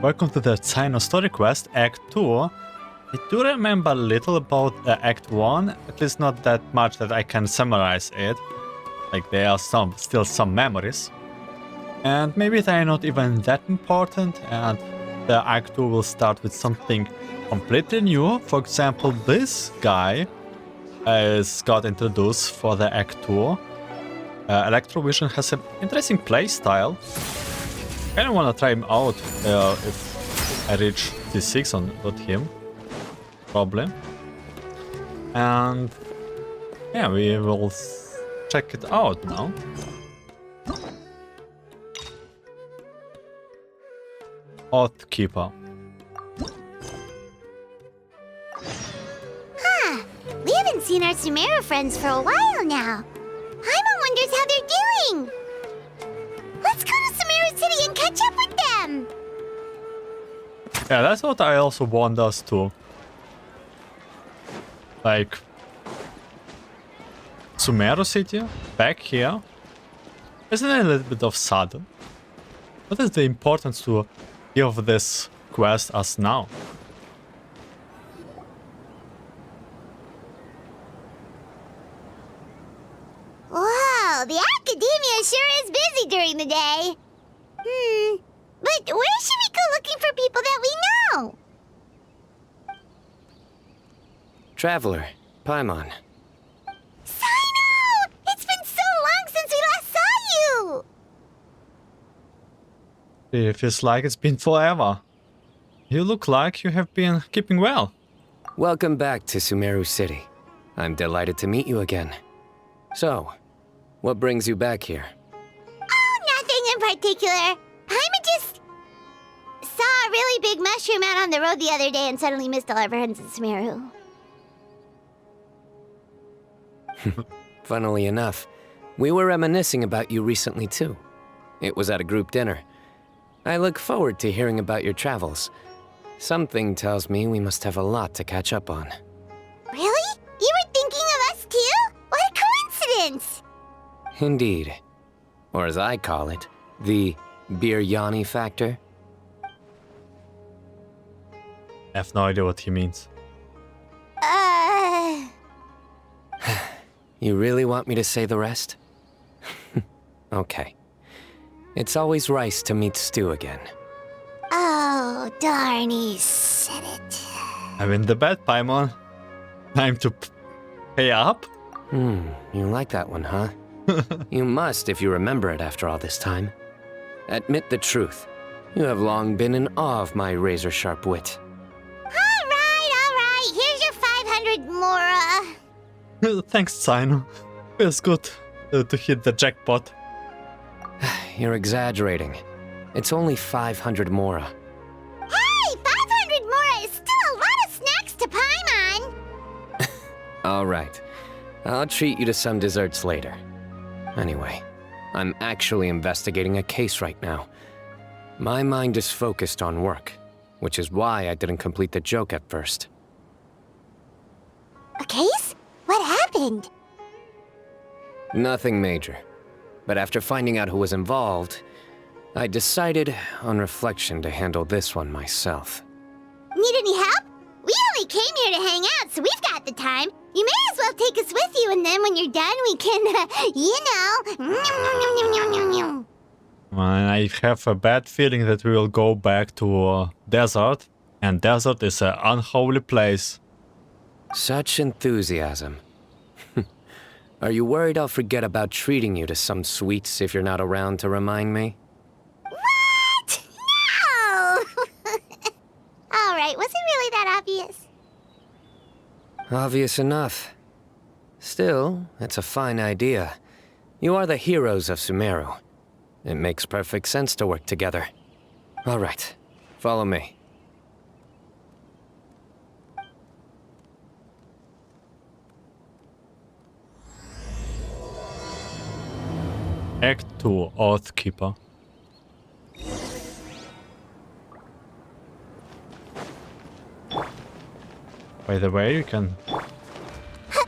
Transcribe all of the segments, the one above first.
Welcome to the Cyno story quest, Act 2. I do remember a little about Act 1, at least not that much that I can summarize it. Like, there are still some memories. And maybe they are not even that important, and the Act 2 will start with something completely new. For example, this guy got introduced for the Act 2. Electrovision has an interesting playstyle. I kind of want to try him out if I reach D6 on him. Probably. And yeah, we will check it out now. Oathkeeper. We haven't seen our Sumeru friends for a while now. Paimon wonders how they're doing. Let's go to Sumeru City and catch up with them. Yeah, that's what I also want us to. Like, Sumeru City, back here. Isn't it a little bit of sudden? What is the importance to give this quest us now? Wow, the academia sure is busy during the day. But where should we go looking for people that we know? Traveler, Paimon. Cyno! It's been so long since we last saw you! It feels like it's been forever. You look like you have been keeping well. Welcome back to Sumeru City. I'm delighted to meet you again. So, what brings you back here? Oh, nothing in particular. Paimon just saw a really big mushroom out on the road the other day and suddenly missed all our friends in Sumeru. Funnily enough, we were reminiscing about you recently too. It was at a group dinner. I look forward to hearing about your travels. Something tells me we must have a lot to catch up on. Really? You were thinking of us too? What a coincidence! Indeed. Or as I call it, the biryani factor. I have no idea what he means. You really want me to say the rest? Okay. It's always rice to meet stew again. Oh, darn, he said it. I'm in the bed, Paimon. Time to pay up? You like that one, huh? You must if you remember it after all this time. Admit the truth. You have long been in awe of my razor-sharp wit. All right. Here's your 500 mora. Thanks, Cyno. Feels good to hit the jackpot. You're exaggerating. It's only 500 mora. Hey, 500 mora is still a lot of snacks to Paimon. All right. I'll treat you to some desserts later. Anyway, I'm actually investigating a case right now. My mind is focused on work, which is why I didn't complete the joke at first. A case? What happened? Nothing major. But after finding out who was involved, I decided, on reflection, to handle this one myself. Need any help? We only came here to hang out, so we've got the time. You may as well take us with you, and then when you're done, we can, I have a bad feeling that we will go back to desert, and desert is an unholy place. Such enthusiasm. Are you worried I'll forget about treating you to some sweets if you're not around to remind me? What? No! All right, was it really that obvious? Obvious enough. Still, it's a fine idea. You are the heroes of Sumeru. It makes perfect sense to work together. All right, follow me. Act 2, Oathkeeper. By the way, you can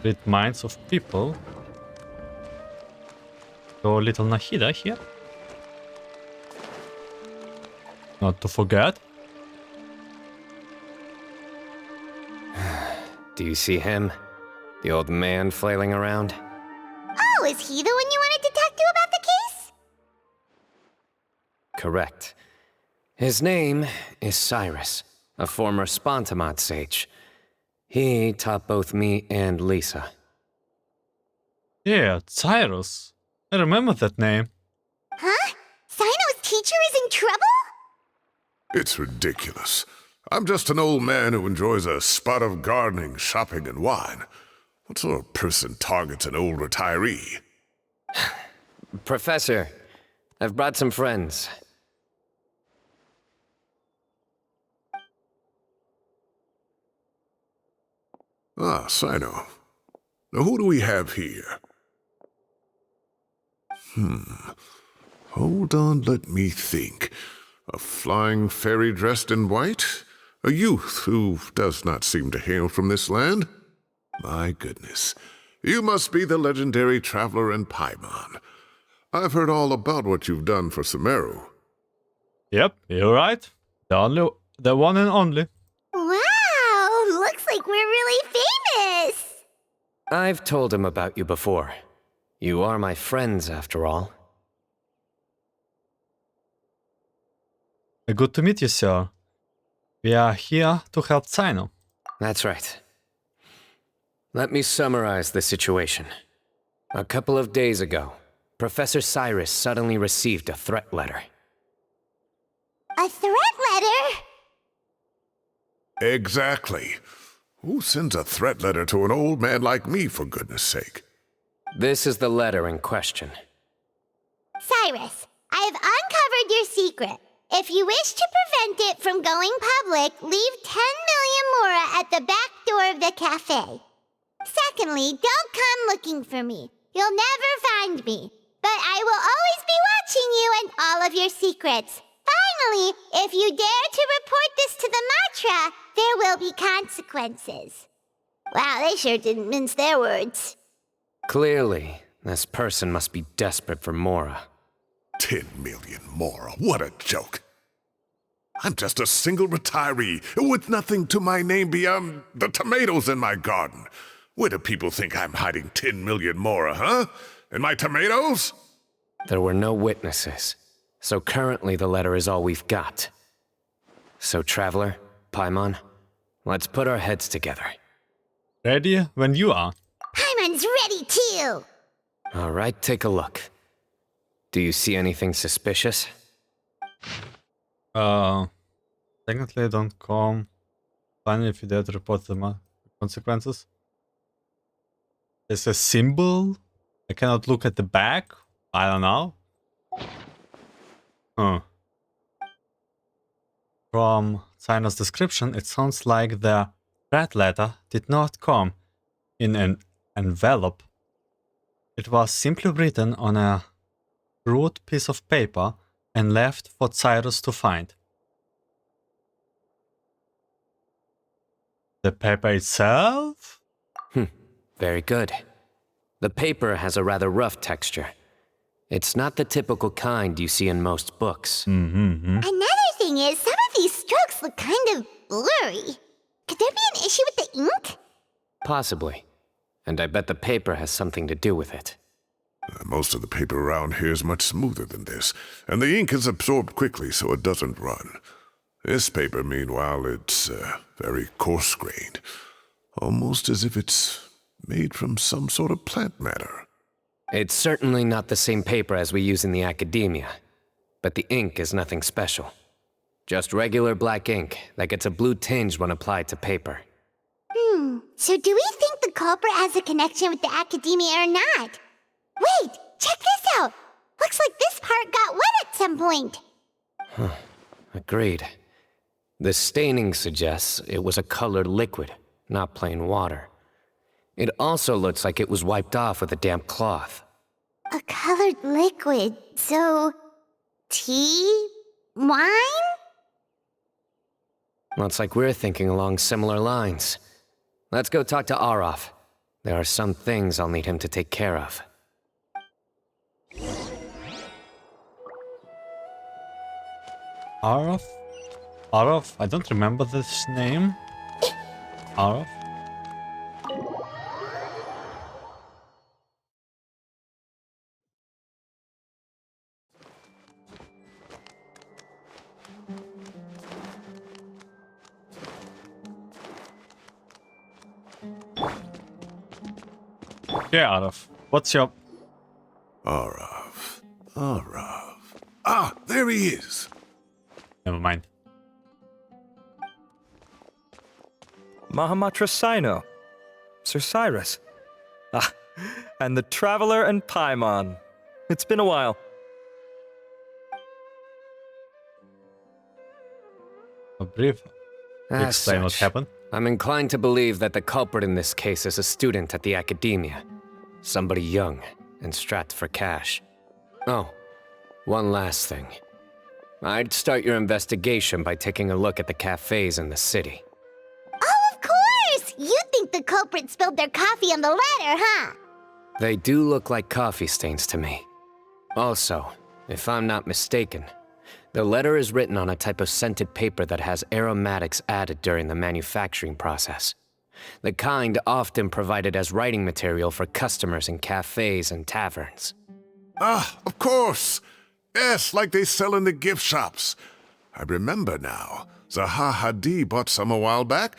read minds of people. Go little Nahida here. Not to forget. Do you see him? The old man flailing around? Oh, is he the one you wanted to talk to about the case? Correct. His name is Cyrus, a former Spontamod sage. He taught both me and Lisa. Yeah, Cyrus. I remember that name. Huh? Cyno's teacher is in trouble? It's ridiculous. I'm just an old man who enjoys a spot of gardening, shopping, and wine. What sort of person targets an old retiree? Professor, I've brought some friends. Ah, Cyno. Now who do we have here? Hold on, let me think. A flying fairy dressed in white? A youth who does not seem to hail from this land? My goodness. You must be the legendary traveler in Paimon. I've heard all about what you've done for Sumeru. Yep, you're right. The one and only. Wow, looks like we're really famous. I've told him about you before. You are my friends, after all. Good to meet you, sir. We are here to help Cyno. That's right. Let me summarize the situation. A couple of days ago, Professor Cyrus suddenly received a threat letter. A threat letter? Exactly. Who sends a threat letter to an old man like me, for goodness sake? This is the letter in question. Cyrus, I have uncovered your secret. If you wish to prevent it from going public, leave 10 million mora at the back door of the cafe. Secondly, don't come looking for me. You'll never find me. But I will always be watching you and all of your secrets. Finally, if you dare to report this to the Matra, there will be consequences. Wow, they sure didn't mince their words. Clearly, this person must be desperate for Mora. 10 million mora, what a joke. I'm just a single retiree with nothing to my name beyond the tomatoes in my garden. Where do people think I'm hiding 10 million mora, huh? In my tomatoes? There were no witnesses, so currently the letter is all we've got. So, Traveler, Paimon, let's put our heads together. Ready when you are. Paimon's ready too! All right, take a look. Do you see anything suspicious? Technically don't come. Finally, if you dare to report the consequences. There's a symbol. I cannot look at the back. I don't know. From Cyno's description, it sounds like the red letter did not come in an envelope. It was simply written on a crude piece of paper and left for Cyrus to find. The paper itself? Very good. The paper has a rather rough texture. It's not the typical kind you see in most books. Another thing is, some of these strokes look kind of blurry. Could there be an issue with the ink? Possibly. And I bet the paper has something to do with it. Most of the paper around here is much smoother than this, and the ink is absorbed quickly so it doesn't run. This paper, meanwhile, it's very coarse-grained, almost as if it's made from some sort of plant matter. It's certainly not the same paper as we use in the academia, but the ink is nothing special. Just regular black ink that gets a blue tinge when applied to paper. So do we think the culprit has a connection with the academia or not? Wait, check this out! Looks like this part got wet at some point. Agreed. The staining suggests it was a colored liquid, not plain water. It also looks like it was wiped off with a damp cloth. A colored liquid, so... tea? Wine? Looks like we're thinking along similar lines. Let's go talk to Arof. There are some things I'll need him to take care of. Arof? Arof? I don't remember this name. Arof? Yeah, Araf. What's your... Arav. Arav. Ah, there he is. Never mind. Mahamatra Cyno. Sir Cyrus. Ah, and the Traveler and Paimon. It's been a while. A brief. As Explain what such, happened. I'm inclined to believe that the culprit in this case is a student at the academia. Somebody young and strapped for cash. Oh, one last thing. I'd start your investigation by taking a look at the cafes in the city. Oh, of course! You think the culprit spilled their coffee on the ladder, huh? They do look like coffee stains to me. Also, if I'm not mistaken, the letter is written on a type of scented paper that has aromatics added during the manufacturing process. The kind often provided as writing material for customers in cafes and taverns. Ah, of course. Yes, like they sell in the gift shops. I remember now. Zaha Hadid bought some a while back.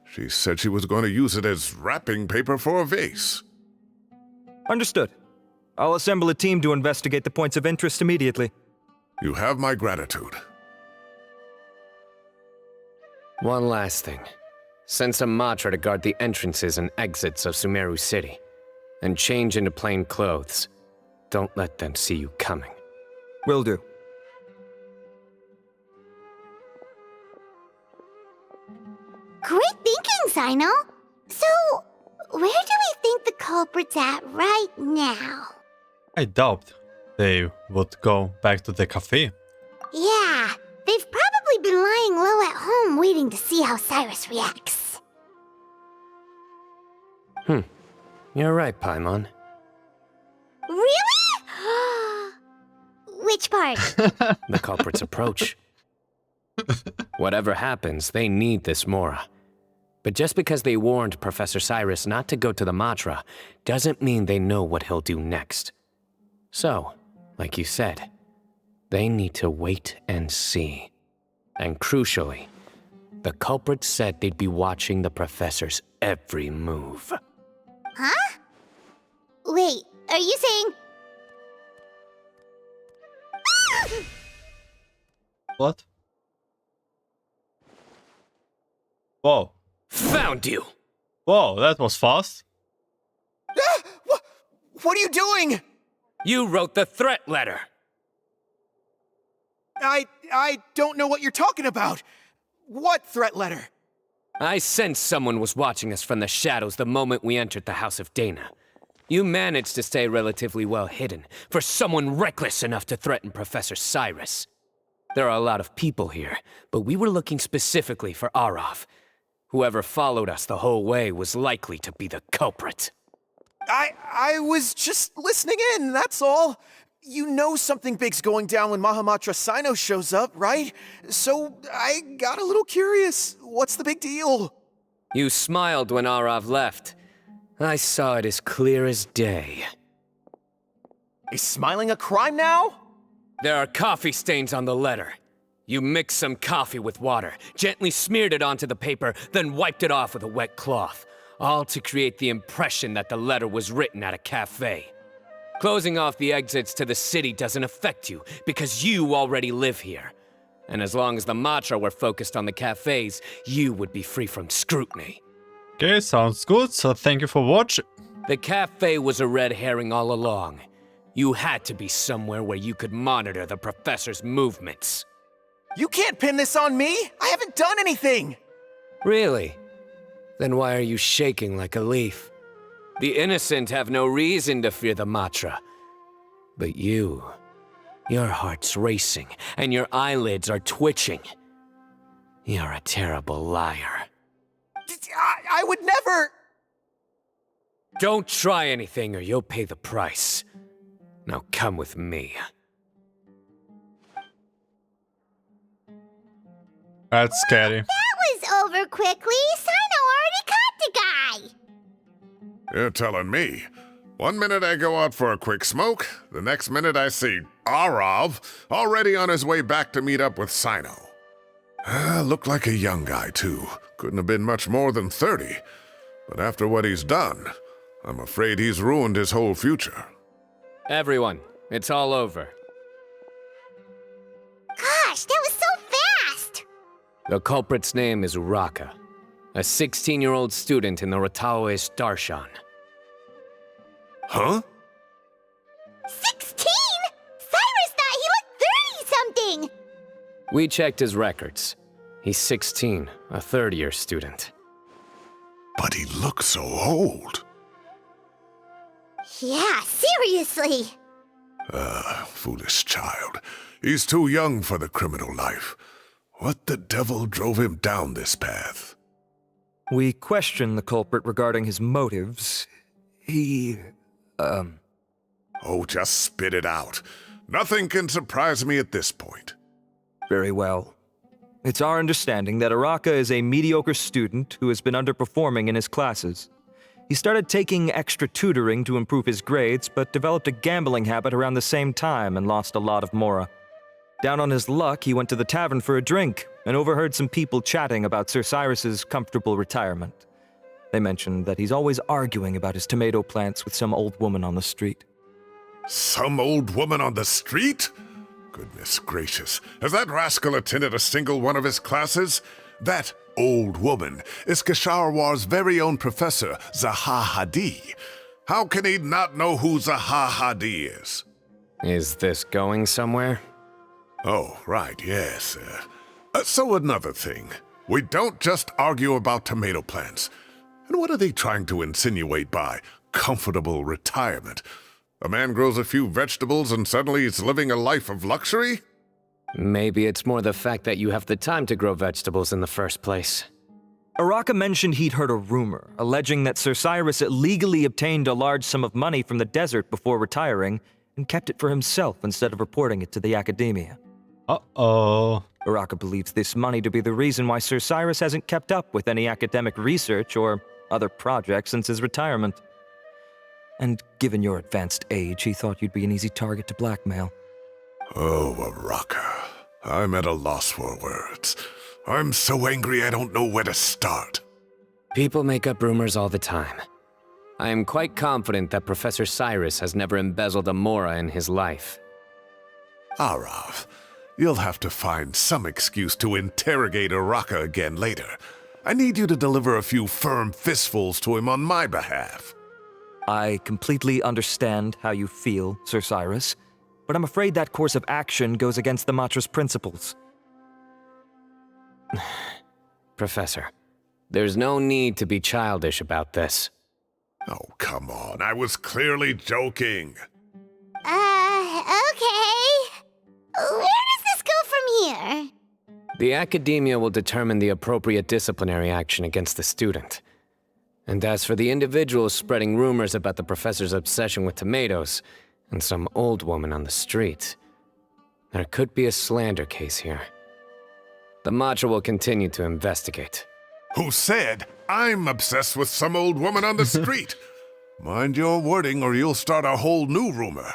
She said she was going to use it as wrapping paper for a vase. Understood. I'll assemble a team to investigate the points of interest immediately. You have my gratitude. One last thing. Send some Matra to guard the entrances and exits of Sumeru City. And change into plain clothes. Don't let them see you coming. Will do. Great thinking, Cyno. So, where do we think the culprit's at right now? I doubt they would go back to the cafe. Yeah, they've probably been lying low at home waiting to see how Cyrus reacts. You're right, Paimon. Really? Which part? The culprit's approach. Whatever happens, they need this Mora. But just because they warned Professor Cyrus not to go to the Matra, doesn't mean they know what he'll do next. So, like you said, they need to wait and see. And crucially, the culprit said they'd be watching the professor's every move. Huh? Wait, are you saying... What? Whoa. Found you! Whoa, that was fast. What are you doing? You wrote the threat letter! I don't know what you're talking about. What threat letter? I sensed someone was watching us from the shadows the moment we entered the House of Dana. You managed to stay relatively well hidden for someone reckless enough to threaten Professor Cyrus. There are a lot of people here, but we were looking specifically for Arav. Whoever followed us the whole way was likely to be the culprit. I was just listening in, that's all. You know something big's going down when Mahamatra Cyno shows up, right? So I got a little curious. What's the big deal? You smiled when Arav left. I saw it as clear as day. Is smiling a crime now? There are coffee stains on the letter. You mixed some coffee with water, gently smeared it onto the paper, then wiped it off with a wet cloth, all to create the impression that the letter was written at a cafe. Closing off the exits to the city doesn't affect you, because you already live here. And as long as the Matra were focused on the cafes, you would be free from scrutiny. Okay, sounds good. So thank you for watching. The cafe was a red herring all along. You had to be somewhere where you could monitor the professor's movements. You can't pin this on me! I haven't done anything! Really? Then why are you shaking like a leaf? The innocent have no reason to fear the Matra. But you, your heart's racing, and your eyelids are twitching. You're a terrible liar. I would never... Don't try anything or you'll pay the price. Now come with me. That's scary. That was over quickly. Cyno already caught the guy. You're telling me. 1 minute I go out for a quick smoke, the next minute I see Arav already on his way back to meet up with Cyno. Looked like a young guy, too. Couldn't have been much more than 30. But after what he's done, I'm afraid he's ruined his whole future. Everyone, it's all over. Gosh, that was so fast! The culprit's name is Uraka, a 16-year-old student in the Rite of Darshan. Huh? 16? Cyrus thought he looked 30-something! We checked his records. He's 16, a third-year student. But he looks so old. Yeah, seriously! Foolish child. He's too young for the criminal life. What the devil drove him down this path? We questioned the culprit regarding his motives. Oh, just spit it out. Nothing can surprise me at this point. Very well. It's our understanding that Uraka is a mediocre student who has been underperforming in his classes. He started taking extra tutoring to improve his grades, but developed a gambling habit around the same time and lost a lot of mora. Down on his luck, he went to the tavern for a drink and overheard some people chatting about Sir Cyrus's comfortable retirement. They mentioned that he's always arguing about his tomato plants with some old woman on the street. Some old woman on the street? Goodness gracious, has that rascal attended a single one of his classes? That old woman is Kasharwar's very own professor, Zaha Hadi. How can he not know who Zaha Hadi is? Is this going somewhere? Oh, right, yes. So another thing. We don't just argue about tomato plants. And what are they trying to insinuate by comfortable retirement? A man grows a few vegetables and suddenly he's living a life of luxury? Maybe it's more the fact that you have the time to grow vegetables in the first place. Uraka mentioned he'd heard a rumor, alleging that Sir Cyrus illegally obtained a large sum of money from the desert before retiring and kept it for himself instead of reporting it to the academia. Uh-oh. Uraka believes this money to be the reason why Sir Cyrus hasn't kept up with any academic research or other projects since his retirement. And given your advanced age, he thought you'd be an easy target to blackmail. Oh, Uraka. I'm at a loss for words. I'm so angry I don't know where to start. People make up rumors all the time. I am quite confident that Professor Cyrus has never embezzled a mora in his life. Arav, you'll have to find some excuse to interrogate Uraka again later. I need you to deliver a few firm fistfuls to him on my behalf. I completely understand how you feel, Sir Cyrus, but I'm afraid that course of action goes against the Matra's principles. Professor, there's no need to be childish about this. Oh, come on. I was clearly joking. Okay. Where does this go from here? The academia will determine the appropriate disciplinary action against the student. And as for the individuals spreading rumors about the professor's obsession with tomatoes and some old woman on the street, there could be a slander case here. The Matra will continue to investigate. Who said I'm obsessed with some old woman on the street? Mind your wording or you'll start a whole new rumor.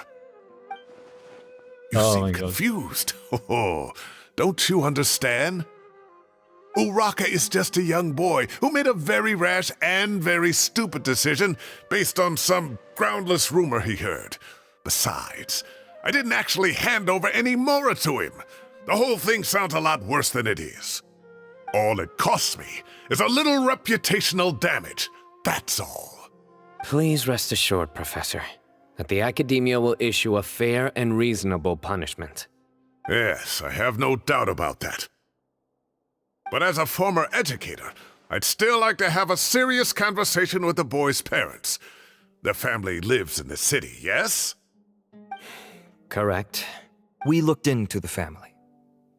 You Oh seem my God. confused. Oh, don't you understand? Uraka is just a young boy who made a very rash and very stupid decision based on some groundless rumor he heard. Besides, I didn't actually hand over any mora to him. The whole thing sounds a lot worse than it is. All it costs me is a little reputational damage. That's all. Please rest assured, Professor, that the academia will issue a fair and reasonable punishment. Yes, I have no doubt about that. But as a former educator, I'd still like to have a serious conversation with the boy's parents. The family lives in the city, yes? Correct. We looked into the family.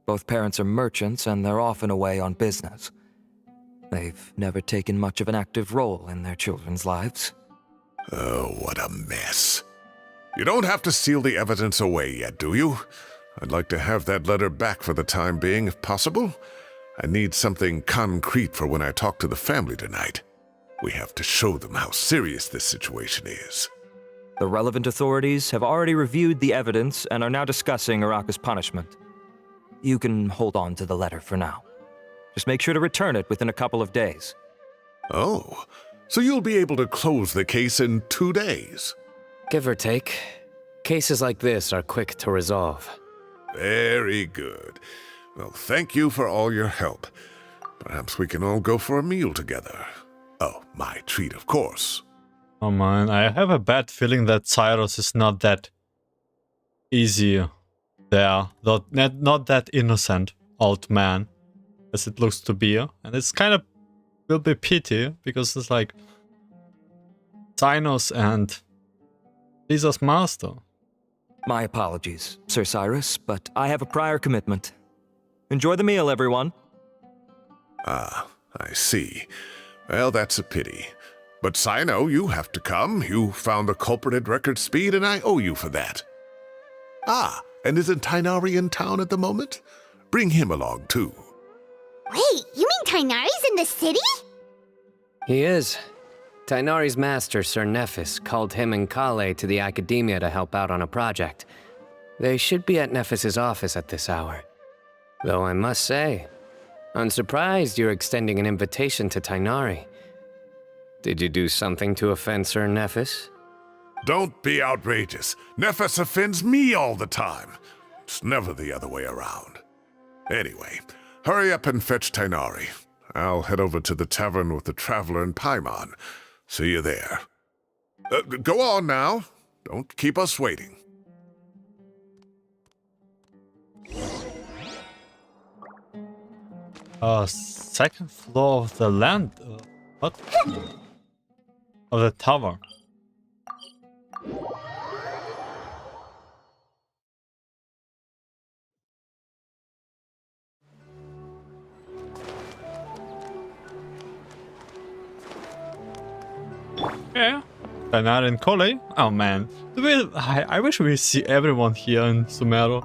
Both parents are merchants and they're often away on business. They've never taken much of an active role in their children's lives. Oh, what a mess. You don't have to seal the evidence away yet, do you? I'd like to have that letter back for the time being, if possible. I need something concrete for when I talk to the family tonight. We have to show them how serious this situation is. The relevant authorities have already reviewed the evidence and are now discussing Uraka's punishment. You can hold on to the letter for now. Just make sure to return it within a couple of days. Oh, so you'll be able to close the case in 2 days. Give or take. Cases like this are quick to resolve. Very good. Well, thank you for all your help. Perhaps we can all go for a meal together. Oh, my treat, of course. Oh man, I have a bad feeling that Cynos is not that easy there. Not that innocent old man as it looks to be. And it's kind of will be pity because it's like Cynos and Jesus Master. My apologies, Sir Cyrus, but I have a prior commitment. Enjoy the meal, everyone. Ah, I see. Well, that's a pity. But Cyno, you have to come. You found the culprit at record speed, and I owe you for that. Ah, and isn't Tighnari in town at the moment? Bring him along, too. Wait, you mean Tighnari's in the city? He is. Tighnari's master, Sir Nephis, called him and Kale to the academia to help out on a project. They should be at Nephis's office at this hour. Though I must say, I'm surprised you're extending an invitation to Tighnari. Did you do something to offend Sir Nephis? Don't be outrageous. Nephis offends me all the time. It's never the other way around. Anyway, hurry up and fetch Tighnari. I'll head over to the tavern with the Traveler and Paimon. See you there. Go on now. Don't keep us waiting. Second floor of the land. What? Of the tower. Yeah. Bernard and Kole? Oh man. I wish we see everyone here in Sumeru.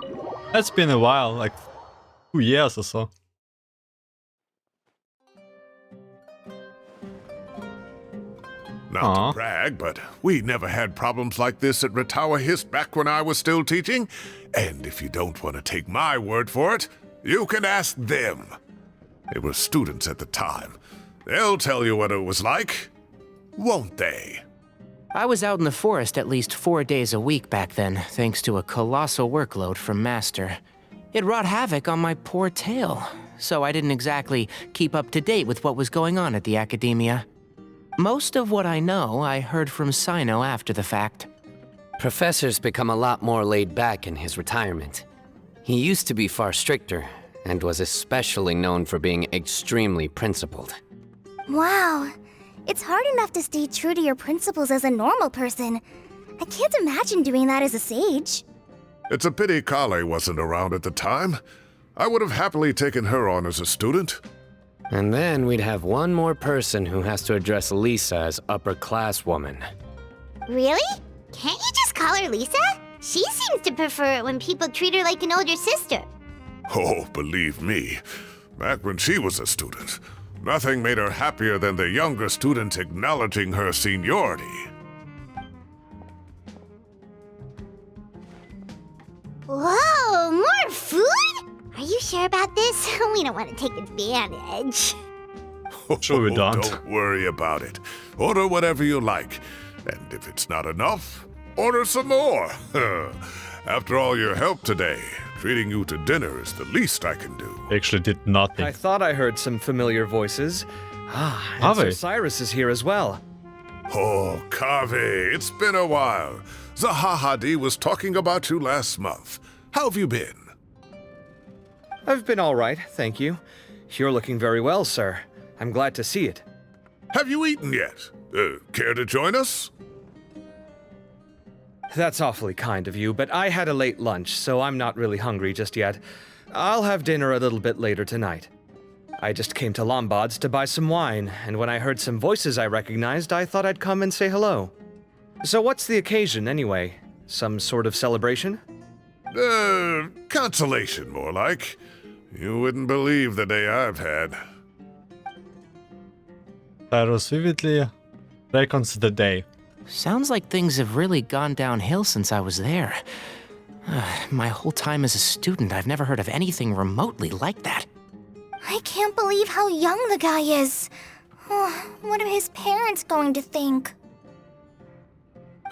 That's been a while, like 2 years or so. Not to brag, but we never had problems like this at Ritawa Hist back when I was still teaching. And if you don't want to take my word for it, you can ask them. They were students at the time. They'll tell you what it was like, won't they? I was out in the forest at least 4 days a week back then, thanks to a colossal workload from Master. It wrought havoc on my poor tail, so I didn't exactly keep up to date with what was going on at the academia. Most of what I know, I heard from Cyno after the fact. Professor's become a lot more laid back in his retirement. He used to be far stricter, and was especially known for being extremely principled. Wow. It's hard enough to stay true to your principles as a normal person. I can't imagine doing that as a sage. It's a pity Kale wasn't around at the time. I would have happily taken her on as a student. And then we'd have one more person who has to address Lisa as upper-class woman. Really? Can't you just call her Lisa? She seems to prefer it when people treat her like an older sister. Oh, believe me, back when she was a student, nothing made her happier than the younger students acknowledging her seniority. Whoa, more food? Are you sure about this? We don't want to take advantage. Sure we don't. Don't worry about it. Order whatever you like. And if it's not enough, order some more. After all your help today, treating you to dinner is the least I can do. Actually did nothing. I thought I heard some familiar voices. And Sir Cyrus is here as well. Oh, Kave, it's been a while. Zahahadi was talking about you last month. How have you been? I've been all right, thank you. You're looking very well, sir. I'm glad to see it. Have you eaten yet? Care to join us? That's awfully kind of you, but I had a late lunch, so I'm not really hungry just yet. I'll have dinner a little bit later tonight. I just came to Lombard's to buy some wine, and when I heard some voices I recognized, I thought I'd come and say hello. So what's the occasion, anyway? Some sort of celebration? Consolation, more like. You wouldn't believe the day I've had. Cyrus vividly reckons the day. Sounds like things have really gone downhill since I was there. My whole time as a student, I've never heard of anything remotely like that. I can't believe how young the guy is. What are his parents going to think?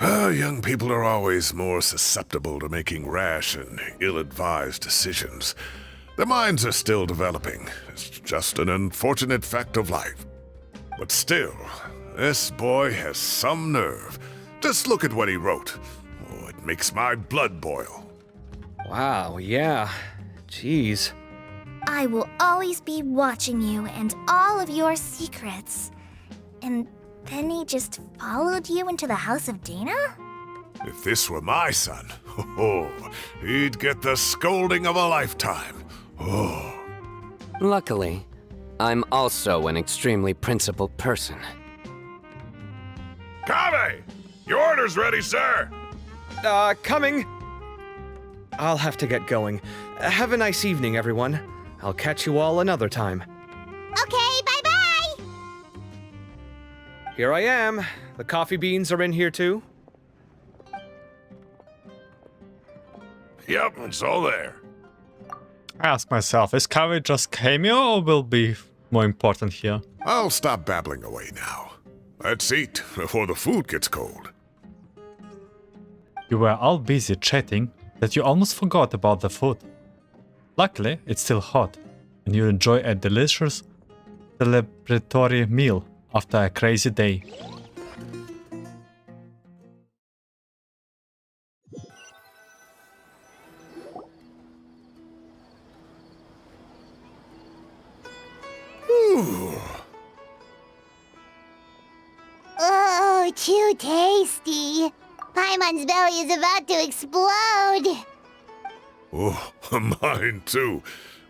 Young people are always more susceptible to making rash and ill-advised decisions. Their minds are still developing. It's just an unfortunate fact of life. But still, this boy has some nerve. Just look at what he wrote. Oh, it makes my blood boil. Wow, yeah. Jeez. I will always be watching you and all of your secrets. And then he just followed you into the house of Dana? If this were my son, he'd get the scolding of a lifetime. Oh. Luckily, I'm also an extremely principled person. Kave! Your order's ready, sir! Coming. I'll have to get going. Have a nice evening, everyone. I'll catch you all another time. Okay, bye-bye! Here I am. The coffee beans are in here too. Yep, it's all there. I ask myself, is Kaveh just cameo or will be more important here? I'll stop babbling away now. Let's eat before the food gets cold. You were all busy chatting that you almost forgot about the food. Luckily, it's still hot, and you enjoy a delicious celebratory meal after a crazy day. Oh, too tasty. Paimon's belly is about to explode. Oh, mine too.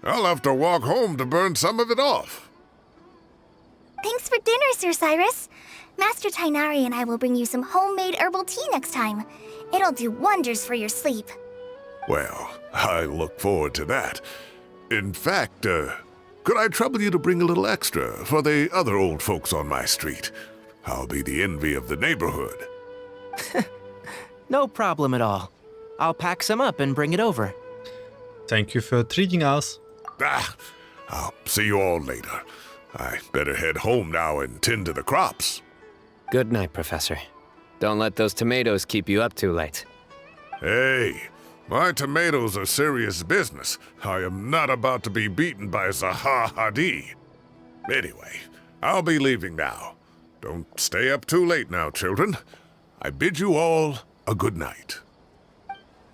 I'll have to walk home to burn some of it off. Thanks for dinner, Sir Cyrus. Master Tainari and I will bring you some homemade herbal tea next time. It'll do wonders for your sleep. Well, I look forward to that. In fact, could I trouble you to bring a little extra for the other old folks on my street? I'll be the envy of the neighborhood. No problem at all. I'll pack some up and bring it over. Thank you for treating us. I'll see you all later. I better head home now and tend to the crops. Good night, Professor. Don't let those tomatoes keep you up too late. Hey, my tomatoes are serious business. I am not about to be beaten by Zaha Hadi. Anyway, I'll be leaving now. Don't stay up too late now, children. I bid you all a good night.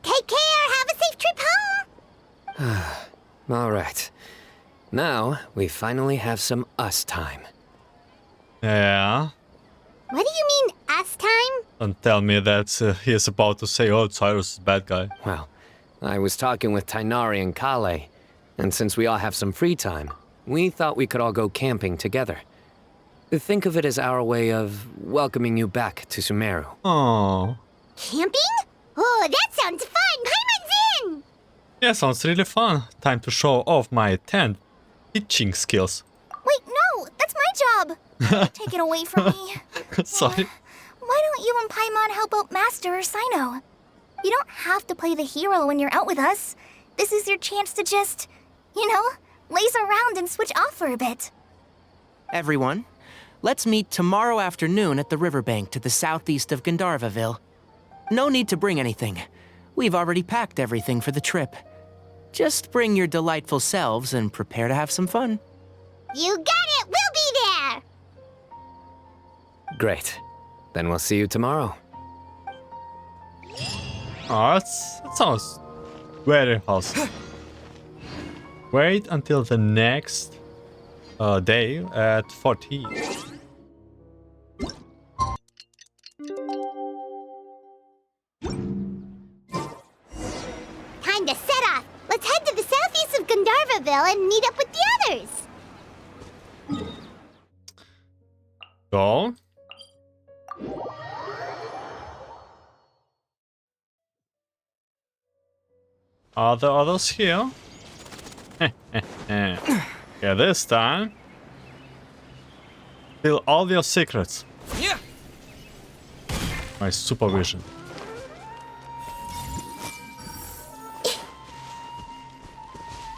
Take care. Have a safe trip home. All right. Now, we finally have some us time. Yeah. What do you mean, us time? Don't tell me that he is about to say, oh, Cyrus is a bad guy. Well, I was talking with Tainari and Kale, and since we all have some free time, we thought we could all go camping together. Think of it as our way of welcoming you back to Sumeru. Oh. Camping? Oh, that sounds fun. Paimon's in. Yeah, sounds really fun. Time to show off my tent pitching skills. Wait, no, that's my job. Take it away from me. Sorry. Why don't you and Paimon help out Master or Cyno? You don't have to play the hero when you're out with us. This is your chance to just, laze around and switch off for a bit. Everyone, let's meet tomorrow afternoon at the riverbank to the southeast of Gandharvaville. No need to bring anything. We've already packed everything for the trip. Just bring your delightful selves and prepare to have some fun. You got it! We'll be there! Great. Then we'll see you tomorrow. Oh, that sounds very awesome. Wait until the next day at 40. Time to set off. Let's head to the southeast of Gandharvaville and meet up with the others. Go. Are the others here? Yeah, this time. Steal all your secrets. Yeah. My supervision.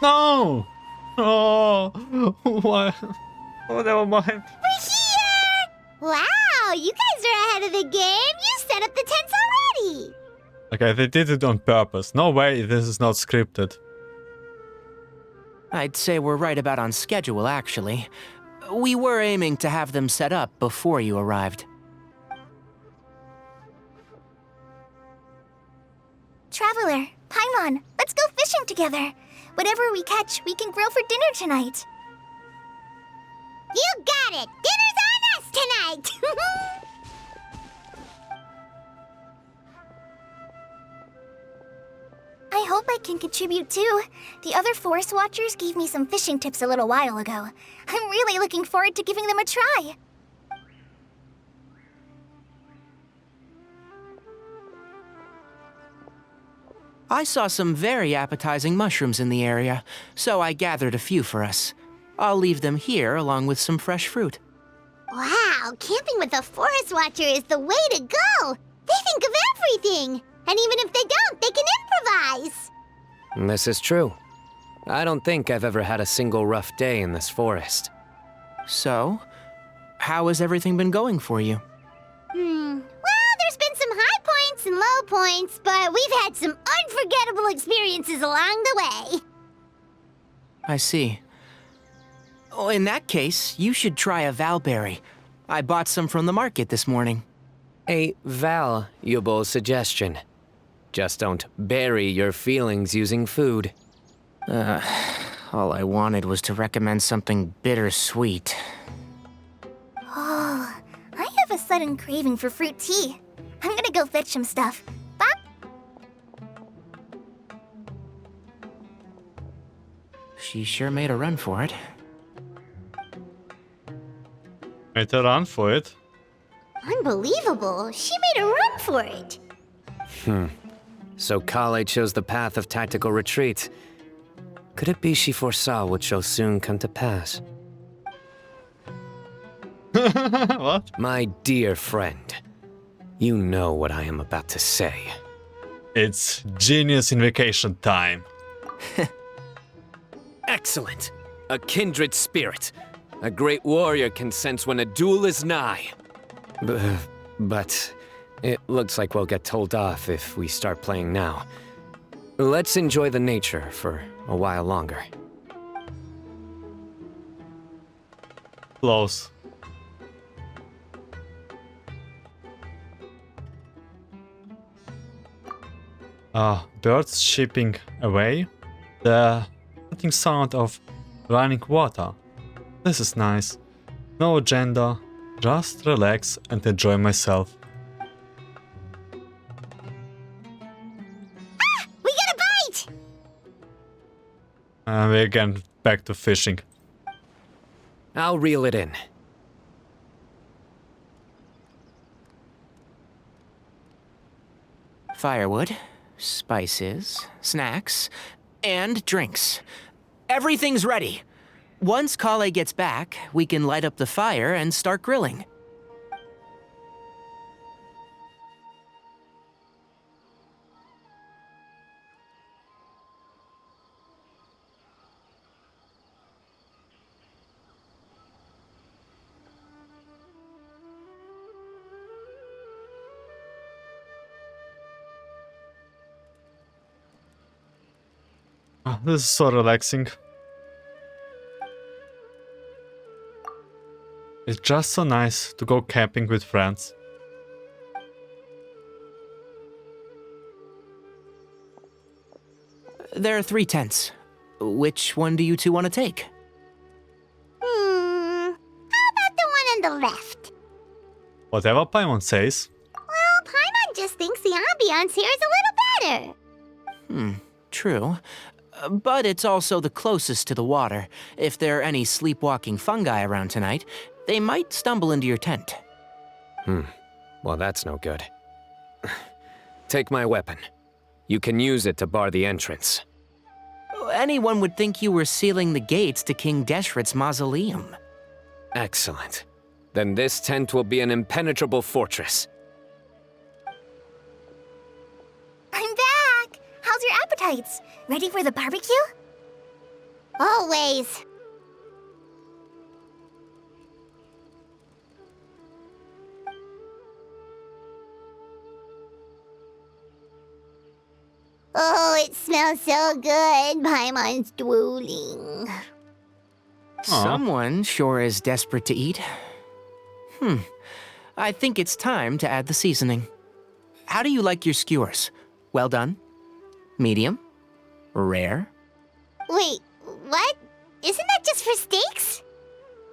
No! Oh, what? Oh, never mind. We're Wow, you guys are ahead of the game. You set up the tents already. Okay, they did it on purpose. No way, this is not scripted. I'd say we're right about on schedule, actually. We were aiming to have them set up before you arrived. Traveler, Paimon, let's go fishing together. Whatever we catch, we can grill for dinner tonight. You got it. Dinner's on us tonight. I hope I can contribute too. The other Forest Watchers gave me some fishing tips a little while ago. I'm really looking forward to giving them a try. I saw some very appetizing mushrooms in the area, so I gathered a few for us. I'll leave them here along with some fresh fruit. Wow, camping with a Forest Watcher is the way to go. They think of everything. And even if they don't, they can improvise. This is true. I don't think I've ever had a single rough day in this forest. So, how has everything been going for you? Well, there's been some high points and low points, but we've had some unforgettable experiences along the way. I see. Oh, in that case, you should try a valberry. I bought some from the market this morning. A valuable suggestion. Just don't bury your feelings using food. All I wanted was to recommend something bittersweet. Oh, I have a sudden craving for fruit tea. I'm gonna go fetch some stuff. Bye. She sure made a run for it. Made a run for it. Unbelievable. She made a run for it. So Kale chose the path of tactical retreat. Could it be she foresaw what shall soon come to pass? What? My dear friend, you know what I am about to say. It's genius invocation time. Excellent! A kindred spirit. A great warrior can sense when a duel is nigh. But it looks like we'll get told off if we start playing now. Let's enjoy the nature for a while longer. Close. Birds shipping away. The cutting sound of running water. This is nice. No agenda, just relax and enjoy myself. We got a bite! We're again back to fishing. I'll reel it in. Firewood, spices, snacks, and drinks. Everything's ready. Once Kale gets back, we can light up the fire and start grilling. This is so relaxing. It's just so nice to go camping with friends. There are 3 tents. Which one do you two want to take? How about the one on the left? Whatever Paimon says. Well, Paimon just thinks the ambiance here is a little better. True. But it's also the closest to the water. If there are any sleepwalking fungi around tonight, they might stumble into your tent. Well, that's no good. Take my weapon. You can use it to bar the entrance. Anyone would think you were sealing the gates to King Deshret's mausoleum. Excellent. Then this tent will be an impenetrable fortress. I'm back! How's your appetites? Ready for the barbecue? Always. Oh, it smells so good. Paimon's drooling. Someone sure is desperate to eat. I think it's time to add the seasoning. How do you like your skewers? Well done? Medium? Rare? Wait, what? Isn't that just for steaks?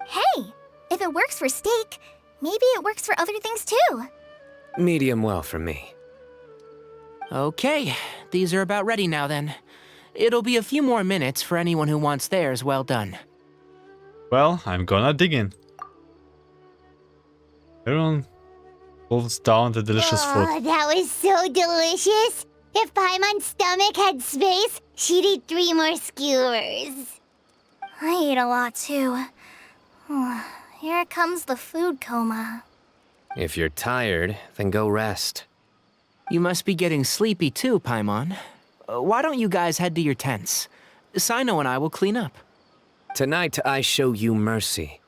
Hey, if it works for steak, maybe it works for other things too. Medium well for me. Okay, these are about ready now then. It'll be a few more minutes for anyone who wants theirs well done. Well, I'm gonna dig in. Everyone wolves down the delicious food. Oh, that was so delicious. If Paimon's stomach had space, she'd eat 3 more skewers. I ate a lot too. Here comes the food coma. If you're tired, then go rest. You must be getting sleepy too, Paimon. Why don't you guys head to your tents? Cyno and I will clean up. Tonight I show you mercy.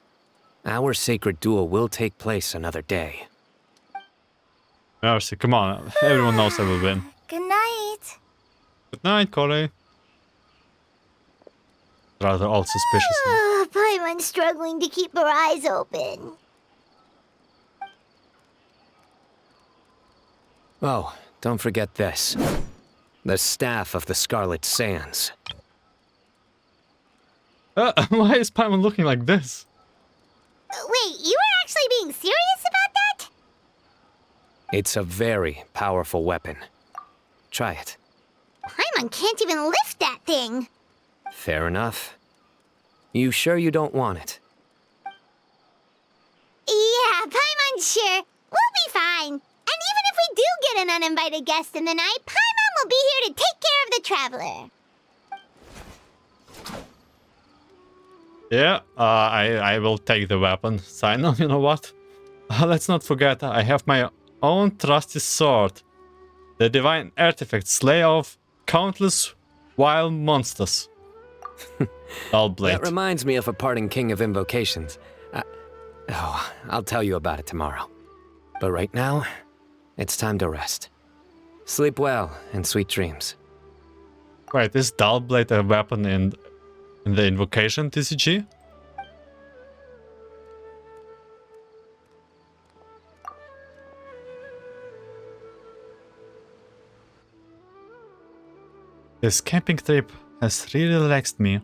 Our sacred duel will take place another day. Mercy, come on. Everyone knows I will win. Good night. Good night, Corey. Rather all suspicious. Oh, Paimon's struggling to keep her eyes open. Oh, don't forget this. The staff of the Scarlet Sands. Why is Paimon looking like this? Wait, you were actually being serious about that? It's a very powerful weapon. Try it. Paimon can't even lift that thing. Fair enough. You sure you don't want it? Yeah, Paimon's sure. We'll be fine. And even if we do get an uninvited guest in the night, Paimon will be here to take care of the traveler. Yeah, I will take the weapon. Cyno, you know what? Let's not forget, I have my own trusty sword. The divine artifact, slayer of countless wild monsters. Dull blade. That reminds me of a parting king of invocations. I'll tell you about it tomorrow. But right now, it's time to rest. Sleep well and sweet dreams. Wait, is dull blade a weapon in the invocation TCG? This camping trip has really relaxed me.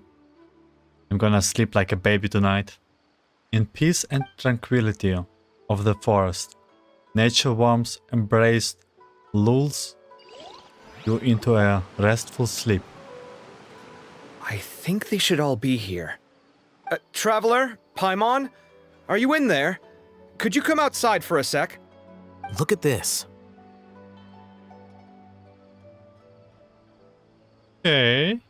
I'm gonna sleep like a baby tonight. In peace and tranquility of the forest, nature warmth embraced lulls you into a restful sleep. I think they should all be here. Traveler? Paimon? Are you in there? Could you come outside for a sec? Look at this. Okay.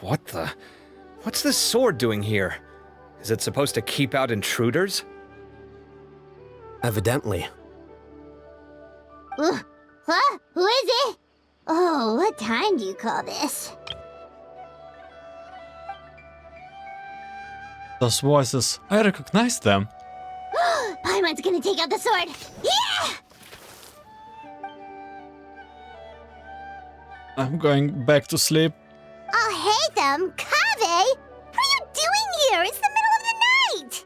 What the? What's this sword doing here? Is it supposed to keep out intruders? Evidently. Huh? Who is it? Oh, what time do you call this? Those voices, I recognize them. Paimon's gonna take out the sword. Yeah! I'm going back to sleep. Oh, hey them, Kaveh! What are you doing here? It's the middle of the night!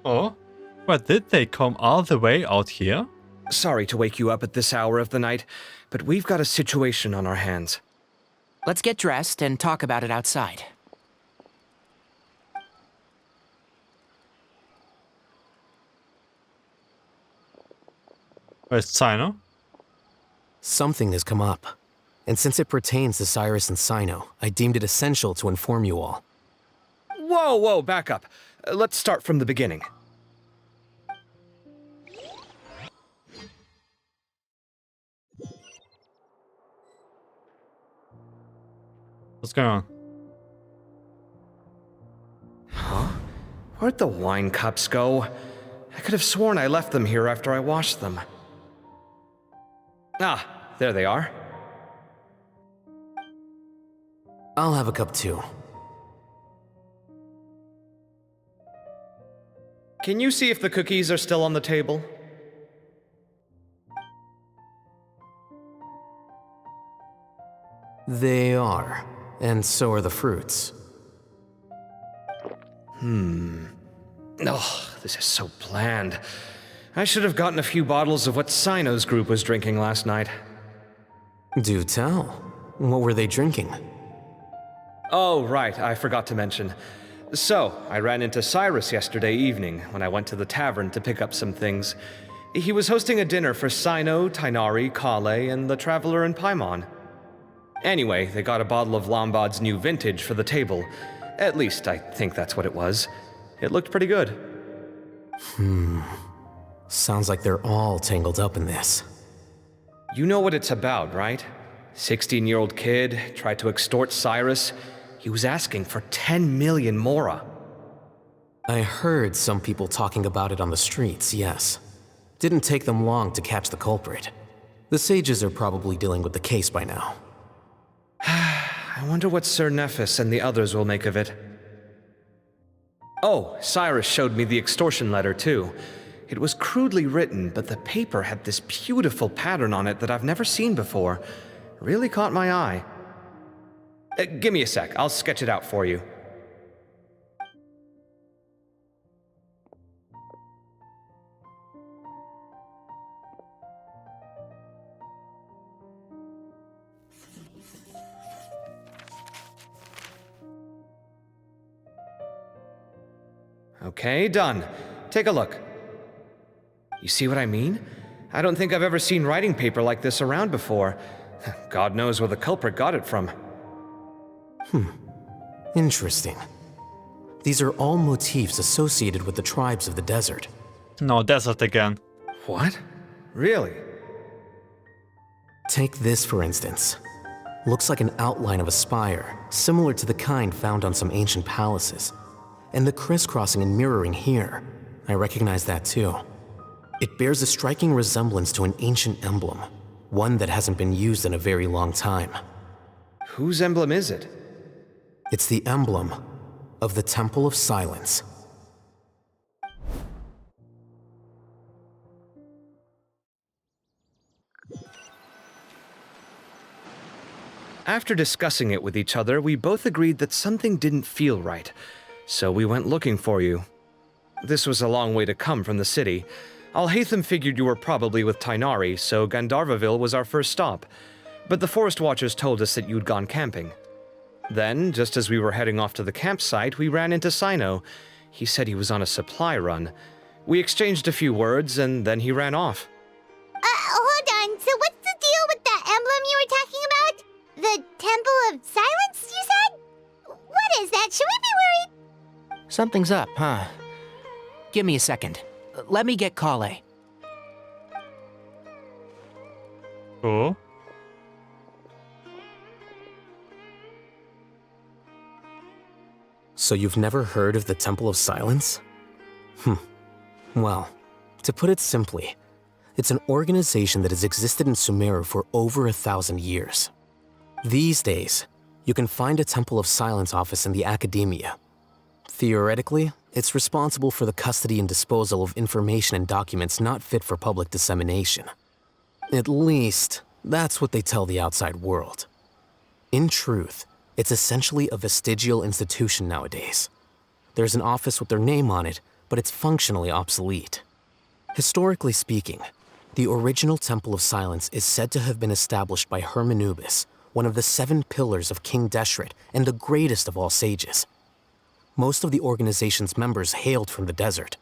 Oh? But did they come all the way out here? Sorry to wake you up at this hour of the night, but we've got a situation on our hands. Let's get dressed and talk about it outside. Where's Cyno? Something has come up. And since it pertains to Cyrus and Cyno, I deemed it essential to inform you all. Whoa, back up. Let's start from the beginning. What's going on? Where'd the wine cups go? I could have sworn I left them here after I washed them. Ah, there they are. I'll have a cup too. Can you see if the cookies are still on the table? They are, and so are the fruits. Oh, this is so bland. I should have gotten a few bottles of what Cyno's group was drinking last night. Do tell. What were they drinking? Oh, right, I forgot to mention. So, I ran into Cyrus yesterday evening when I went to the tavern to pick up some things. He was hosting a dinner for Cyno, Tighnari, Kale, and the Traveler and Paimon. Anyway, they got a bottle of Lombard's new vintage for the table. At least, I think that's what it was. It looked pretty good. Sounds like they're all tangled up in this. You know what it's about, right? 16-year-old kid tried to extort Cyrus. He was asking for 10 million mora. I heard some people talking about it on the streets, yes. Didn't take them long to catch the culprit. The sages are probably dealing with the case by now. I wonder what Sir Nephis and the others will make of it. Oh, Cyrus showed me the extortion letter, too. It was crudely written, but the paper had this beautiful pattern on it that I've never seen before. Really caught my eye. Give me a sec, I'll sketch it out for you. Okay, done. Take a look. You see what I mean? I don't think I've ever seen writing paper like this around before. God knows where the culprit got it from. Interesting. These are all motifs associated with the tribes of the desert. No, desert again. What? Really? Take this, for instance. Looks like an outline of a spire, similar to the kind found on some ancient palaces. And the crisscrossing and mirroring here, I recognize that too. It bears a striking resemblance to an ancient emblem, one that hasn't been used in a very long time. Whose emblem is it? It's the emblem of the Temple of Silence. After discussing it with each other, we both agreed that something didn't feel right, so we went looking for you. This was a long way to come from the city. Alhaitham figured you were probably with Tighnari, so Gandharvaville was our first stop, but the Forest Watchers told us that you'd gone camping. Then, just as we were heading off to the campsite, we ran into Cyno. He said he was on a supply run. We exchanged a few words, and then he ran off. Hold on. So what's the deal with that emblem you were talking about? The Temple of Silence, you said? What is that? Should we be worried? Something's up, huh? Give me a second. Let me get Kale. Cool. So you've never heard of the Temple of Silence? Well, to put it simply, it's an organization that has existed in Sumeru for over 1,000 years. These days, you can find a Temple of Silence office in the academia. Theoretically, it's responsible for the custody and disposal of information and documents not fit for public dissemination. At least, that's what they tell the outside world. In truth, it's essentially a vestigial institution nowadays. There's an office with their name on it, but it's functionally obsolete. Historically speaking, the original Temple of Silence is said to have been established by Hermanubis, one of the 7 pillars of King Deshret and the greatest of all sages. Most of the organization's members hailed from the desert.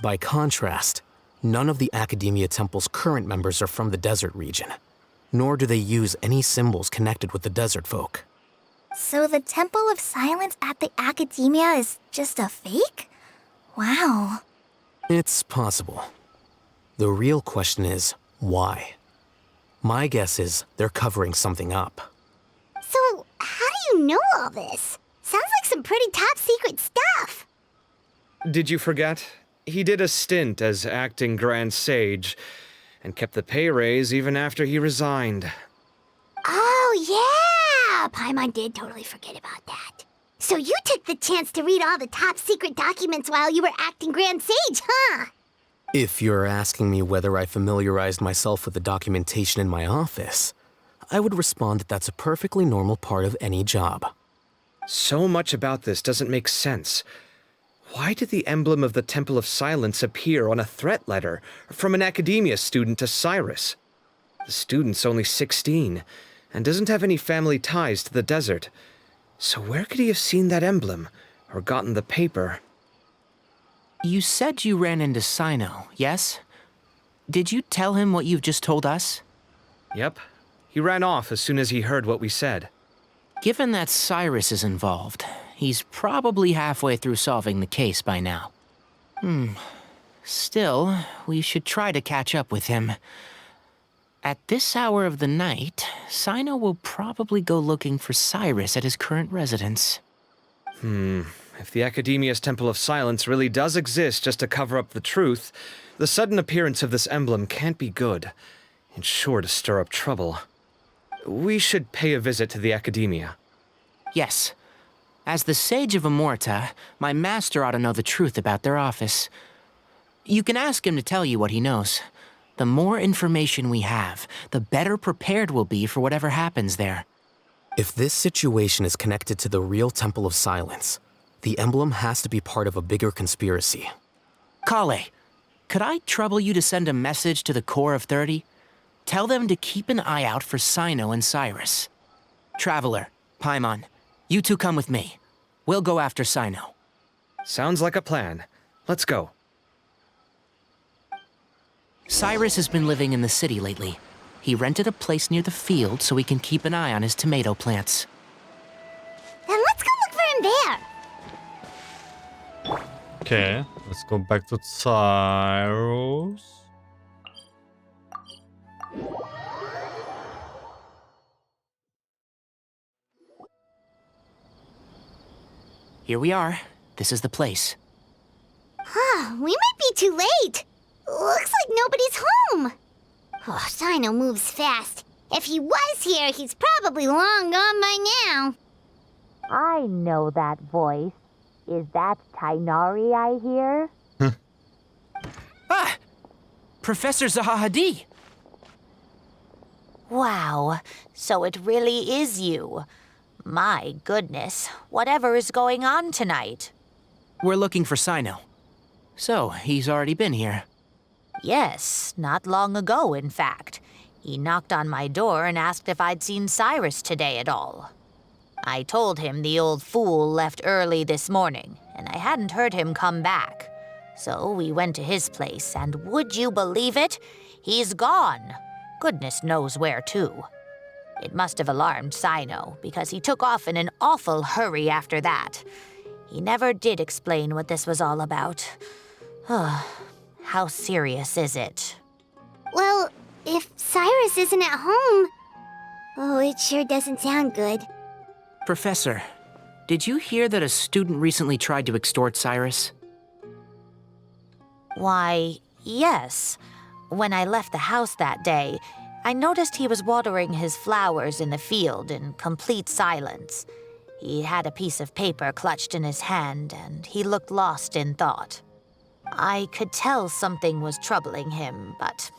By contrast, none of the Academia Temple's current members are from the desert region, nor do they use any symbols connected with the desert folk. So the Temple of Silence at the Academia is just a fake? Wow. It's possible. The real question is, why? My guess is they're covering something up. So, how do you know all this? Sounds like some pretty top secret stuff. Did you forget? He did a stint as acting Grand Sage, and kept the pay raise even after he resigned. Oh, yeah! Paimon did totally forget about that. So you took the chance to read all the top secret documents while you were acting Grand Sage, huh? If you're asking me whether I familiarized myself with the documentation in my office, I would respond that that's a perfectly normal part of any job. So much about this doesn't make sense. Why did the emblem of the Temple of Silence appear on a threat letter from an academia student to Cyrus? The student's only 16 and doesn't have any family ties to the desert. So where could he have seen that emblem or gotten the paper? You said you ran into Cyno, yes? Did you tell him what you've just told us? Yep. He ran off as soon as he heard what we said. Given that Cyrus is involved, he's probably halfway through solving the case by now. Still, we should try to catch up with him. At this hour of the night, Cyno will probably go looking for Cyrus at his current residence. If the Academia's Temple of Silence really does exist just to cover up the truth, the sudden appearance of this emblem can't be good. It's sure to stir up trouble. We should pay a visit to the Academia. Yes. As the Sage of Amorta, my master ought to know the truth about their office. You can ask him to tell you what he knows. The more information we have, the better prepared we'll be for whatever happens there. If this situation is connected to the real Temple of Silence, the emblem has to be part of a bigger conspiracy. Kale, could I trouble you to send a message to the Core of 30? Tell them to keep an eye out for Cyno and Cyrus. Traveler, Paimon, you two come with me. We'll go after Cyno. Sounds like a plan. Let's go. Cyrus has been living in the city lately. He rented a place near the field so he can keep an eye on his tomato plants. Then let's go look for him there. Okay, let's go back to Cyrus. Here we are. This is the place. We might be too late. Looks like nobody's home. Oh, Cyno moves fast. If he was here, he's probably long gone by now. I know that voice. Is that Tainari I hear? Ah! Professor Zahahadi! Wow, so it really is you. My goodness, whatever is going on tonight? We're looking for Cyno. So, he's already been here. Yes, not long ago, in fact. He knocked on my door and asked if I'd seen Cyrus today at all. I told him the old fool left early this morning, and I hadn't heard him come back. So we went to his place, and would you believe it? He's gone. Goodness knows where to. It must have alarmed Cyno, because he took off in an awful hurry after that. He never did explain what this was all about. How serious is it? Well, if Cyrus isn't at home... Oh, it sure doesn't sound good. Professor, did you hear that a student recently tried to extort Cyrus? Why, yes. When I left the house that day, I noticed he was watering his flowers in the field in complete silence. He had a piece of paper clutched in his hand, and he looked lost in thought. I could tell something was troubling him, but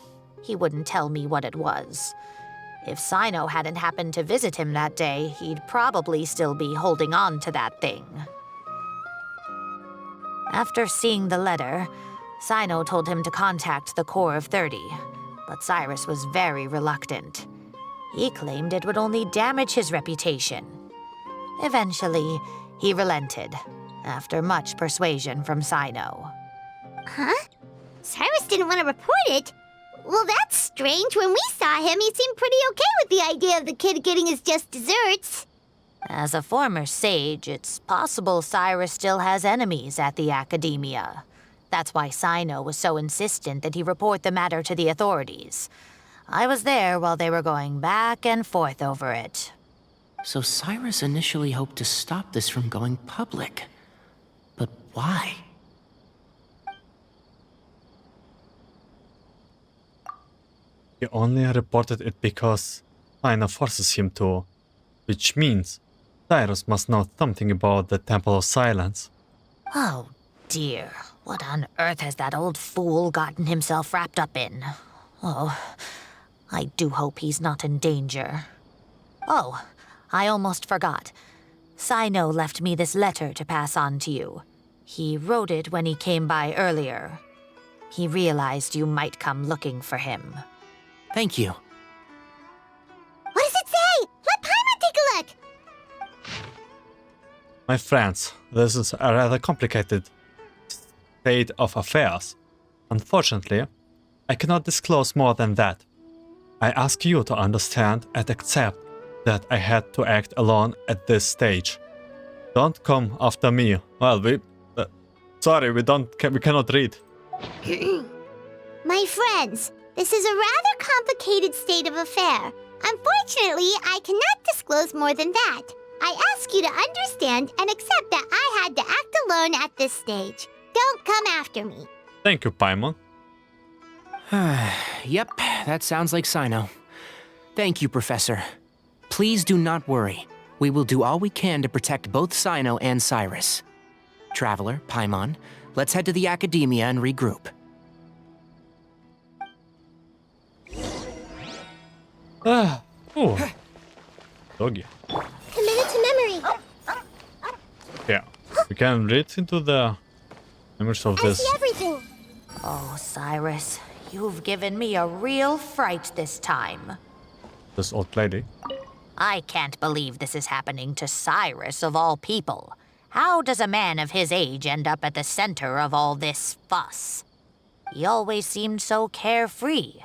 he wouldn't tell me what it was. If Cyno hadn't happened to visit him that day, he'd probably still be holding on to that thing. After seeing the letter, Cyno told him to contact the Core of 30, but Cyrus was very reluctant. He claimed it would only damage his reputation. Eventually, he relented, after much persuasion from Cyno. Huh? Cyrus didn't want to report it? Well, that's strange. When we saw him, he seemed pretty okay with the idea of the kid getting his just desserts. As a former sage, it's possible Cyrus still has enemies at the Academia. That's why Cyno was so insistent that he report the matter to the authorities. I was there while they were going back and forth over it. So Cyrus initially hoped to stop this from going public. But why? He only reported it because Cyno forces him to, which means Cyrus must know something about the Temple of Silence. Oh dear, what on earth has that old fool gotten himself wrapped up in? Oh, I do hope he's not in danger. Oh, I almost forgot. Cyno left me this letter to pass on to you. He wrote it when he came by earlier. He realized you might come looking for him. Thank you. What does it say? Let Paimon take a look! My friends, this is a rather complicated state of affairs. Unfortunately, I cannot disclose more than that. I ask you to understand and accept that I had to act alone at this stage. Don't come after me. Well, we cannot read. My friends, this is a rather complicated state of affair. Unfortunately, I cannot disclose more than that. I ask you to understand and accept that I had to act alone at this stage. Don't come after me. Thank you, Paimon. Yep, that sounds like Cyno. Thank you, Professor. Please do not worry. We will do all we can to protect both Cyno and Cyrus. Traveler, Paimon, let's head to the Academia and regroup. Oh. Doggy. Committed to memory. Yeah. We can read into the image of this. I see everything. Oh, Cyrus, you've given me a real fright this time. This old lady. I can't believe this is happening to Cyrus of all people. How does a man of his age end up at the center of all this fuss? He always seemed so carefree.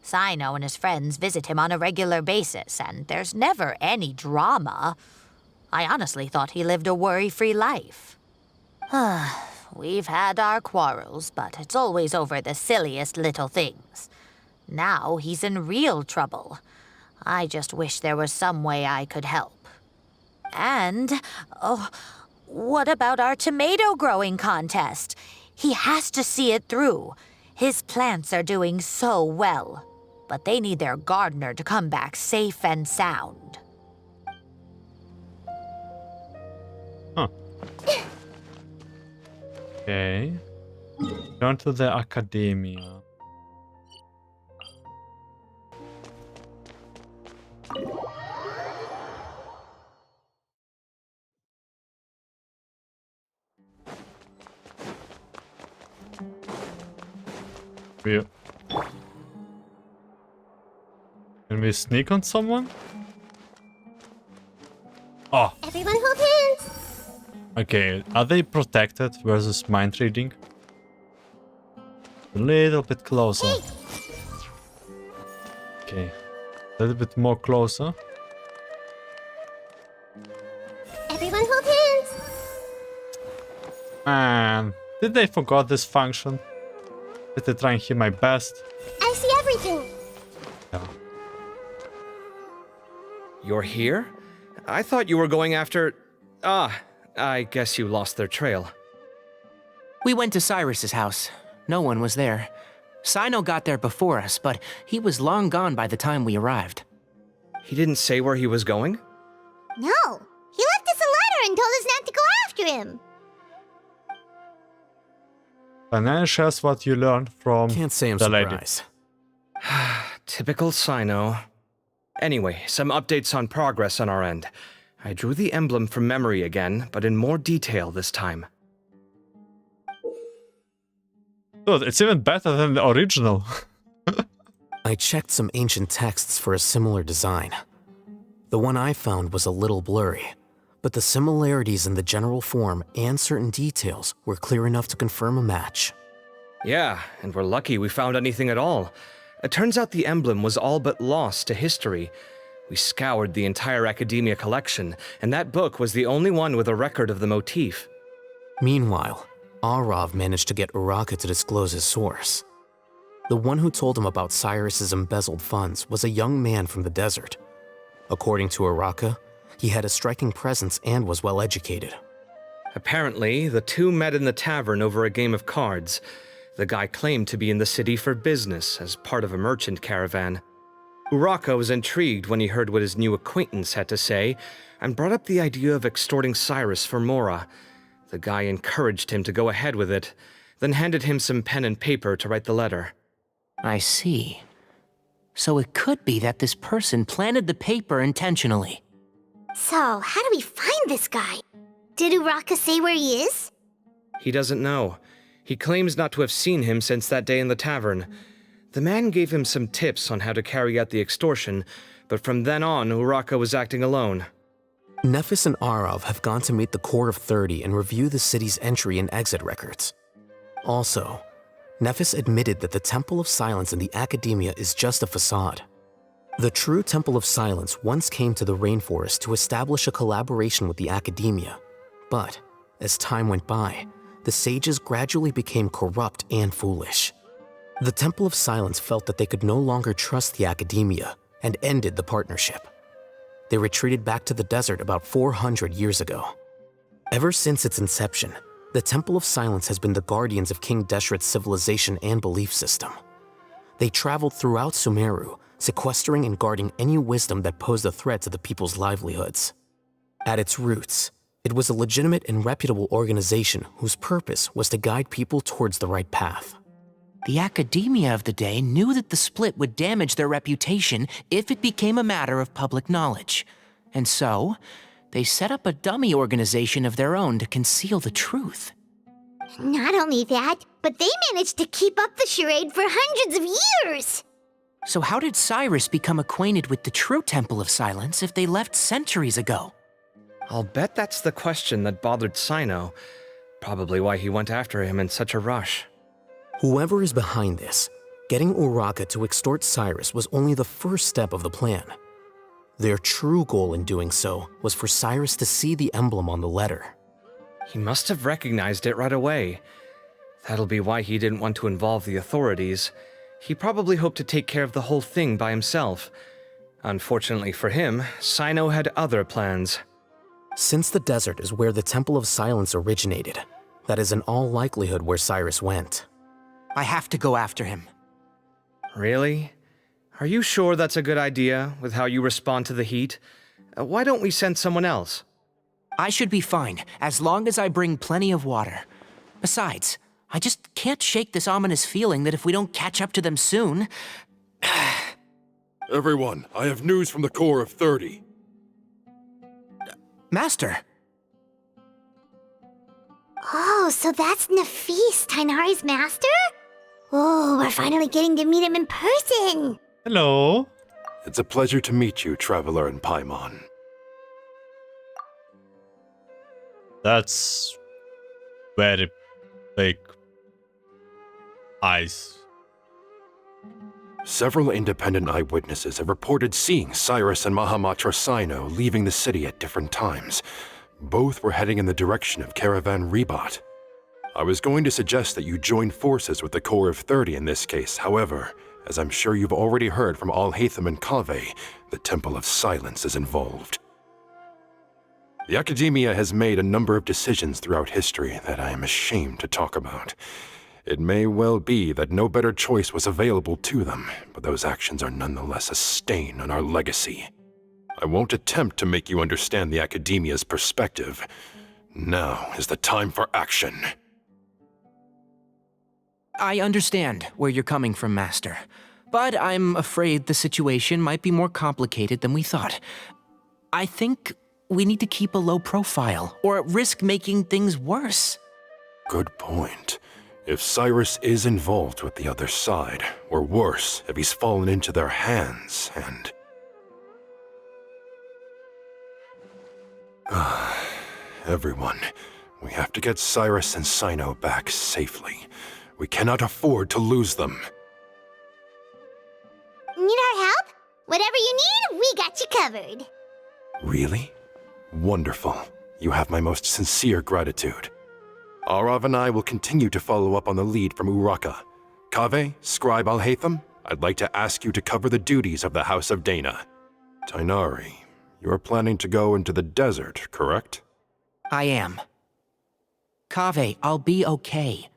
Cyno and his friends visit him on a regular basis, and there's never any drama. I honestly thought he lived a worry-free life. We've had our quarrels, but it's always over the silliest little things. Now he's in real trouble. I just wish there was some way I could help. And, what about our tomato growing contest? He has to see it through. His plants are doing so well, but they need their gardener to come back safe and sound. Huh. Okay. Turn to the Academia. Can we sneak on someone? Oh. Everyone hold hands. Okay, are they protected versus mind reading? A little bit closer. Hey. Okay, a little bit more closer. Everyone hold hands. Man, did they forgot this function? Did they try and hear my best? I see everything. Yeah. You're here? I thought you were going after... I guess you lost their trail. We went to Cyrus's house. No one was there. Cyno got there before us, but he was long gone by the time we arrived. He didn't say where he was going? No, he left us a letter and told us not to go after him. And then shares what you learned from Can't say I'm the lady. surprised. Typical Cyno. Anyway, some updates on progress on our end. I drew the emblem from memory again, but in more detail this time. Dude, it's even better than the original. I checked some ancient texts for a similar design. The one I found was a little blurry, but the similarities in the general form and certain details were clear enough to confirm a match. Yeah, and we're lucky we found anything at all. It turns out the emblem was all but lost to history. We scoured the entire Academia collection, and that book was the only one with a record of the motif. Meanwhile, Arav managed to get Uraka to disclose his source. The one who told him about Cyrus's embezzled funds was a young man from the desert. According to Uraka, he had a striking presence and was well educated. Apparently, the two met in the tavern over a game of cards. The guy claimed to be in the city for business as part of a merchant caravan. Uraka was intrigued when he heard what his new acquaintance had to say, and brought up the idea of extorting Cyrus for Mora. The guy encouraged him to go ahead with it, then handed him some pen and paper to write the letter. I see. So it could be that this person planted the paper intentionally. So, how do we find this guy? Did Uraka say where he is? He doesn't know. He claims not to have seen him since that day in the tavern. The man gave him some tips on how to carry out the extortion, but from then on, Uraka was acting alone. Nephis and Arav have gone to meet the Core of 30 and review the city's entry and exit records. Also, Nephis admitted that the Temple of Silence in the Academia is just a facade. The true Temple of Silence once came to the rainforest to establish a collaboration with the Academia, but as time went by, the sages gradually became corrupt and foolish. The Temple of Silence felt that they could no longer trust the Academia and ended the partnership. They retreated back to the desert about 400 years ago. Ever since its inception, the Temple of Silence has been the guardians of King Deshret's civilization and belief system. They traveled throughout Sumeru, sequestering and guarding any wisdom that posed a threat to the people's livelihoods. At its roots, it was a legitimate and reputable organization whose purpose was to guide people towards the right path. The academia of the day knew that the split would damage their reputation if it became a matter of public knowledge. And so, they set up a dummy organization of their own to conceal the truth. Not only that, but they managed to keep up the charade for hundreds of years! So how did Cyrus become acquainted with the true Temple of Silence if they left centuries ago? I'll bet that's the question that bothered Cyno. Probably why he went after him in such a rush. Whoever is behind this, getting Uraka to extort Cyrus was only the first step of the plan. Their true goal in doing so was for Cyrus to see the emblem on the letter. He must have recognized it right away. That'll be why he didn't want to involve the authorities. He probably hoped to take care of the whole thing by himself. Unfortunately for him, Cyno had other plans. Since the desert is where the Temple of Silence originated, that is in all likelihood where Cyrus went. I have to go after him. Really? Are you sure that's a good idea, with how you respond to the heat? Why don't we send someone else? I should be fine, as long as I bring plenty of water. Besides, I just can't shake this ominous feeling that if we don't catch up to them soon... Everyone, I have news from the Core of 30. Master! Oh, so that's Nafis, Tainari's master? Oh, we're finally getting to meet him in person! Hello. It's a pleasure to meet you, Traveler in Paimon. That's very big eyes. Several independent eyewitnesses have reported seeing Cyrus and Mahamatra Cyno leaving the city at different times. Both were heading in the direction of Caravan Rebat. I was going to suggest that you join forces with the Core of 30 in this case. However, as I'm sure you've already heard from Alhaitham and Kaveh, the Temple of Silence is involved. The Academia has made a number of decisions throughout history that I am ashamed to talk about. It may well be that no better choice was available to them, but those actions are nonetheless a stain on our legacy. I won't attempt to make you understand the Academia's perspective. Now is the time for action. I understand where you're coming from, Master. But I'm afraid the situation might be more complicated than we thought. I think we need to keep a low profile, or risk making things worse. Good point. If Cyrus is involved with the other side, or worse, if he's fallen into their hands, and... Everyone, we have to get Cyrus and Cyno back safely. We cannot afford to lose them. Need our help? Whatever you need, we got you covered. Really? Wonderful. You have my most sincere gratitude. Arav and I will continue to follow up on the lead from Uraka. Kaveh, Scribe Alhaitham, I'd like to ask you to cover the duties of the House of Dana. Tainari, you are planning to go into the desert, correct? I am. Kaveh, I'll be okay.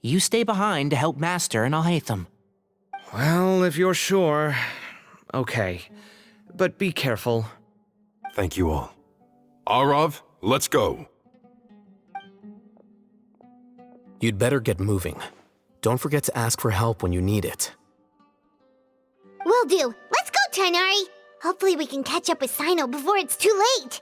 You stay behind to help Master and Alhaitham. Well, if you're sure... Okay. But be careful. Thank you all. Arav, let's go. You'd better get moving. Don't forget to ask for help when you need it. Will That'll do. Let's go, Tighnari. Hopefully we can catch up with Cyno before it's too late.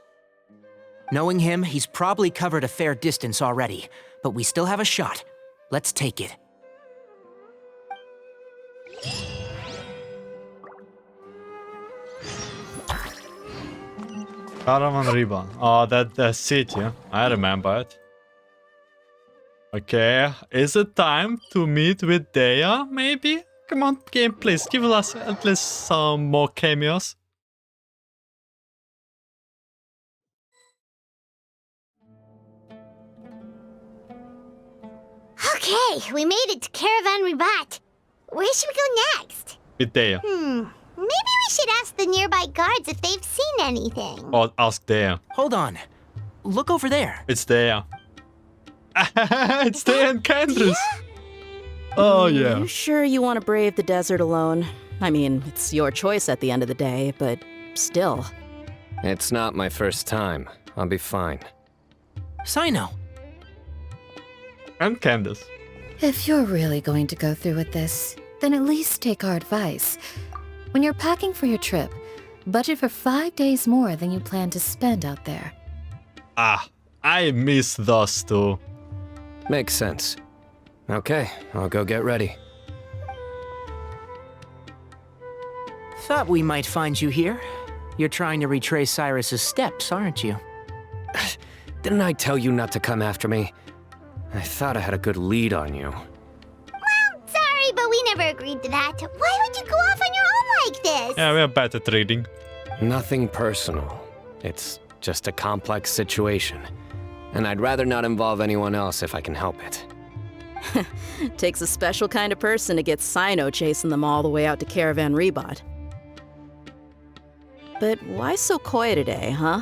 Knowing him, he's probably covered a fair distance already, but we still have a shot. Let's take it. Caravan Ribbon. Oh, the city. I remember it. Okay, is it time to meet with Dea, maybe? Come on, game, please, give us at least some more cameos. Okay, we made it to Caravan Ribat. Where should we go next? With Dea. Maybe we should ask the nearby guards if they've seen anything. Or ask Dea. Hold on. Look over there. It's Dea. It's Dea and Candace. Oh, yeah. Are you sure you want to brave the desert alone? I mean, it's your choice at the end of the day, but still. It's not my first time. I'll be fine. Cyno. And Candace. If you're really going to go through with this, then at least take our advice. When you're packing for your trip, budget for 5 days more than you plan to spend out there. Ah, I miss those two. Makes sense. Okay, I'll go get ready. Thought we might find you here. You're trying to retrace Cyrus's steps, aren't you? Didn't I tell you not to come after me? I thought I had a good lead on you. Well, sorry, but we never agreed to that. Why would you go off on your own like this? Yeah, we're bad at reading. Nothing personal. It's just a complex situation. And I'd rather not involve anyone else if I can help it. Takes a special kind of person to get Cyno chasing them all the way out to Caravan Ribat. But why so coy today, huh?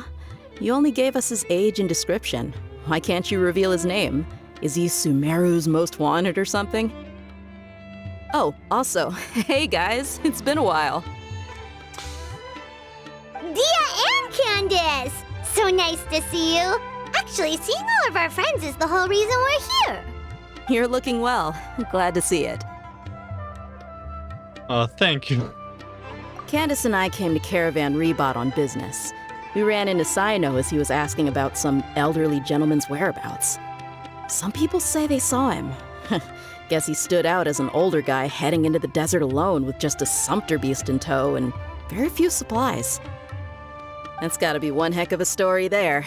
You only gave us his age and description. Why can't you reveal his name? Is he Sumeru's most wanted or something? Oh, also, hey guys, it's been a while. Dia and Candace! So nice to see you. Actually, seeing all of our friends is the whole reason we're here. You're looking well. Glad to see it. Thank you. Candace and I came to Caravan Ribat on business. We ran into Cyno as he was asking about some elderly gentleman's whereabouts. Some people say they saw him. Guess he stood out as an older guy heading into the desert alone with just a sumpter beast in tow and very few supplies. That's gotta be one heck of a story there.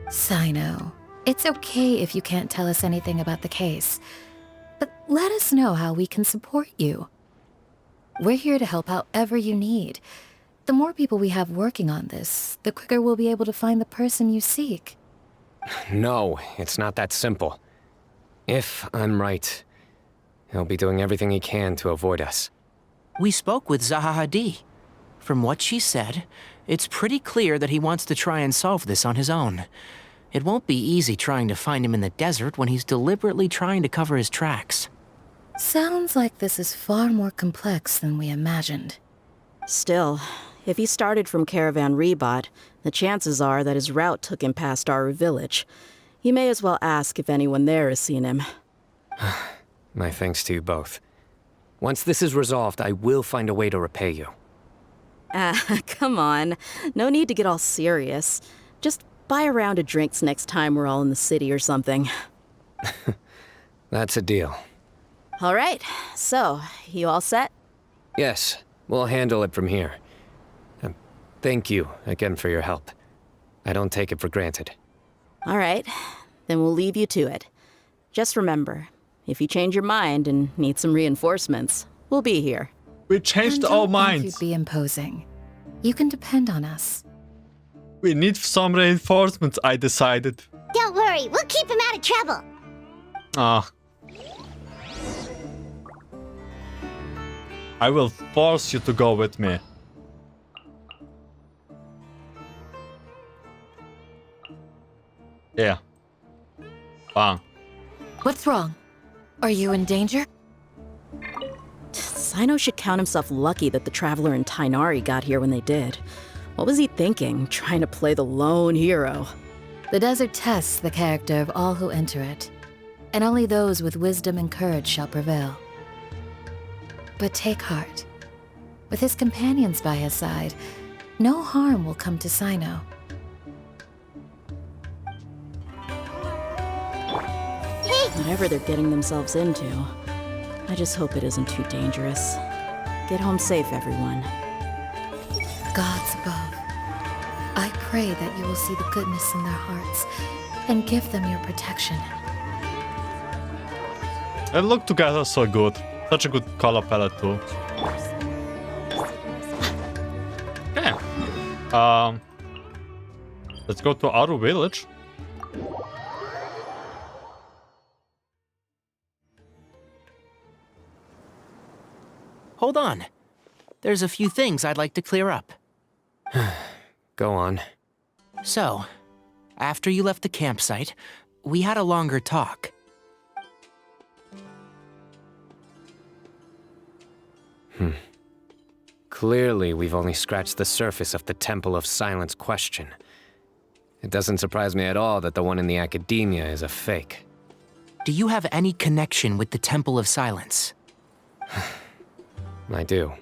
Cyno, it's okay if you can't tell us anything about the case, but let us know how we can support you. We're here to help however you need. The more people we have working on this, the quicker we'll be able to find the person you seek. No, it's not that simple. If I'm right, he'll be doing everything he can to avoid us. We spoke with Zaha Hadid. From what she said, it's pretty clear that he wants to try and solve this on his own. It won't be easy trying to find him in the desert when he's deliberately trying to cover his tracks. Sounds like this is far more complex than we imagined. Still, if he started from Caravan Ribat, the chances are that his route took him past our village. You may as well ask if anyone there has seen him. My thanks to you both. Once this is resolved, I will find a way to repay you. Come on. No need to get all serious. Just buy a round of drinks next time we're all in the city or something. That's a deal. All right, so, you all set? Yes, we'll handle it from here. Thank you again for your help. I don't take it for granted. All right, then we'll leave you to it. Just remember, if you change your mind and need some reinforcements, we'll be here. We changed And our don't think minds. you'd be imposing. You can depend on us. We need some reinforcements, I decided. Don't worry, we'll keep him out of trouble. Ah. I will force you to go with me. Yeah. Bang. What's wrong? Are you in danger? Cyno should count himself lucky that the Traveler and Tighnari got here when they did. What was he thinking, trying to play the lone hero? The desert tests the character of all who enter it, and only those with wisdom and courage shall prevail. But take heart. With his companions by his side, no harm will come to Cyno. Whatever they're getting themselves into, I just hope it isn't too dangerous. Get home safe, everyone. Gods above, I pray that you will see the goodness in their hearts and give them your protection. They look together so good. Such a good color palette too. Okay. Let's go to Aru village. Hold on. There's a few things I'd like to clear up. Go on. So, after you left the campsite, we had a longer talk. Clearly, we've only scratched the surface of the Temple of Silence question. It doesn't surprise me at all that the one in the Academia is a fake. Do you have any connection with the Temple of Silence? I do.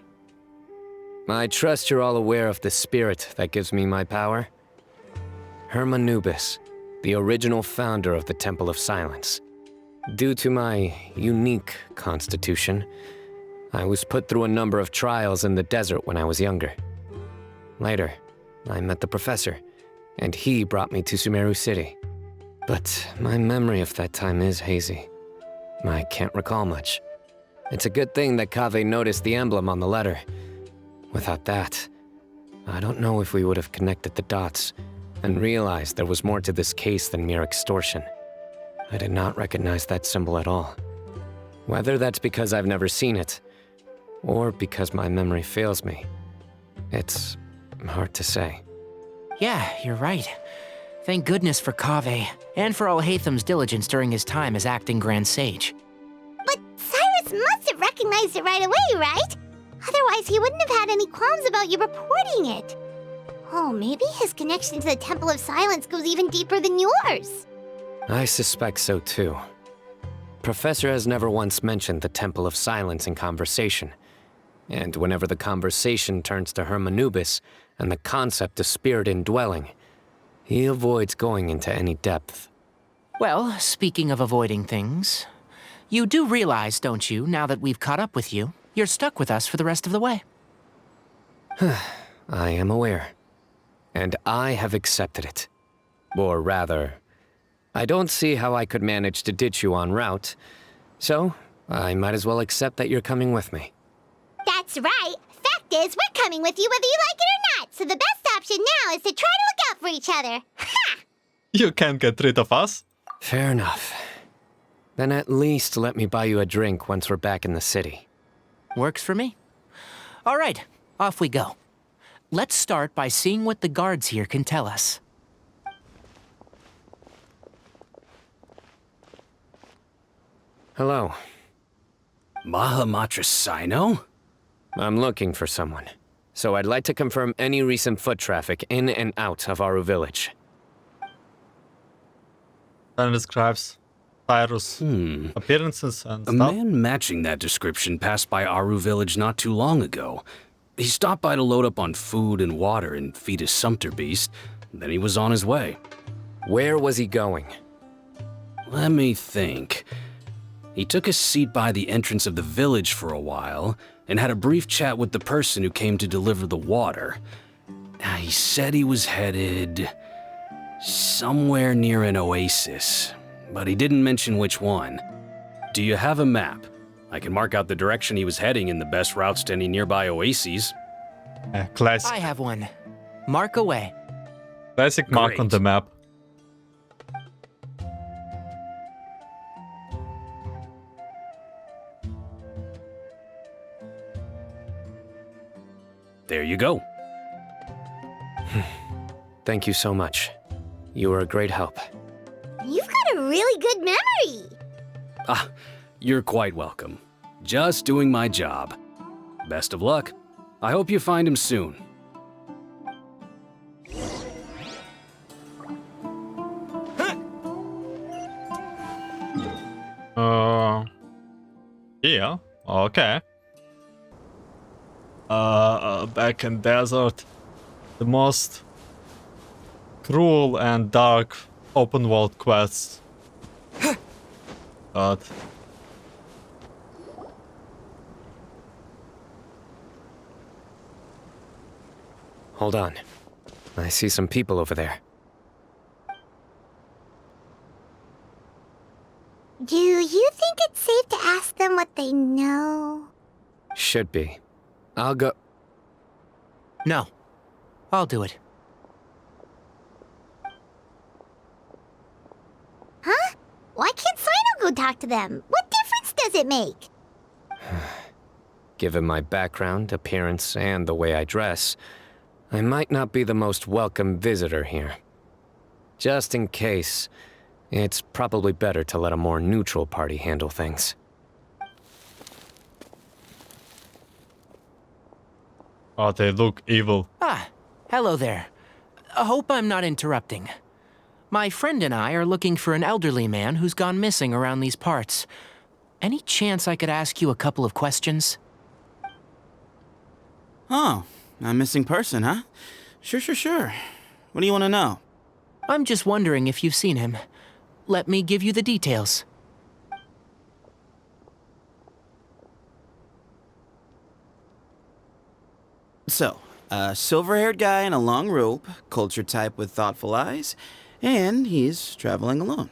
I trust you're all aware of the spirit that gives me my power. Hermanubis, the original founder of the Temple of Silence. Due to my unique constitution, I was put through a number of trials in the desert when I was younger. Later, I met the professor, and he brought me to Sumeru City. But my memory of that time is hazy. I can't recall much. It's a good thing that Kaveh noticed the emblem on the letter. Without that, I don't know if we would have connected the dots and realized there was more to this case than mere extortion. I did not recognize that symbol at all. Whether that's because I've never seen it, or because my memory fails me, it's hard to say. Yeah, you're right. Thank goodness for Kaveh, and for Alhaitham's diligence during his time as acting Grand Sage. But Cyrus must have recognized it right away, right? Otherwise, he wouldn't have had any qualms about you reporting it. Oh, maybe his connection to the Temple of Silence goes even deeper than yours. I suspect so too. Professor has never once mentioned the Temple of Silence in conversation. And whenever the conversation turns to Hermanubis and the concept of spirit indwelling, he avoids going into any depth. Well, speaking of avoiding things, you do realize, don't you, now that we've caught up with you, you're stuck with us for the rest of the way. I am aware. And I have accepted it. Or rather, I don't see how I could manage to ditch you en route, so I might as well accept that you're coming with me. That's right. Fact is, we're coming with you whether you like it or not, so the best option now is to try to look out for each other. Ha! You can't get rid of us. Fair enough. Then at least let me buy you a drink once we're back in the city. Works for me. All right, off we go. Let's start by seeing what the guards here can tell us. Hello. Mahamatra Cyno? I'm looking for someone, so I'd like to confirm any recent foot traffic in and out of Aru village. Then describes Cyrus' appearances and A stuff. man matching that description passed by Aru village not too long ago. He stopped by to load up on food and water and feed his sumpter beast, then he was on his way. Where was he going? Let me think. He took a seat by the entrance of the village for a while, and had a brief chat with the person who came to deliver the water. He said he was headed somewhere near an oasis, but he didn't mention which one. Do you have a map? I can mark out the direction he was heading and the best routes to any nearby oases. Classic. I have one. Mark away. Classic mark on the map. There you go. Thank you so much. You were a great help. You've got a really good memory. Ah, you're quite welcome. Just doing my job. Best of luck. I hope you find him soon. Yeah, okay. back in desert. The most cruel and dark open world quests. God. Hold on. I see some people over there. Do you think it's safe to ask them what they know? Should be. I'll go. No. I'll do it. Huh? Why can't Cyno go talk to them? What difference does it make? Given my background, appearance, and the way I dress, I might not be the most welcome visitor here. Just in case, it's probably better to let a more neutral party handle things. Oh, they look evil. Ah, hello there. I hope I'm not interrupting. My friend and I are looking for an elderly man who's gone missing around these parts. Any chance I could ask you a couple of questions? Oh, a missing person, huh? Sure. What do you want to know? I'm just wondering if you've seen him. Let me give you the details. So, a silver-haired guy in a long robe, culture type with thoughtful eyes, and he's traveling alone.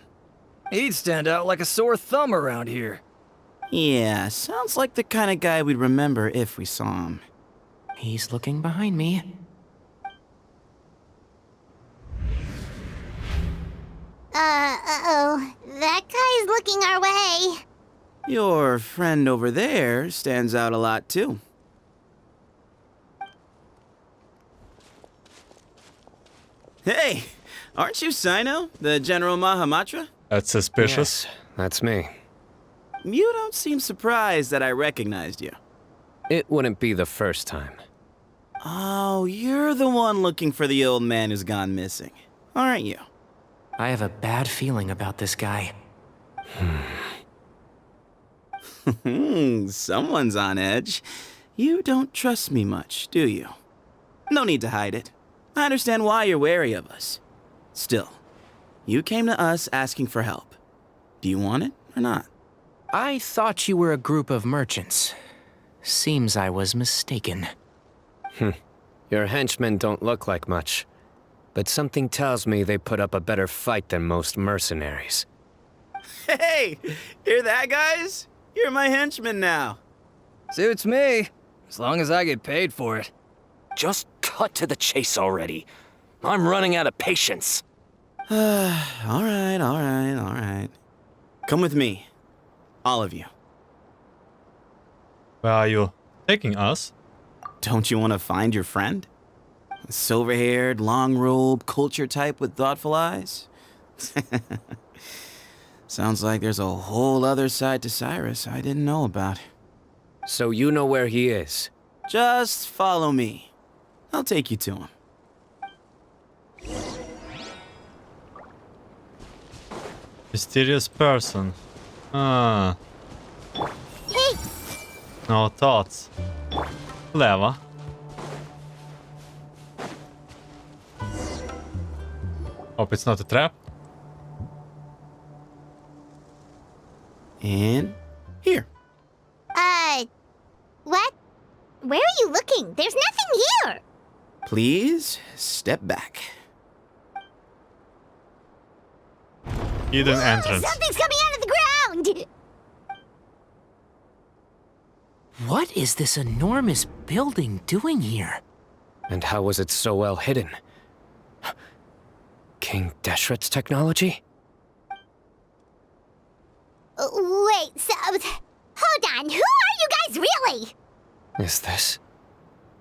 He'd stand out like a sore thumb around here. Yeah, sounds like the kind of guy we'd remember if we saw him. He's looking behind me. Uh-oh. That guy's looking our way. Your friend over there stands out a lot, too. Hey, aren't you Cyno, the General Mahamatra? That's suspicious. Yes, that's me. You don't seem surprised that I recognized you. It wouldn't be the first time. Oh, you're the one looking for the old man who's gone missing, aren't you? I have a bad feeling about this guy. Someone's on edge. You don't trust me much, do you? No need to hide it. I understand why you're wary of us. Still, you came to us asking for help. Do you want it or not? I thought you were a group of merchants. Seems I was mistaken. Your henchmen don't look like much, but something tells me they put up a better fight than most mercenaries. Hey, hear that, guys? You're my henchman now. Suits me, as long as I get paid for it. Just cut to the chase already. I'm running out of patience. All right. Come with me. All of you. Where are you taking us? Don't you want to find your friend? Silver-haired, long robe, culture type with thoughtful eyes? Sounds like there's a whole other side to Cyrus I didn't know about. So you know where he is? Just follow me. I'll take you to him. Mysterious person. Ah. Hey! No thoughts. Clever. Hope it's not a trap. And here. What? Where are you looking? There's nothing here! Please, step back. Hidden entrance. Something's coming out of the ground! What is this enormous building doing here? And how was it so well hidden? King Deshret's technology? Wait, so... Hold on, who are you guys really? Is this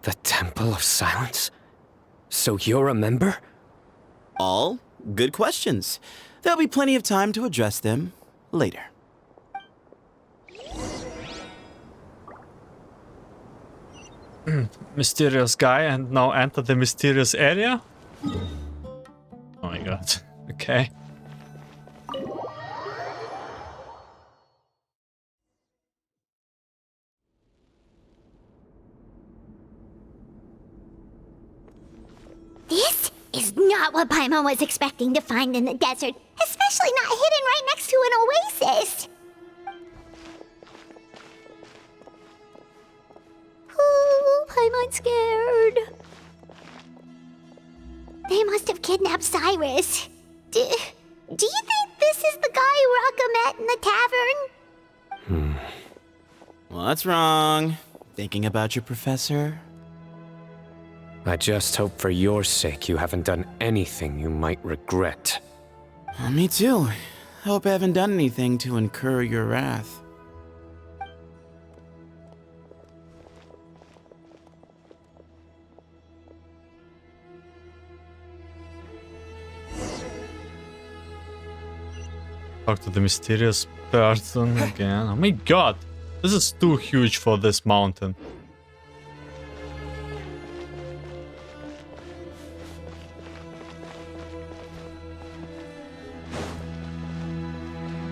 the Temple of Silence? So you're a member? All good questions. There'll be plenty of time to address them later. Mysterious guy and now enter the mysterious area? Oh my god. Okay. what Paimon was expecting to find in the desert, especially not hidden right next to an oasis. Ooh, Paimon's scared. They must have kidnapped Cyrus. Do you think this is the guy Raka met in the tavern? What's wrong? Thinking about your professor? I just hope for your sake you haven't done anything you might regret. Me too. I hope I haven't done anything to incur your wrath. Talk to the mysterious person again. Oh my god! This is too huge for this mountain.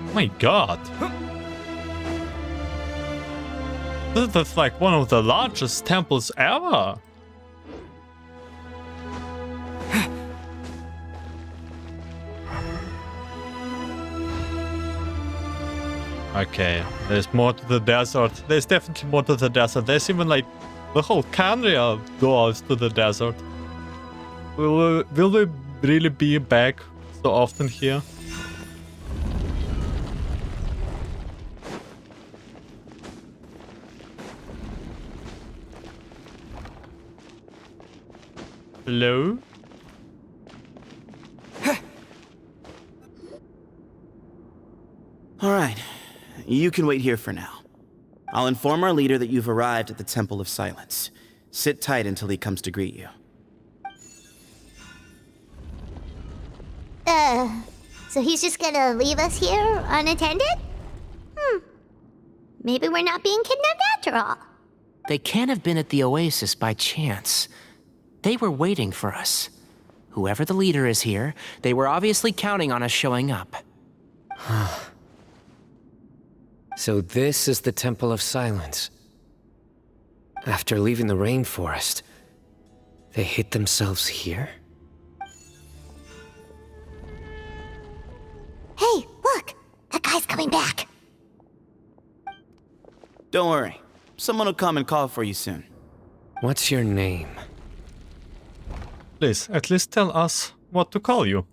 Oh my god! That's like one of the largest temples ever! Okay, there's more to the desert. There's definitely more to the desert. There's even like the whole country of doors to the desert. Will we really be back so often here? Hello? All right. You can wait here for now. I'll inform our leader that you've arrived at the Temple of Silence. Sit tight until he comes to greet you. So he's just gonna leave us here unattended? Maybe we're not being kidnapped after all. They can't have been at the oasis by chance. They were waiting for us. Whoever the leader is here, they were obviously counting on us showing up. So this is the Temple of Silence. After leaving the rainforest, they hid themselves here? Hey, look! That guy's coming back. Don't worry. Someone will come and call for you soon. What's your name? Please, at least tell us what to call you.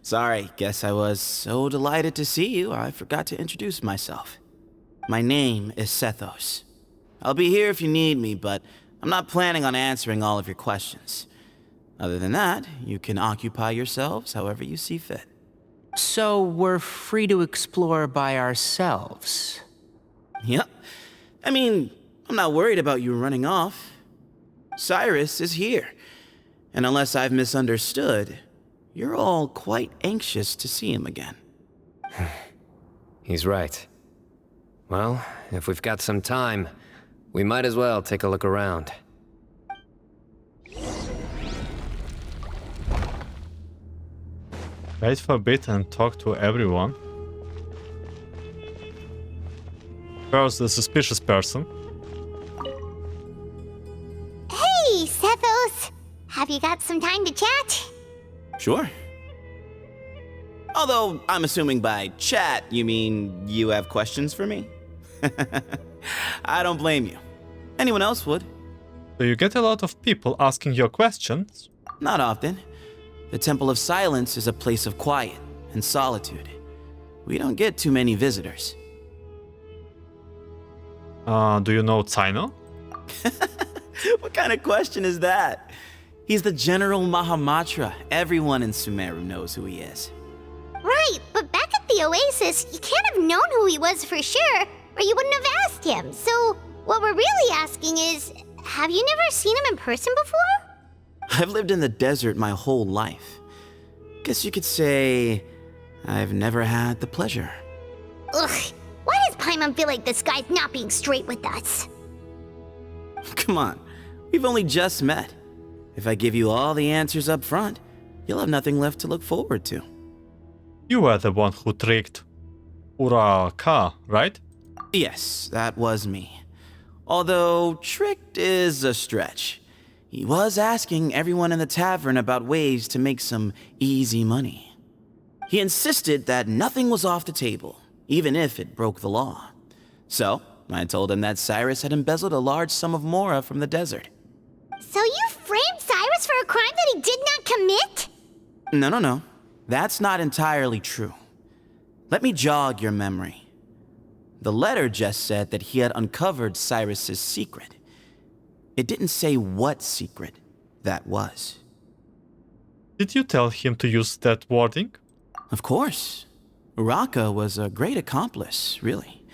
Sorry, guess I was so delighted to see you, I forgot to introduce myself. My name is Sethos. I'll be here if you need me, but I'm not planning on answering all of your questions. Other than that, you can occupy yourselves however you see fit. So we're free to explore by ourselves? Yep. I mean, I'm not worried about you running off. Cyrus is here, and unless I've misunderstood, you're all quite anxious to see him again. He's right. Well, if we've got some time, we might as well take a look around. Wait for a bit and talk to everyone. First, the suspicious person. Hey, Sethos! Have you got some time to chat? Sure. Although, I'm assuming by chat, you mean you have questions for me? I don't blame you. Anyone else would. So you get a lot of people asking your questions? Not often. The Temple of Silence is a place of quiet and solitude. We don't get too many visitors. Do you know Cyno? What kind of question is that? He's the General Mahamatra. Everyone in Sumeru knows who he is. Right, but back at the Oasis, you can't have known who he was for sure, or you wouldn't have asked him. So, what we're really asking is, have you never seen him in person before? I've lived in the desert my whole life. Guess you could say I've never had the pleasure. Ugh, why does Paimon feel like this guy's not being straight with us? Come on, we've only just met. If I give you all the answers up front, you'll have nothing left to look forward to. You were the one who tricked Uraka, right? Yes, that was me. Although, tricked is a stretch. He was asking everyone in the tavern about ways to make some easy money. He insisted that nothing was off the table, even if it broke the law. So, I told him that Cyrus had embezzled a large sum of mora from the desert. So you framed Cyrus for a crime that he did not commit? No. That's not entirely true. Let me jog your memory. The letter just said that he had uncovered Cyrus's secret. It didn't say what secret that was. Did you tell him to use that wording? Of course. Uraka was a great accomplice, really.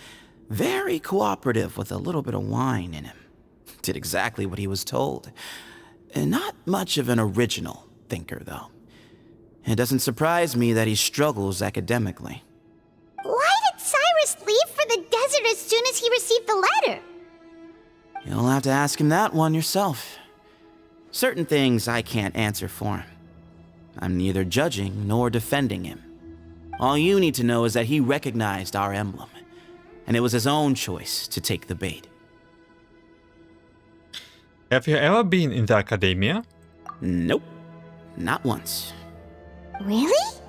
Very cooperative with a little bit of wine in him. Did exactly what he was told. And not much of an original thinker, though. It doesn't surprise me that he struggles academically. Why did Cyrus leave for the desert as soon as he received the letter? You'll have to ask him that one yourself. Certain things I can't answer for him. I'm neither judging nor defending him. All you need to know is that he recognized our emblem, and it was his own choice to take the bait. Have you ever been in the academia? Nope. Not once. Really?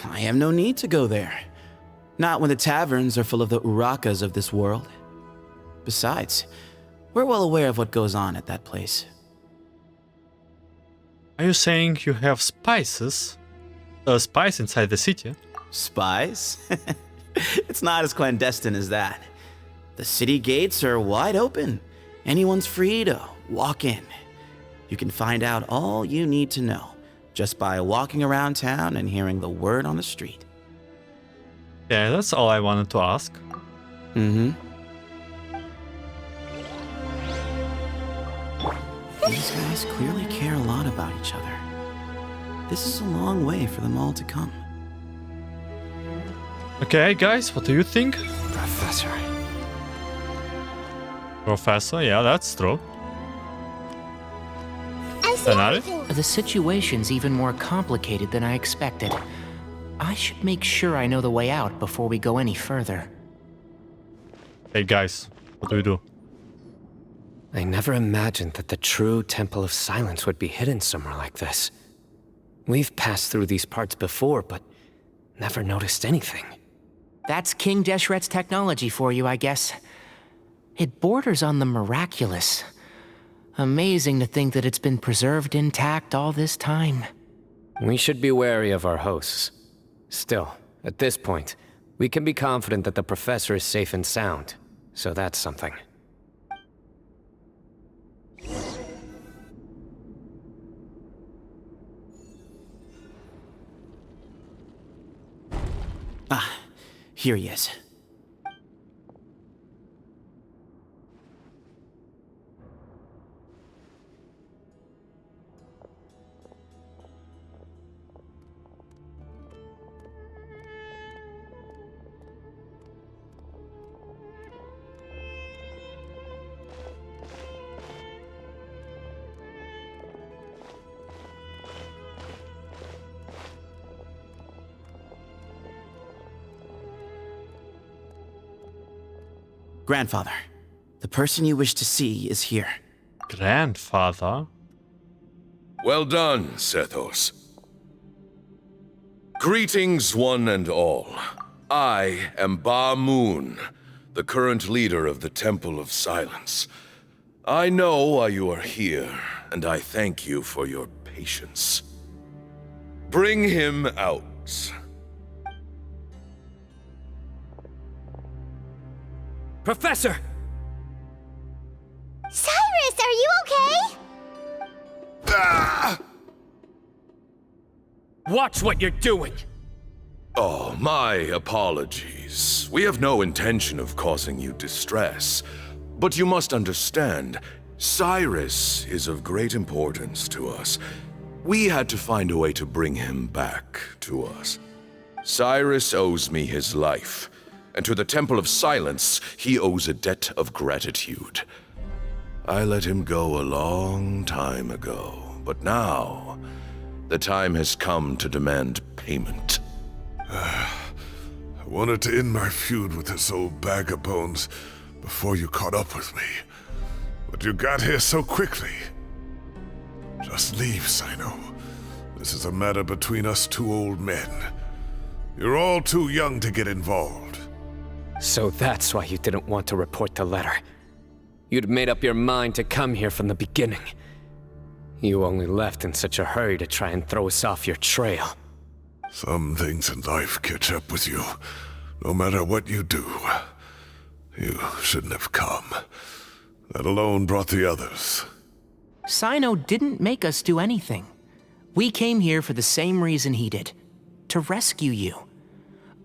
I have no need to go there. Not when the taverns are full of the Urakas of this world. Besides, we're well aware of what goes on at that place. Are you saying you have spies inside the city? Spies? It's not as clandestine as that. The city gates are wide open. Anyone's free to walk in. You can find out all you need to know just by walking around town and hearing the word on the street. Yeah, that's all I wanted to ask. Mm-hmm. These guys clearly care a lot about each other. This is a long way for them all to come. Okay, guys, what do you think? Professor, yeah, that's true. The situation's even more complicated than I expected. I should make sure I know the way out before we go any further. Hey guys, what do we do? I never imagined that the true Temple of Silence would be hidden somewhere like this. We've passed through these parts before, but never noticed anything. That's King Deshret's technology for you, I guess. It borders on the miraculous. Amazing to think that it's been preserved intact all this time. We should be wary of our hosts. Still, at this point, we can be confident that the professor is safe and sound, so that's something. Ah, here he is. Grandfather, the person you wish to see is here. Grandfather? Well done, Sethos. Greetings, one and all. I am Ba Moon, the current leader of the Temple of Silence. I know why you are here, and I thank you for your patience. Bring him out. Professor! Cyrus, are you okay? Ah! Watch what you're doing! Oh, my apologies. We have no intention of causing you distress. But you must understand, Cyrus is of great importance to us. We had to find a way to bring him back to us. Cyrus owes me his life. And to the Temple of Silence, he owes a debt of gratitude. I let him go a long time ago, but now, the time has come to demand payment. I wanted to end my feud with this old bag of bones before you caught up with me. But you got here so quickly. Just leave, Cyno. This is a matter between us two old men. You're all too young to get involved. So that's why you didn't want to report the letter. You'd made up your mind to come here from the beginning. You only left in such a hurry to try and throw us off your trail. Some things in life catch up with you. No matter what you do, you shouldn't have come. That alone brought the others. Cyno didn't make us do anything. We came here for the same reason he did. To rescue you.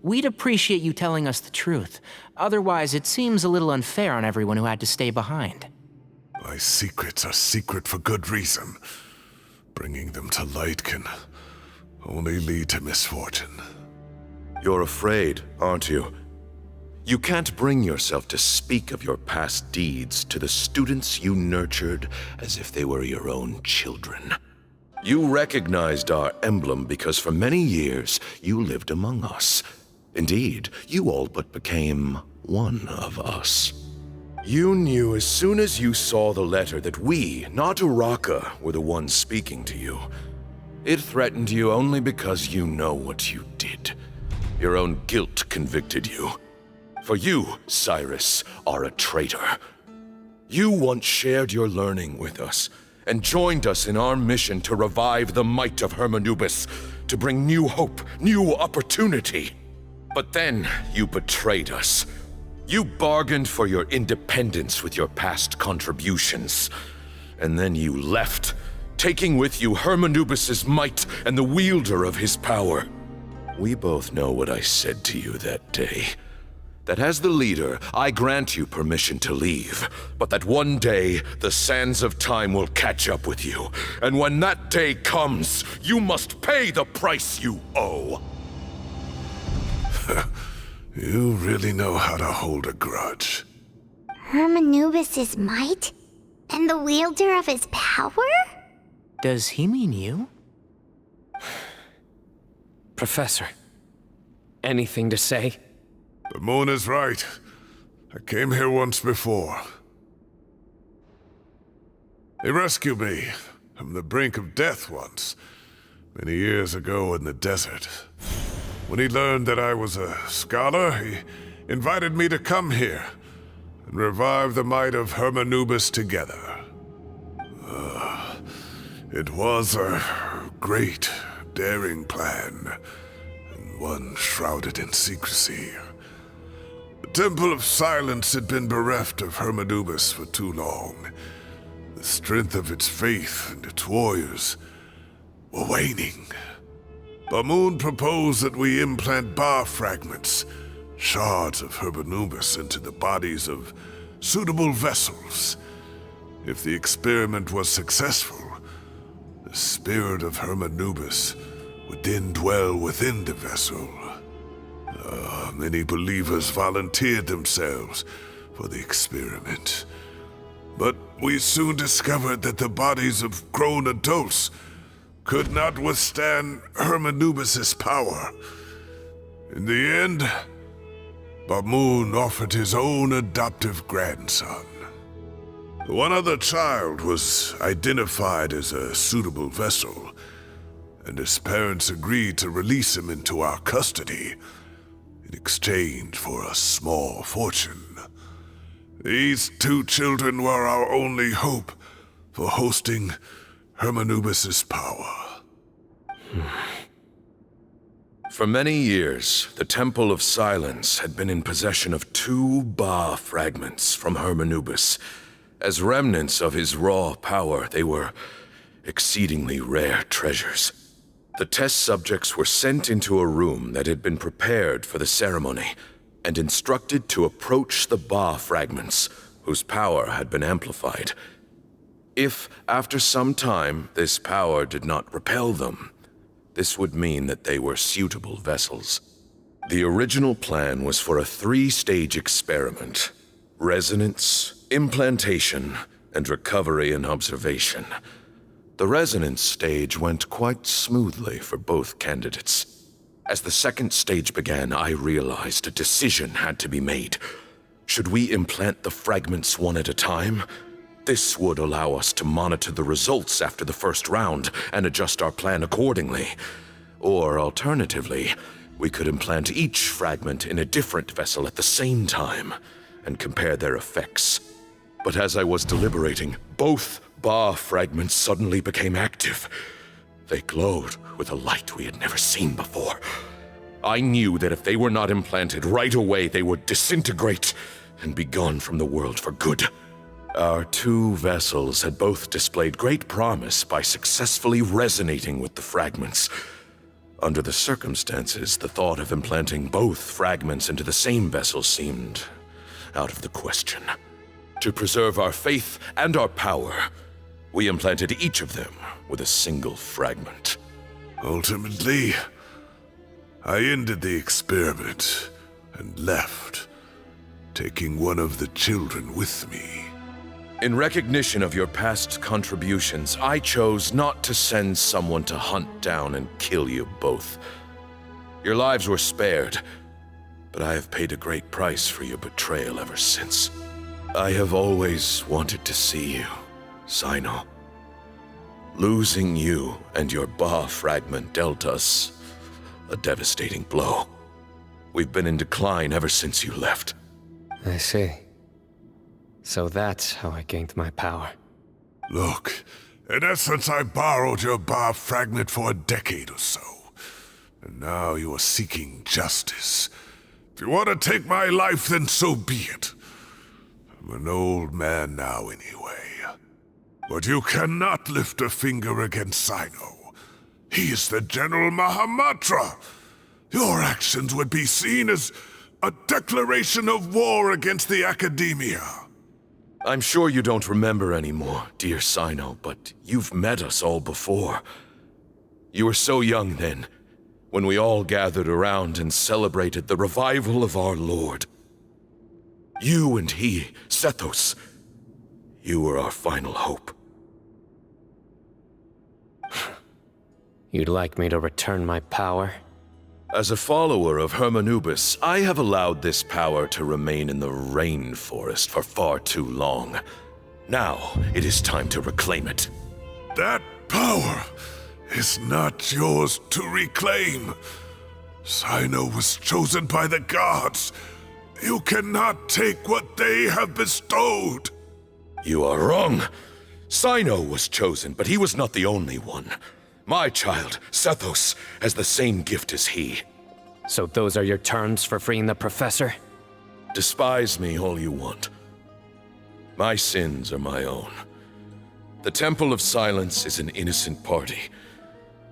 We'd appreciate you telling us the truth. Otherwise, it seems a little unfair on everyone who had to stay behind. My secrets are secret for good reason. Bringing them to light can only lead to misfortune. You're afraid, aren't you? You can't bring yourself to speak of your past deeds to the students you nurtured as if they were your own children. You recognized our emblem because for many years you lived among us. Indeed, you all but became one of us. You knew as soon as you saw the letter that we, not Uraka, were the ones speaking to you. It threatened you only because you know what you did. Your own guilt convicted you. For you, Cyrus, are a traitor. You once shared your learning with us, and joined us in our mission to revive the might of Hermanubis, to bring new hope, new opportunity. But then you betrayed us. You bargained for your independence with your past contributions. And then you left, taking with you Hermanubis' might and the wielder of his power. We both know what I said to you that day. That as the leader, I grant you permission to leave, but that one day, the sands of time will catch up with you. And when that day comes, you must pay the price you owe. You really know how to hold a grudge. Hermanubis' might? And the wielder of his power? Does he mean you? Professor, anything to say? The moon is right. I came here once before. He rescued me from the brink of death once, many years ago in the desert. When he learned that I was a scholar, he invited me to come here and revive the might of Hermanubis together. It was a great, daring plan, and one shrouded in secrecy. The Temple of Silence had been bereft of Hermanubis for too long. The strength of its faith and its warriors were waning. Bamoon proposed that we implant bar fragments, shards of Hermanubis, into the bodies of suitable vessels. If the experiment was successful, the spirit of Hermanubis would then dwell within the vessel. Many believers volunteered themselves for the experiment. But we soon discovered that the bodies of grown adults could not withstand Hermanubis' power. In the end, Bamoon offered his own adoptive grandson. One other child was identified as a suitable vessel, and his parents agreed to release him into our custody in exchange for a small fortune. These two children were our only hope for hosting Hermanubis' power. For many years, the Temple of Silence had been in possession of 2 Ba fragments from Hermanubis. As remnants of his raw power, they were exceedingly rare treasures. The test subjects were sent into a room that had been prepared for the ceremony and instructed to approach the Ba fragments, whose power had been amplified. If, after some time, this power did not repel them, this would mean that they were suitable vessels. The original plan was for a 3-stage experiment: resonance, implantation, and recovery and observation. The resonance stage went quite smoothly for both candidates. As the 2nd stage began, I realized a decision had to be made. Should we implant the fragments one at a time, This would allow us to monitor the results after the first round and adjust our plan accordingly. Or alternatively, we could implant each fragment in a different vessel at the same time and compare their effects. But as I was deliberating, both Ba fragments suddenly became active. They glowed with a light we had never seen before. I knew that if they were not implanted right away, they would disintegrate and be gone from the world for good. Our two vessels had both displayed great promise by successfully resonating with the fragments. Under the circumstances, the thought of implanting both fragments into the same vessel seemed out of the question. To preserve our faith and our power, we implanted each of them with a single fragment. Ultimately, I ended the experiment and left, taking one of the children with me. In recognition of your past contributions, I chose not to send someone to hunt down and kill you both. Your lives were spared, but I have paid a great price for your betrayal ever since. I have always wanted to see you, Cyno. Losing you and your Ba fragment dealt us a devastating blow. We've been in decline ever since you left. I see. So that's how I gained my power. Look, in essence, I borrowed your Ba fragment for a decade or so. And now you are seeking justice. If you want to take my life, then so be it. I'm an old man now anyway. But you cannot lift a finger against Cyno. He is the General Mahamatra. Your actions would be seen as a declaration of war against the Academia. I'm sure you don't remember anymore, dear Cyno, but you've met us all before. You were so young then, when we all gathered around and celebrated the revival of our Lord. You and he, Sethos, you were our final hope. You'd like me to return my power? As a follower of Hermanubis, I have allowed this power to remain in the rainforest for far too long. Now, it is time to reclaim it. That power is not yours to reclaim. Cyno was chosen by the gods. You cannot take what they have bestowed. You are wrong. Cyno was chosen, but he was not the only one. My child, Sethos, has the same gift as he. So those are your terms for freeing the professor? Despise me all you want. My sins are my own. The Temple of Silence is an innocent party.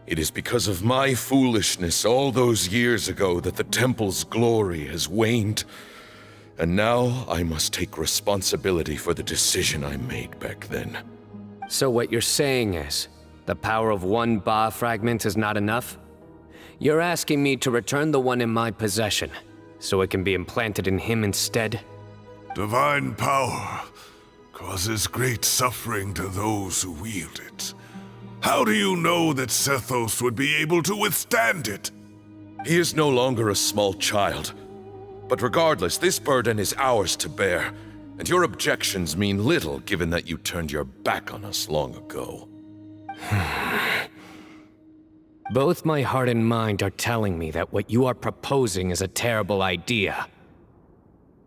It is because of my foolishness all those years ago that the Temple's glory has waned. And now I must take responsibility for the decision I made back then. So what you're saying is, the power of one Ba fragment is not enough? You're asking me to return the one in my possession, so it can be implanted in him instead? Divine power causes great suffering to those who wield it. How do you know that Sethos would be able to withstand it? He is no longer a small child. But regardless, this burden is ours to bear, and your objections mean little given that you turned your back on us long ago. Both my heart and mind are telling me that what you are proposing is a terrible idea.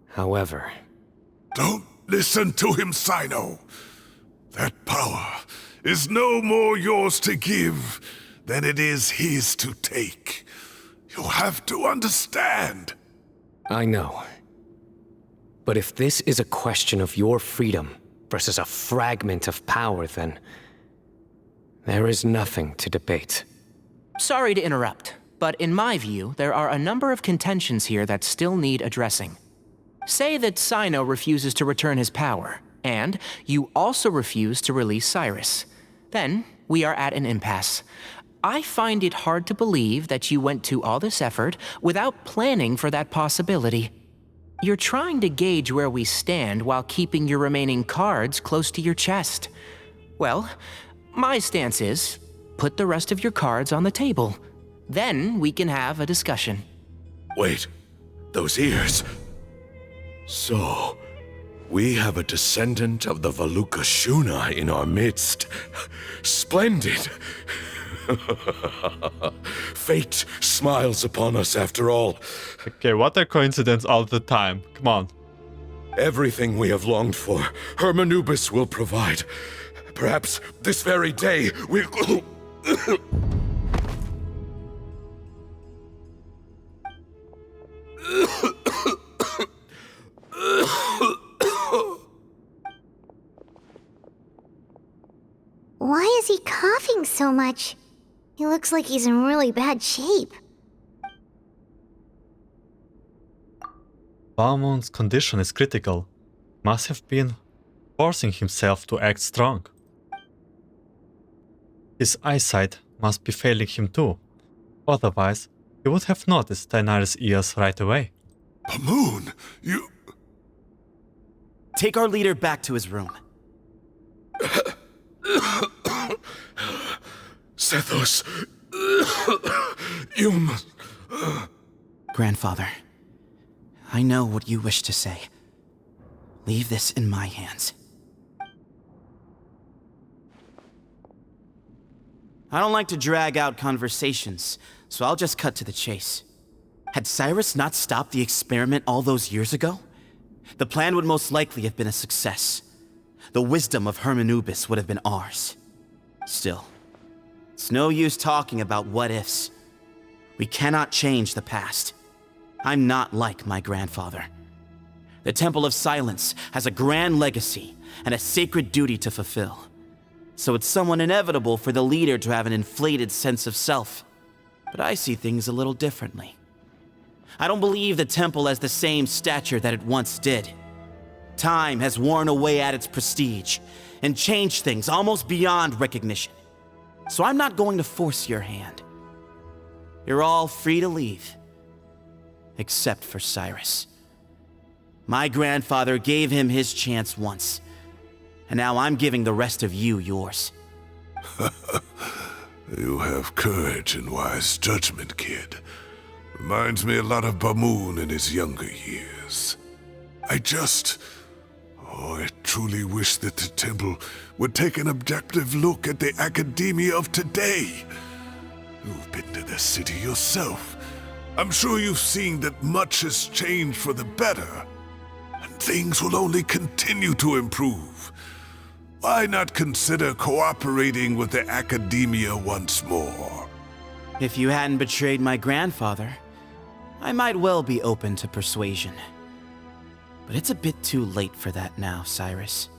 However... Don't listen to him, Cyno. That power is no more yours to give than it is his to take. You have to understand. I know. But if this is a question of your freedom versus a fragment of power, then... there is nothing to debate. Sorry to interrupt, but in my view, there are a number of contentions here that still need addressing. Say that Cyno refuses to return his power, and you also refuse to release Cyrus. Then, we are at an impasse. I find it hard to believe that you went to all this effort without planning for that possibility. You're trying to gauge where we stand while keeping your remaining cards close to your chest. Well, my stance is, put the rest of your cards on the table. Then we can have a discussion. Wait, those ears. So, We have a descendant of the Valuka Shuna in our midst. Splendid! Fate smiles upon us after all. Okay, what a coincidence all the time. Come on. Everything we have longed for, Hermanubis will provide. Perhaps this very day we... Why is he coughing so much? He looks like he's in really bad shape. Balmon's condition is critical. Must have been forcing himself to act strong. His eyesight must be failing him too. Otherwise, he would have noticed Tainari's ears right away. Pamoon, you... Take our leader back to his room. Sethos, you must... Grandfather, I know what you wish to say. Leave this in my hands. I don't like to drag out conversations, so I'll just cut to the chase. Had Cyrus not stopped the experiment all those years ago, the plan would most likely have been a success. The wisdom of Hermanubis would have been ours. Still, it's no use talking about what-ifs. We cannot change the past. I'm not like my grandfather. The Temple of Silence has a grand legacy and a sacred duty to fulfill. So it's somewhat inevitable for the leader to have an inflated sense of self. But I see things a little differently. I don't believe the temple has the same stature that it once did. Time has worn away at its prestige and changed things almost beyond recognition. So I'm not going to force your hand. You're all free to leave. Except for Cyrus. My grandfather gave him his chance once, and now I'm giving the rest of you yours. You have courage and wise judgment, kid. Reminds me a lot of Pamoon in his younger years. I truly wish that the temple would take an objective look at the academia of today. You've been to the city yourself. I'm sure you've seen that much has changed for the better, and things will only continue to improve. Why not consider cooperating with the academia once more? If you hadn't betrayed my grandfather, I might well be open to persuasion. But it's a bit too late for that now, Cyrus.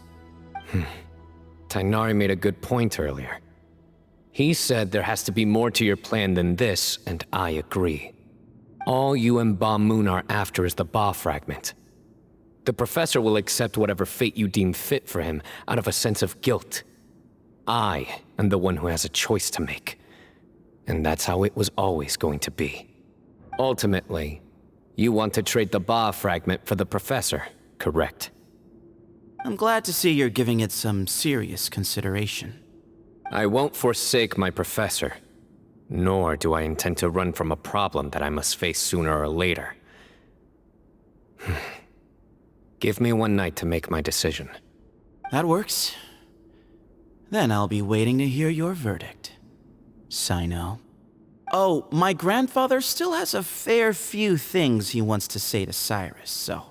Tainari made a good point earlier. He said there has to be more to your plan than this, and I agree. All you and Ba Moon are after is the Ba fragment. The professor will accept whatever fate you deem fit for him out of a sense of guilt. I am the one who has a choice to make. And that's how it was always going to be. Ultimately, you want to trade the Ba fragment for the professor, correct? I'm glad to see you're giving it some serious consideration. I won't forsake my professor, nor do I intend to run from a problem that I must face sooner or later. Give me one night to make my decision. That works. Then I'll be waiting to hear your verdict, Cyno. Oh, my grandfather still has a fair few things he wants to say to Cyrus, so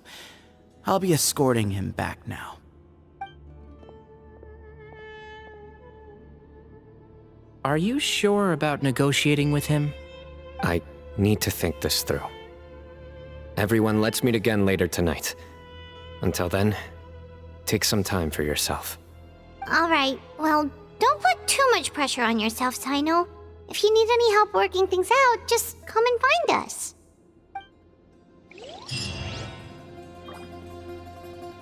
I'll be escorting him back now. Are you sure about negotiating with him? I need to think this through. Everyone, let's meet again later tonight. Until then, take some time for yourself. Alright, well, don't put too much pressure on yourself, Cyno. If you need any help working things out, just come and find us.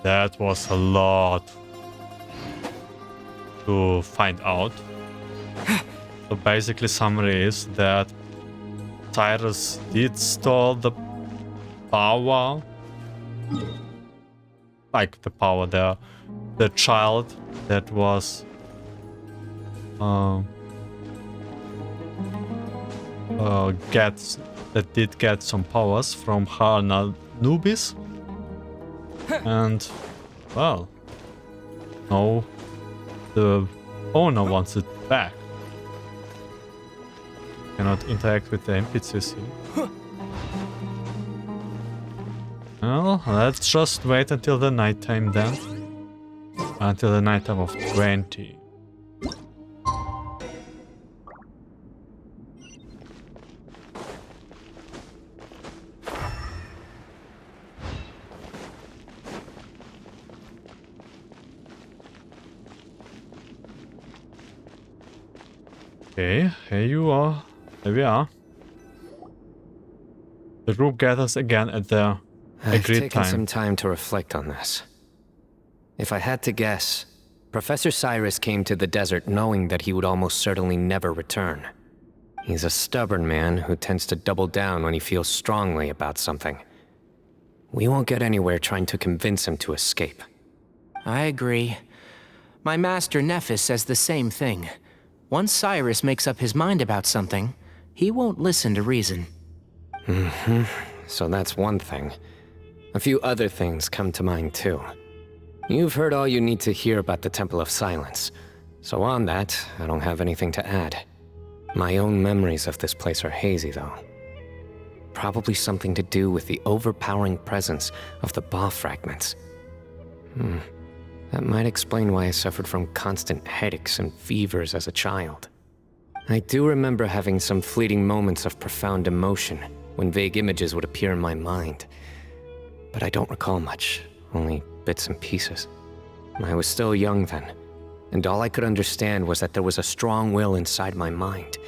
That was a lot to find out. So basically, summary is that Cyrus did steal the power, like the power there, the child that was did get some powers from Hermanubis, and Well. No. The owner wants it back. Cannot interact with the NPCs here. Well, let's just wait until the nighttime then. Until the nighttime of 20. Okay, here you are. Here we are. The group gathers again at the I've agreed taken time. some time to reflect on this. If I had to guess, Professor Cyrus came to the desert knowing that he would almost certainly never return. He's a stubborn man who tends to double down when he feels strongly about something. We won't get anywhere trying to convince him to escape. I agree. My master Nephis says the same thing. Once Cyrus makes up his mind about something, he won't listen to reason. So that's one thing. A few other things come to mind too. You've heard all you need to hear about the Temple of Silence, so on that, I don't have anything to add. My own memories of this place are hazy though. Probably something to do with the overpowering presence of the Ba fragments. That might explain why I suffered from constant headaches and fevers as a child. I do remember having some fleeting moments of profound emotion when vague images would appear in my mind. But I don't recall much, only bits and pieces. I was still young then, and all I could understand was that there was a strong will inside my mind.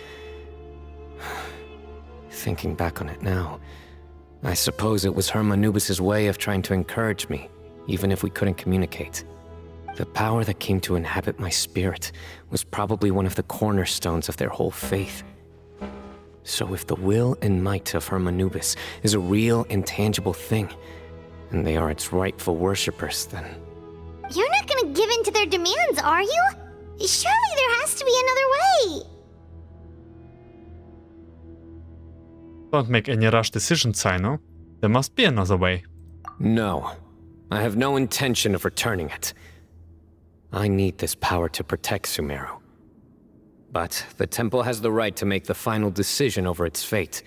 Thinking back on it now, I suppose it was Hermanubis' way of trying to encourage me, even if we couldn't communicate. The power that came to inhabit my spirit was probably one of the cornerstones of their whole faith. So if the will and might of Hermanubis is a real, intangible thing, and they are its rightful worshippers, then... You're not gonna give in to their demands, are you? Surely there has to be another way. Don't make any rash decisions, Cyno. There must be another way. No. I have no intention of returning it. I need this power to protect Sumeru. But the temple has the right to make the final decision over its fate,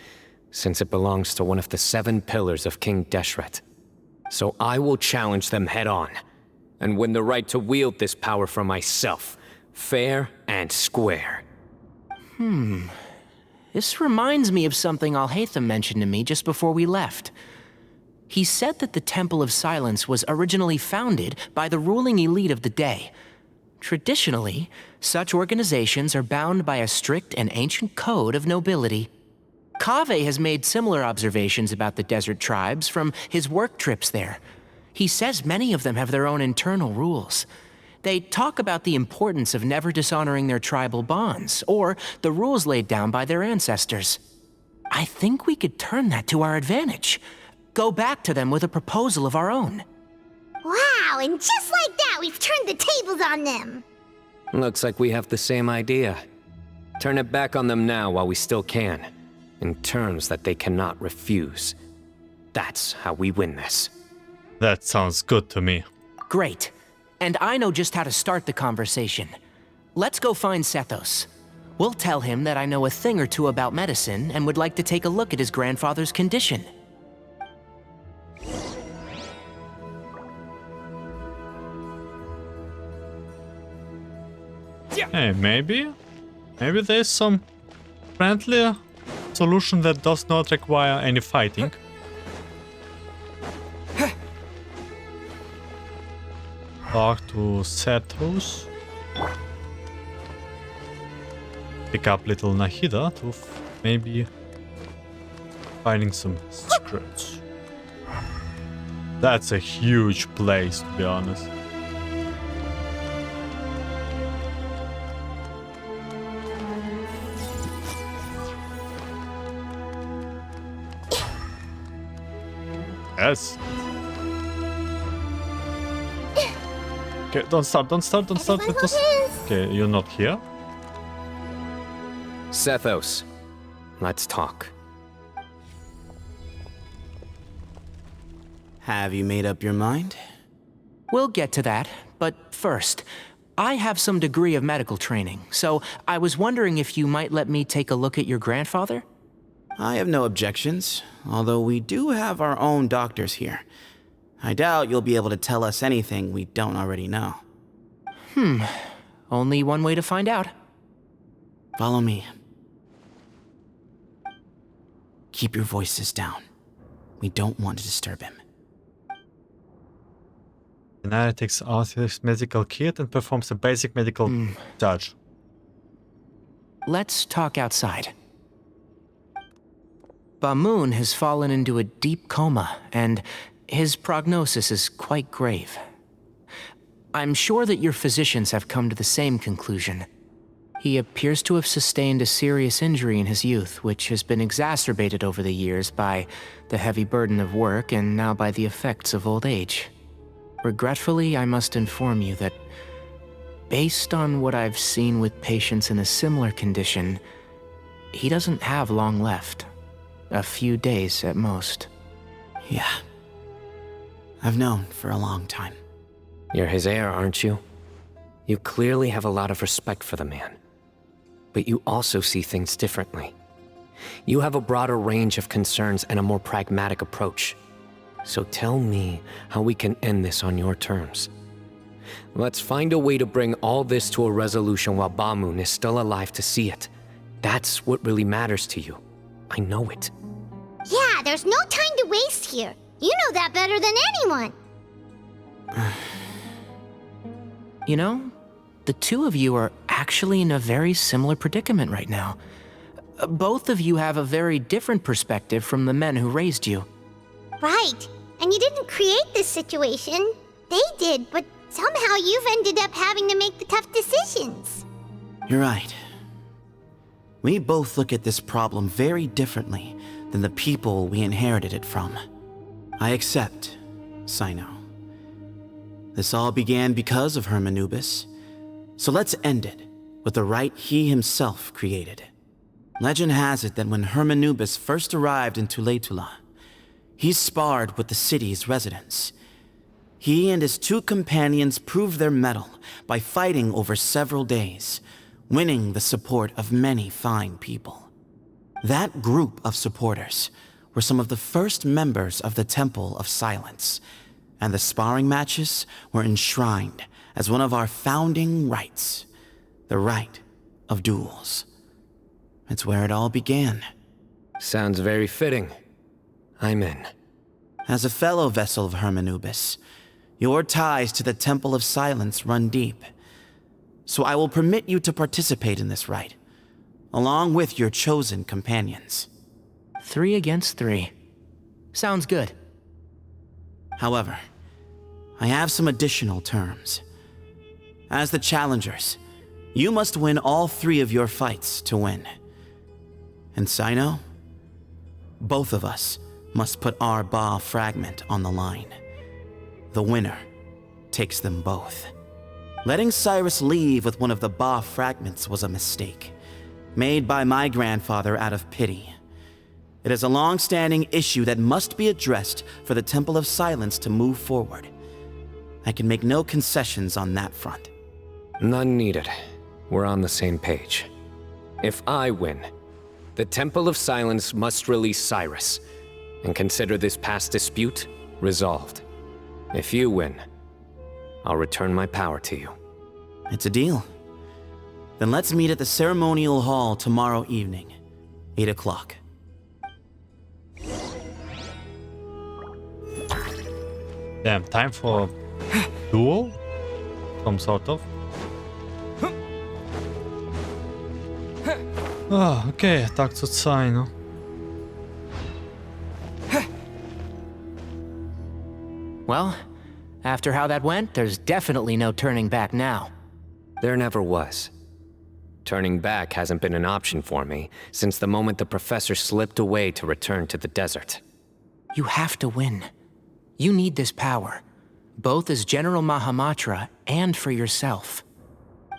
since it belongs to one of the 7 pillars of King Deshret. So I will challenge them head-on, and win the right to wield this power for myself, fair and square. This reminds me of something Alhaitham mentioned to me just before we left. He said that the Temple of Silence was originally founded by the ruling elite of the day. Traditionally, such organizations are bound by a strict and ancient code of nobility. Kaveh has made similar observations about the desert tribes from his work trips there. He says many of them have their own internal rules. They talk about the importance of never dishonoring their tribal bonds, or the rules laid down by their ancestors. I think we could turn that to our advantage. Go back to them with a proposal of our own. Wow, and just like that, we've turned the tables on them. Looks like we have the same idea. Turn it back on them now while we still can, in terms that they cannot refuse. That's how we win this. That sounds good to me. Great. And I know just how to start the conversation. Let's go find Sethos. We'll tell him that I know a thing or two about medicine and would like to take a look at his grandfather's condition. Hey, maybe there's some friendly solution that does not require any fighting. Talk to Sethos. Pick up little Nahida to maybe finding some secrets. That's a huge place, to be honest. Yes. Okay, don't start. Let us... Okay, you're not here. Sethos, let's talk. Have you made up your mind? We'll get to that, but first, I have some degree of medical training, so I was wondering if you might let me take a look at your grandfather? I have no objections, although we do have our own doctors here. I doubt you'll be able to tell us anything we don't already know. Only one way to find out. Follow me. Keep your voices down. We don't want to disturb him. Canary takes out his medical kit and performs a basic medical charge. Let's talk outside. Bamoon has fallen into a deep coma, and his prognosis is quite grave. I'm sure that your physicians have come to the same conclusion. He appears to have sustained a serious injury in his youth, which has been exacerbated over the years by the heavy burden of work and now by the effects of old age. Regretfully, I must inform you that, based on what I've seen with patients in a similar condition, he doesn't have long left. A few days at most. Yeah. I've known for a long time. You're his heir, aren't you? You clearly have a lot of respect for the man. But you also see things differently. You have a broader range of concerns and a more pragmatic approach. So tell me how we can end this on your terms. Let's find a way to bring all this to a resolution while Bamoon is still alive to see it. That's what really matters to you. I know it. Yeah, there's no time to waste here. You know that better than anyone. You know, the two of you are actually in a very similar predicament right now. Both of you have a very different perspective from the men who raised you. Right. And you didn't create this situation. They did, but somehow you've ended up having to make the tough decisions. You're right. We both look at this problem very differently than the people we inherited it from. I accept, Cyno. This all began because of Hermanubis, so let's end it with the rite he himself created. Legend has it that when Hermanubis first arrived in Tuletula, he sparred with the city's residents. He and his two companions proved their mettle by fighting over several days, winning the support of many fine people. That group of supporters were some of the first members of the Temple of Silence, and the sparring matches were enshrined as one of our founding rites, the Rite of Duels. It's where it all began. Sounds very fitting. I'm in. As a fellow vessel of Hermanubis, your ties to the Temple of Silence run deep. So I will permit you to participate in this rite, along with your chosen companions. 3 against 3. Sounds good. However, I have some additional terms. As the challengers, you must win all 3 of your fights to win. And Cyno, both of us must put our Ba fragment on the line. The winner takes them both. Letting Cyrus leave with one of the Ba fragments was a mistake, made by my grandfather out of pity. It is a long-standing issue that must be addressed for the Temple of Silence to move forward. I can make no concessions on that front. None needed. We're on the same page. If I win, the Temple of Silence must release Cyrus, and consider this past dispute resolved. If you win, I'll return my power to you. It's a deal. Then let's meet at the ceremonial hall tomorrow evening, 8 o'clock. Damn, time for duel? Some sort of. Ah, okej, tak to Cyno. Well, after how that went, there's definitely no turning back now. There never was. Turning back hasn't been an option for me since the moment the professor slipped away to return to the desert. You have to win. You need this power, both as General Mahamatra and for yourself.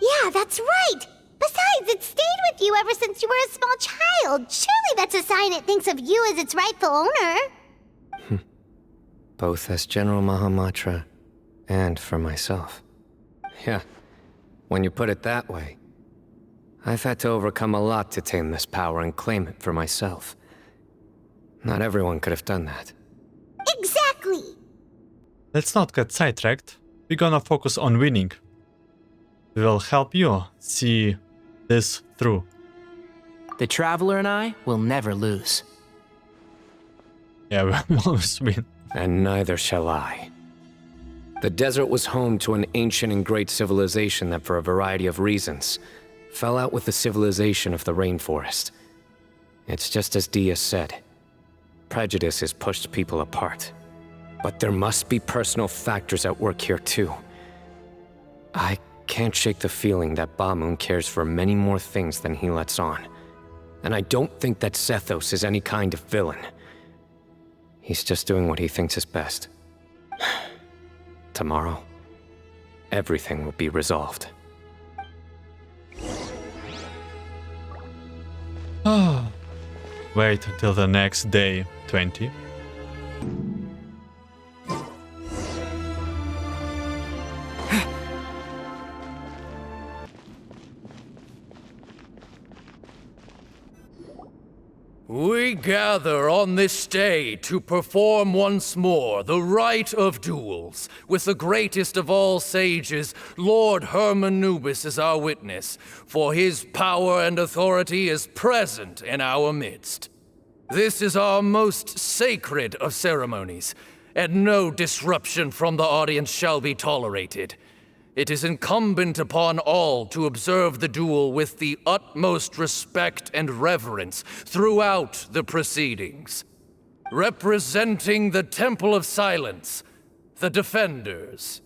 Yeah, that's right. Besides, it stayed with you ever since you were a small child. Surely that's a sign it thinks of you as its rightful owner. Both as General Mahamatra And for myself. Yeah, when you put it that way, I've had to overcome a lot to tame this power and claim it for myself. Not everyone could have done that. Exactly! Let's not get sidetracked. We're gonna focus on winning. We will help you see this through. The Traveler and I will never lose. Yeah, we'll always win. And neither shall I. The desert was home to an ancient and great civilization that, for a variety of reasons, fell out with the civilization of the rainforest. It's just as Dia said. Prejudice has pushed people apart. But there must be personal factors at work here too. I can't shake the feeling that Bamoon cares for many more things than he lets on. And I don't think that Sethos is any kind of villain. He's just doing what he thinks is best. Tomorrow, everything will be resolved. Wait until the next day, 20. We gather on this day to perform once more the Rite of Duels, with the greatest of all sages, Lord Hermanubis, as our witness, for his power and authority is present in our midst. This is our most sacred of ceremonies, and no disruption from the audience shall be tolerated. It is incumbent upon all to observe the duel with the utmost respect and reverence throughout the proceedings. Representing the Temple of Silence, the Defenders.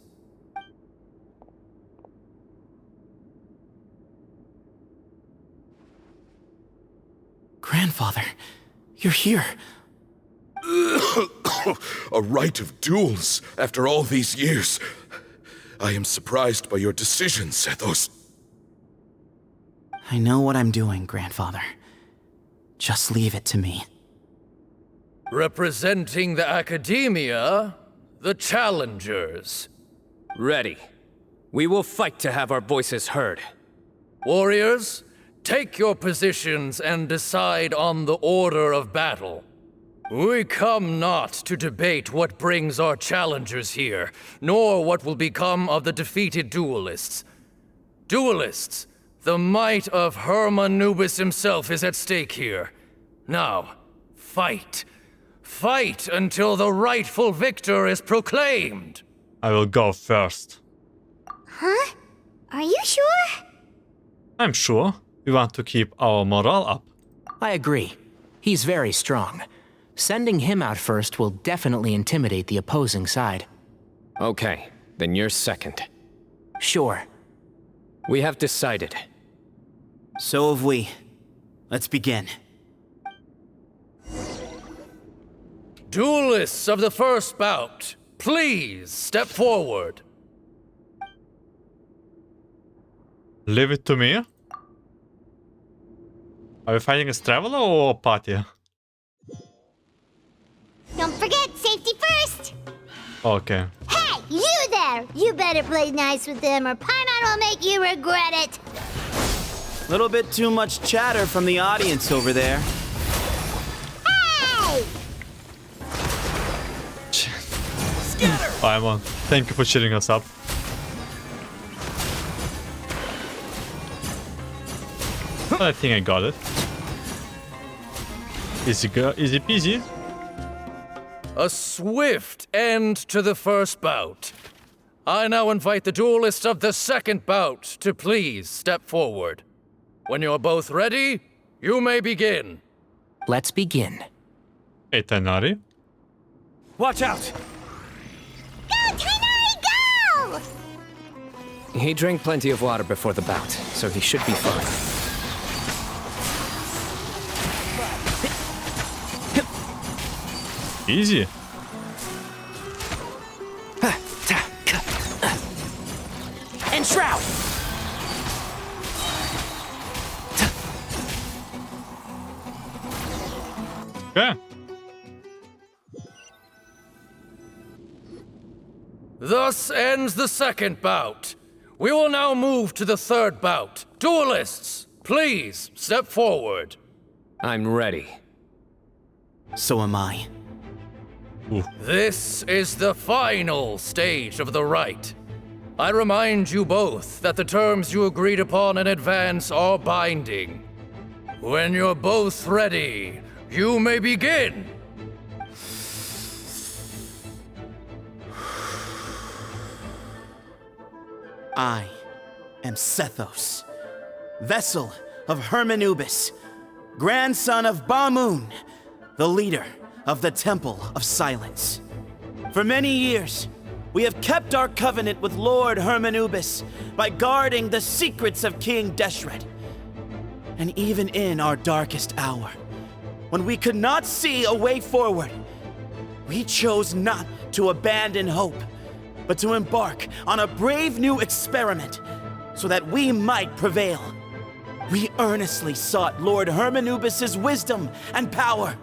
Grandfather, you're here. A Rite of Duels after all these years. I am surprised by your decision, Sethos. I know what I'm doing, Grandfather. Just leave it to me. Representing the Academia, the Challengers. Ready. We will fight to have our voices heard. Warriors, take your positions and decide on the order of battle. We come not to debate what brings our challengers here, nor what will become of the defeated duelists. Duelists, the might of Hermanubis himself is at stake here. Now, fight. Fight until the rightful victor is proclaimed. I will go first. Huh? Are you sure? I'm sure. We want to keep our morale up. I agree. He's very strong. Sending him out first will definitely intimidate the opposing side. Okay, then you're second. Sure. We have decided. So have we. Let's begin. Duelists of the first bout, please step forward. Leave it to me. Are we fighting as Traveler or Party? Don't forget, safety first! Okay. Hey, you there! You better play nice with them or Paimon will make you regret it! Little bit too much chatter from the audience over there. Hey! Paimon, thank you for cheering us up. But I think I got it. Easy peasy. A swift end to the first bout. I now invite the duelists of the second bout to please step forward. When you're both ready, you may begin. Let's begin. Hey, Tainari. Watch out! Go, Tainari, go! He drank plenty of water before the bout, so he should be fine. Easy. And Shroud! Okay. Thus ends the second bout. We will now move to the third bout. Duelists, please step forward. I'm ready. So am I. This is the final stage of the rite. I remind you both that the terms you agreed upon in advance are binding. When you're both ready, you may begin. I am Sethos, vessel of Hermanubis, grandson of Bamoon, the leader of the Temple of Silence. For many years, we have kept our covenant with Lord Hermanubis by guarding the secrets of King Deshret. And even in our darkest hour, when we could not see a way forward, we chose not to abandon hope, but to embark on a brave new experiment so that we might prevail. We earnestly sought Lord Hermanubis' wisdom and power,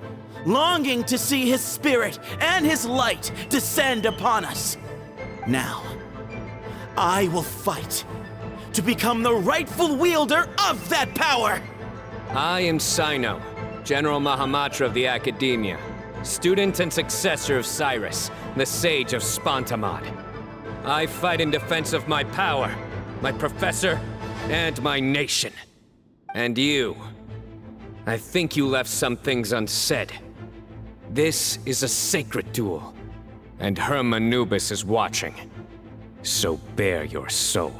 longing to see his spirit and his light descend upon us. Now, I will fight to become the rightful wielder of that power! I am Cyno, General Mahamatra of the Academia, student and successor of Cyrus, the Sage of Spantamad. I fight in defense of my power, my professor, and my nation. And you. I think you left some things unsaid. This is a sacred duel, and Hermanubis is watching. So bare your soul.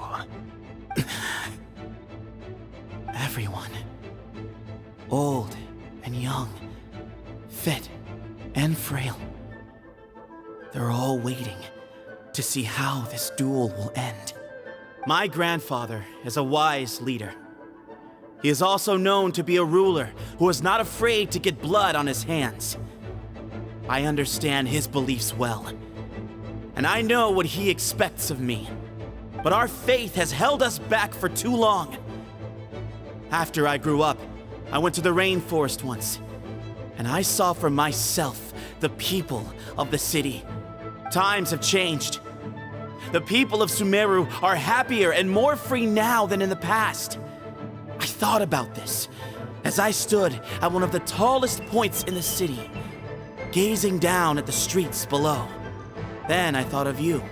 Everyone, old and young, fit and frail, they're all waiting to see how this duel will end. My grandfather is a wise leader. He is also known to be a ruler who is not afraid to get blood on his hands. I understand his beliefs well, and I know what he expects of me. But our faith has held us back for too long. After I grew up, I went to the rainforest once, and I saw for myself the people of the city. Times have changed. The people of Sumeru are happier and more free now than in the past. I thought about this as I stood at one of the tallest points in the city, gazing down at the streets below. Then I thought of you,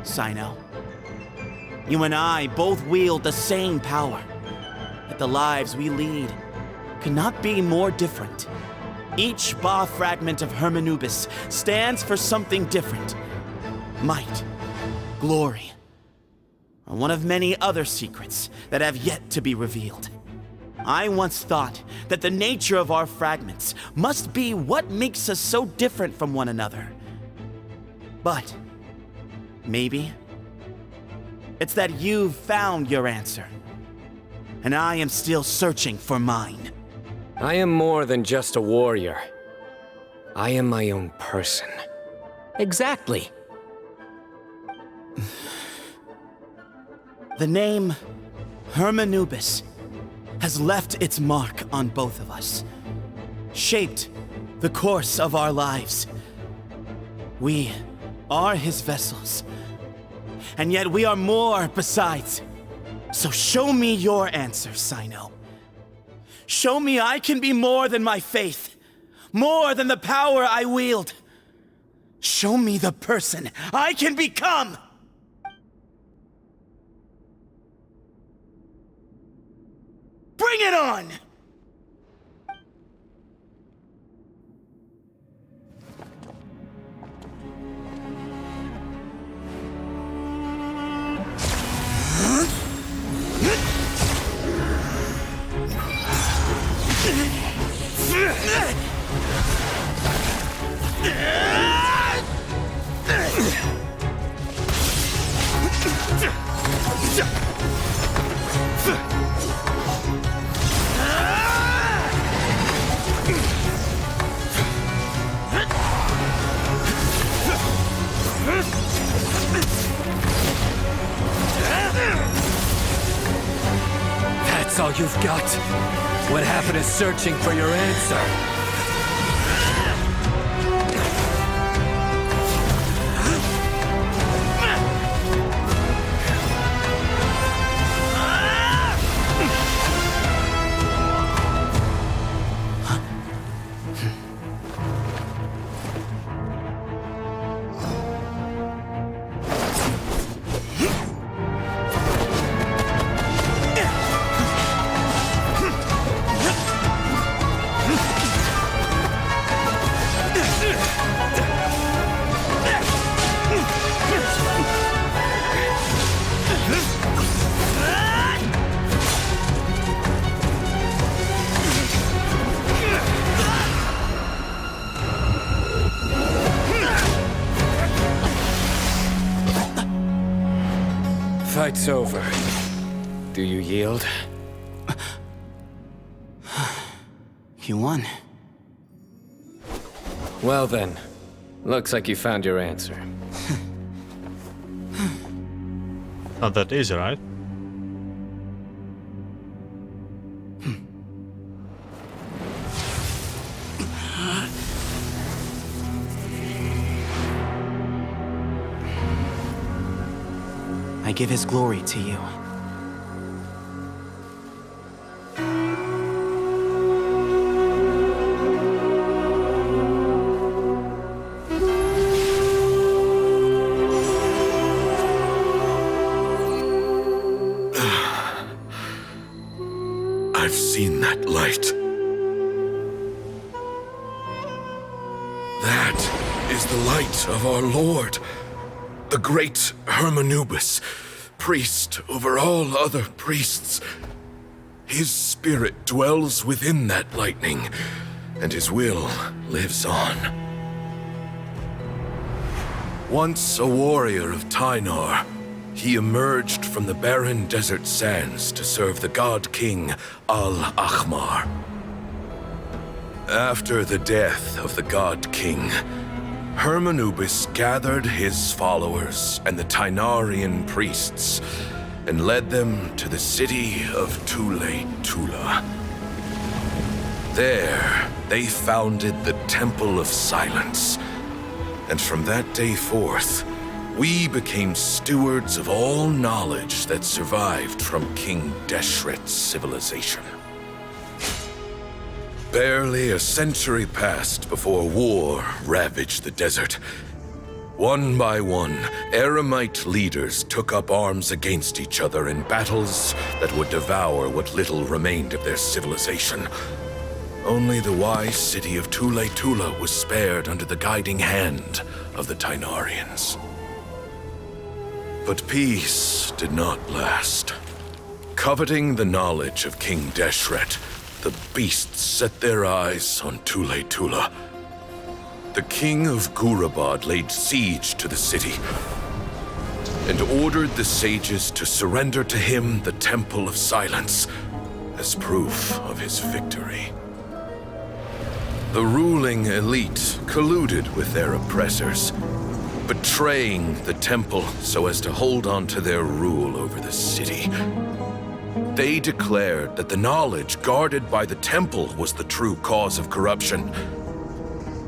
Cyno. You and I both wield the same power, yet the lives we lead could not be more different. Each Ba fragment of Hermanubis stands for something different. Might, glory, or one of many other secrets that have yet to be revealed. I once thought that the nature of our fragments must be what makes us so different from one another. But maybe it's that you've found your answer, and I am still searching for mine. I am more than just a warrior. I am my own person. Exactly. The name Hermanubis has left its mark on both of us, shaped the course of our lives. We are his vessels, and yet we are more besides. So show me your answer, Cyno. Show me I can be more than my faith, more than the power I wield. Show me the person I can become! Bring it on! That's all you've got? What happened to searching for your answer? fight's over. Do you yield? You won. Well then, looks like you found your answer. Not that easy, right? I give his glory to you. I've seen that light. That is the light of our Lord, the great Hermanubis, priest over all other priests. His spirit dwells within that lightning, and his will lives on. Once a warrior of Tynar, he emerged from the barren desert sands to serve the god king Al-Ahmar. After the death of the god king, Hermanubis gathered his followers and the Tynarian priests and led them to the city of Tule-Tula. There, they founded the Temple of Silence, and from that day forth, we became stewards of all knowledge that survived from King Deshret's civilization. Barely a century passed before war ravaged the desert. One by one, Eremite leaders took up arms against each other in battles that would devour what little remained of their civilization. Only the wise city of Tule-Tula was spared under the guiding hand of the Tynarians. But peace did not last. Coveting the knowledge of King Deshret, the beasts set their eyes on Tule-Tula. The king of Gurabad laid siege to the city and ordered the sages to surrender to him the Temple of Silence as proof of his victory. The ruling elite colluded with their oppressors, betraying the temple so as to hold on to their rule over the city. They declared that the knowledge guarded by the temple was the true cause of corruption.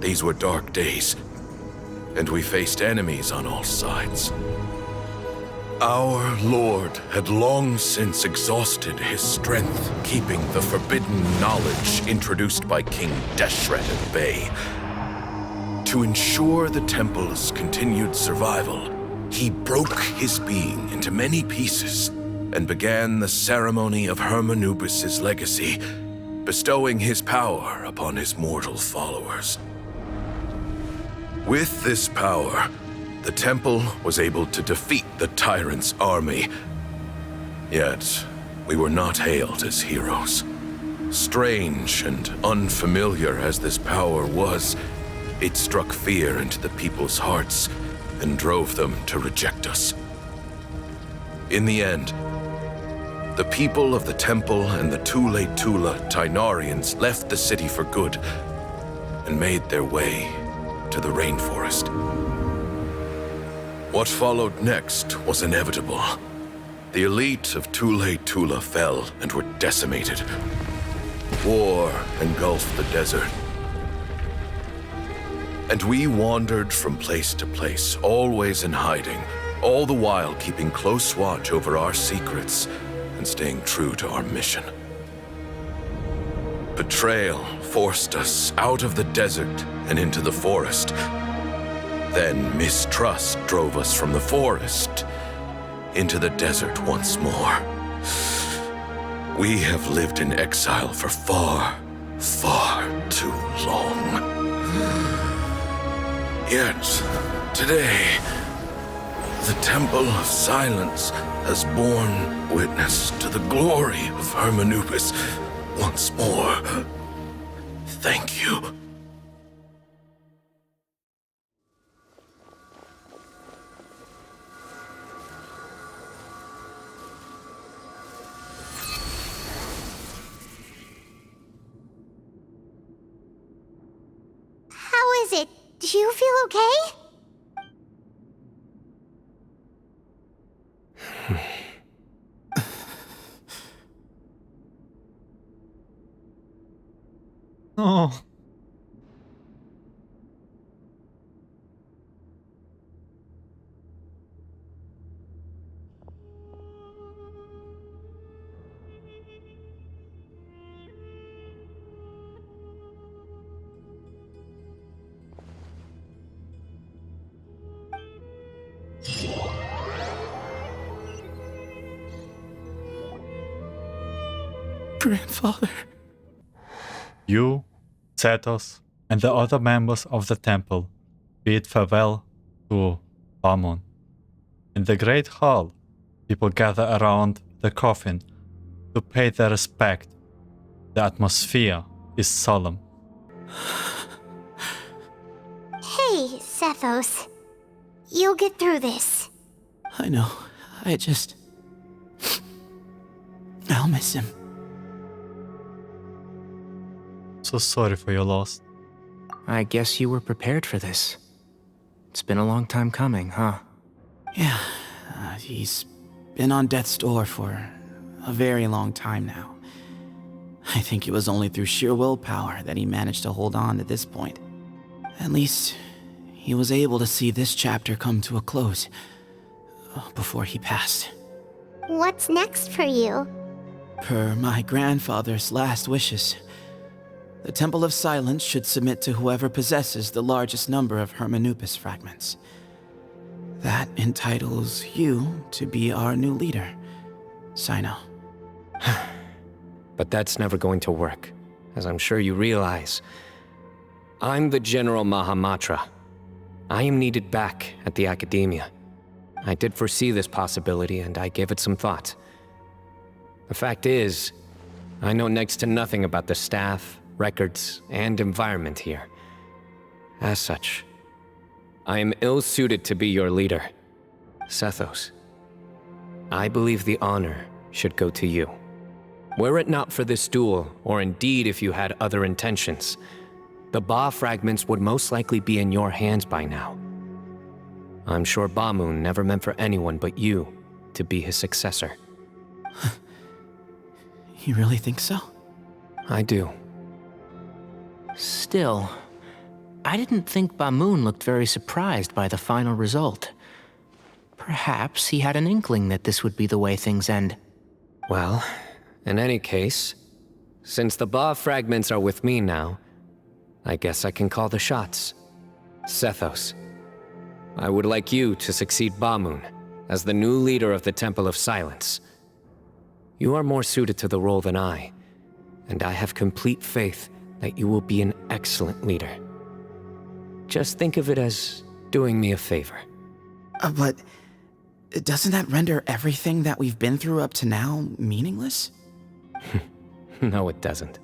These were dark days, and we faced enemies on all sides. Our Lord had long since exhausted his strength, keeping the forbidden knowledge introduced by King Deshret at bay. To ensure the temple's continued survival, he broke his being into many pieces and began the ceremony of Hermanubis' legacy, bestowing his power upon his mortal followers. With this power, the temple was able to defeat the tyrant's army. Yet, we were not hailed as heroes. Strange and unfamiliar as this power was, it struck fear into the people's hearts and drove them to reject us. In the end, the people of the temple and the Tule-Tula Tynarians left the city for good and made their way to the rainforest. What followed next was inevitable. The elite of Tule-Tula fell and were decimated. War engulfed the desert. And we wandered from place to place, always in hiding, all the while keeping close watch over our secrets and staying true to our mission. Betrayal forced us out of the desert and into the forest. Then mistrust drove us from the forest into the desert once more. We have lived in exile for far, far too long. Yet, today, the Temple of Silence has borne witness to the glory of Hermanubis once more. Thank you. is it? Do you feel okay? Oh. Grandfather. You, Sethos, and the other members of the temple bid farewell to Bamun. In the great hall, people gather around the coffin to pay their respect. The atmosphere is solemn. Hey, Sethos. You'll get through this. I know. I'll miss him. So sorry for your loss. I guess you were prepared for this. It's been a long time coming, huh? Yeah, he's been on death's door for a very long time now. I think it was only through sheer willpower that he managed to hold on to this point. At least, he was able to see this chapter come to a close before he passed. What's next for you? Per my grandfather's last wishes, the Temple of Silence should submit to whoever possesses the largest number of Hermanupis fragments. That entitles you to be our new leader, Cyno. But that's never going to work, as I'm sure you realize. I'm the General Mahamatra. I am needed back at the Academia. I did foresee this possibility, and I gave it some thought. The fact is, I know next to nothing about the staff, records, and environment here. As such, I am ill-suited to be your leader. Sethos, I believe the honor should go to you. Were it not for this duel, or indeed if you had other intentions, the Ba fragments would most likely be in your hands by now. I'm sure Bamun never meant for anyone but you to be his successor. You really think so? I do. Still, I didn't think Bamun looked very surprised by the final result. Perhaps he had an inkling that this would be the way things end. Well, in any case, since the Ba fragments are with me now, I guess I can call the shots. Sethos, I would like you to succeed Bamun as the new leader of the Temple of Silence. You are more suited to the role than I, and I have complete faith that you will be an excellent leader. Just think of it as doing me a favor. But doesn't that render everything that we've been through up to now meaningless? No, it doesn't.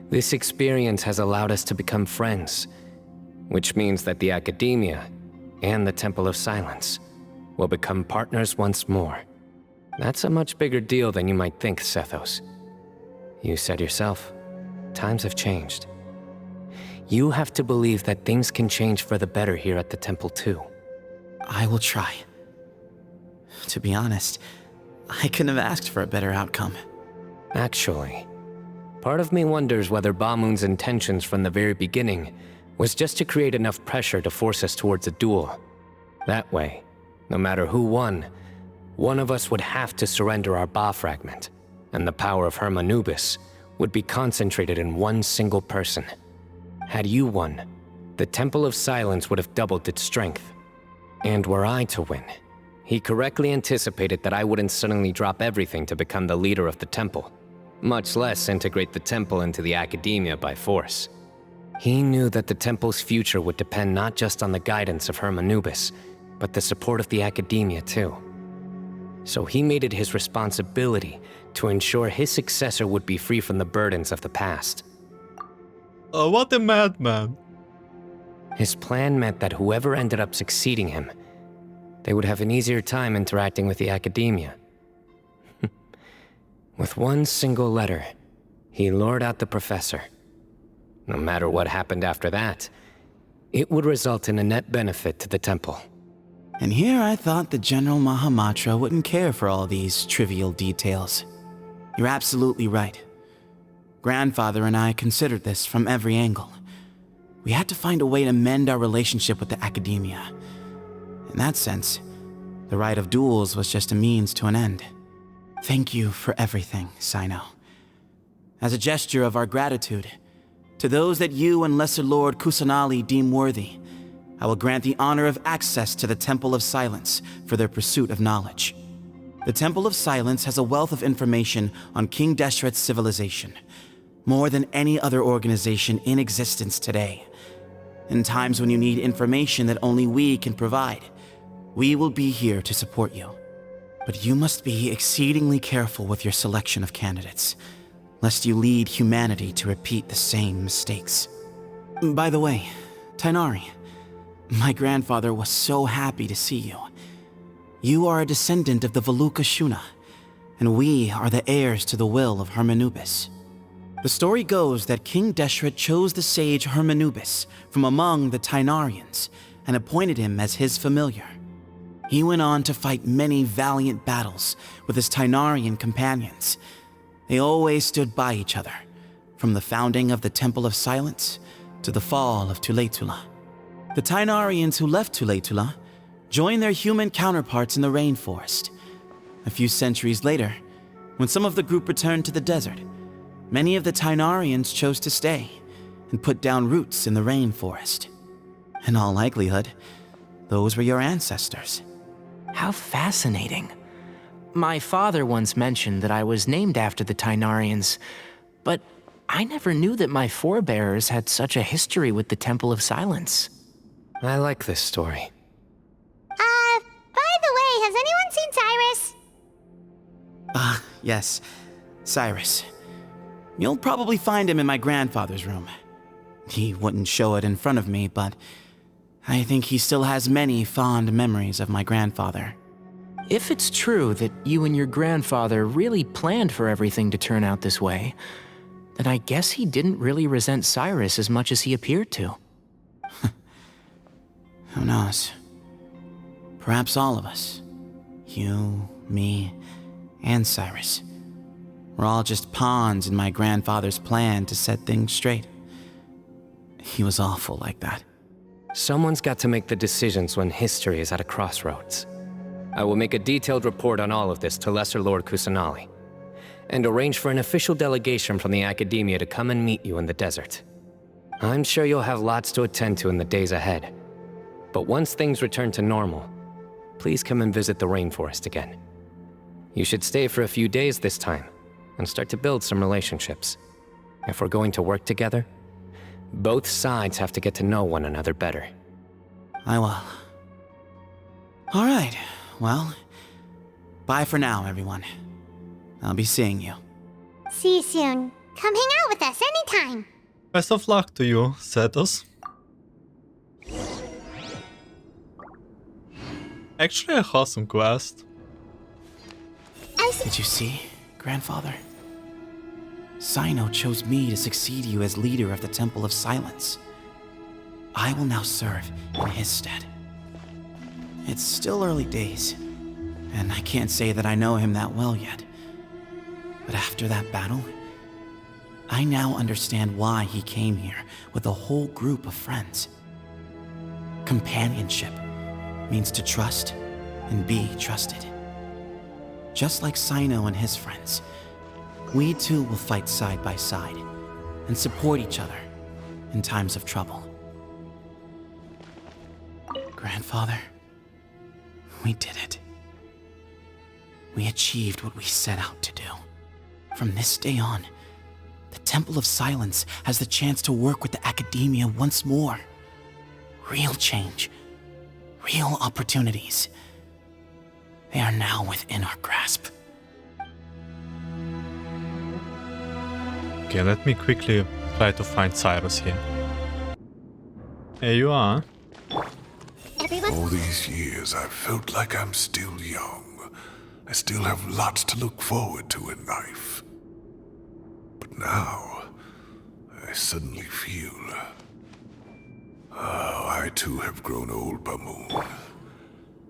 This experience has allowed us to become friends, which means that the Academia and the Temple of Silence will become partners once more. That's a much bigger deal than you might think, Sethos. You said yourself, times have changed. You have to believe that things can change for the better here at the temple too. I will try. To be honest, I couldn't have asked for a better outcome. Actually, part of me wonders whether Bamun's intentions from the very beginning was just to create enough pressure to force us towards a duel. That way, no matter who won, one of us would have to surrender our Ba fragment, and the power of Hermanubis would be concentrated in one single person. Had you won, the Temple of Silence would have doubled its strength. And were I to win, he correctly anticipated that I wouldn't suddenly drop everything to become the leader of the temple, much less integrate the temple into the Academia by force. He knew that the temple's future would depend not just on the guidance of Hermanubis, but the support of the Academia too. So he made it his responsibility to ensure his successor would be free from the burdens of the past. Oh, what a madman. His plan meant that whoever ended up succeeding him, they would have an easier time interacting with the Academia. With one single letter, he lured out the professor. No matter what happened after that, It would result in a net benefit to the temple. And here I thought the General Mahamatra wouldn't care for all these trivial details. You're absolutely right. Grandfather and I considered this from every angle. We had to find a way to mend our relationship with the academia. In that sense, the Rite of Duels was just a means to an end. Thank you for everything, Cyno. As a gesture of our gratitude, to those that you and Lesser Lord Kusanali deem worthy, I will grant the honor of access to the Temple of Silence for their pursuit of knowledge. The Temple of Silence has a wealth of information on King Deshret's civilization, more than any other organization in existence today. In times when you need information that only we can provide, we will be here to support you. But you must be exceedingly careful with your selection of candidates, lest you lead humanity to repeat the same mistakes. By the way, Tainari, my grandfather was so happy to see you. You are a descendant of the Veluca Shuna, and we are the heirs to the will of Hermanubis. The story goes that King Deshret chose the sage Hermanubis from among the Tainarians and appointed him as his familiar. He went on to fight many valiant battles with his Tainarian companions. They always stood by each other, from the founding of the Temple of Silence to the fall of Tuletula. The Tainarians who left Tuletula joined their human counterparts in the rainforest. A few centuries later, when some of the group returned to the desert, many of the Tainarians chose to stay and put down roots in the rainforest. In all likelihood, those were your ancestors. How fascinating. My father once mentioned that I was named after the Tainarians, but I never knew that my forebears had such a history with the Temple of Silence. I like this story. By the way, has anyone seen Cyrus? Yes, Cyrus. You'll probably find him in my grandfather's room. He wouldn't show it in front of me, but I think he still has many fond memories of my grandfather. If it's true that you and your grandfather really planned for everything to turn out this way, then I guess he didn't really resent Cyrus as much as he appeared to. Who knows? Perhaps all of us, you, me, and Cyrus, we're all just pawns in my grandfather's plan to set things straight. He was awful like that. Someone's got to make the decisions when history is at a crossroads. I will make a detailed report on all of this to Lesser Lord Kusanali, and arrange for an official delegation from the Academia to come and meet you in the desert. I'm sure you'll have lots to attend to in the days ahead. But once things return to normal, please come and visit the rainforest again. You should stay for a few days this time, and start to build some relationships. If we're going to work together, both sides have to get to know one another better. I will. All right, well, bye for now, everyone. I'll be seeing you. See you soon. Come hang out with us anytime. Best of luck to you, Sethos. Actually a awesome quest. Did you see, Grandfather? Cyno chose me to succeed you as leader of the Temple of Silence. I will now serve in his stead. It's still early days, and I can't say that I know him that well yet. But after that battle, I now understand why he came here with a whole group of friends. Companionship means to trust and be trusted. Just like Cyno and his friends, we too will fight side by side and support each other in times of trouble. Grandfather, we did it. We achieved what we set out to do. From this day on, the Temple of Silence has the chance to work with the Academia once more. Real change, real opportunities. They are now within our grasp. Okay, let me quickly try to find Cyrus here. Here you are. All these years, I've felt like I'm still young. I still have lots to look forward to in life. But now, I suddenly feel Oh, I too have grown old, Bamoon.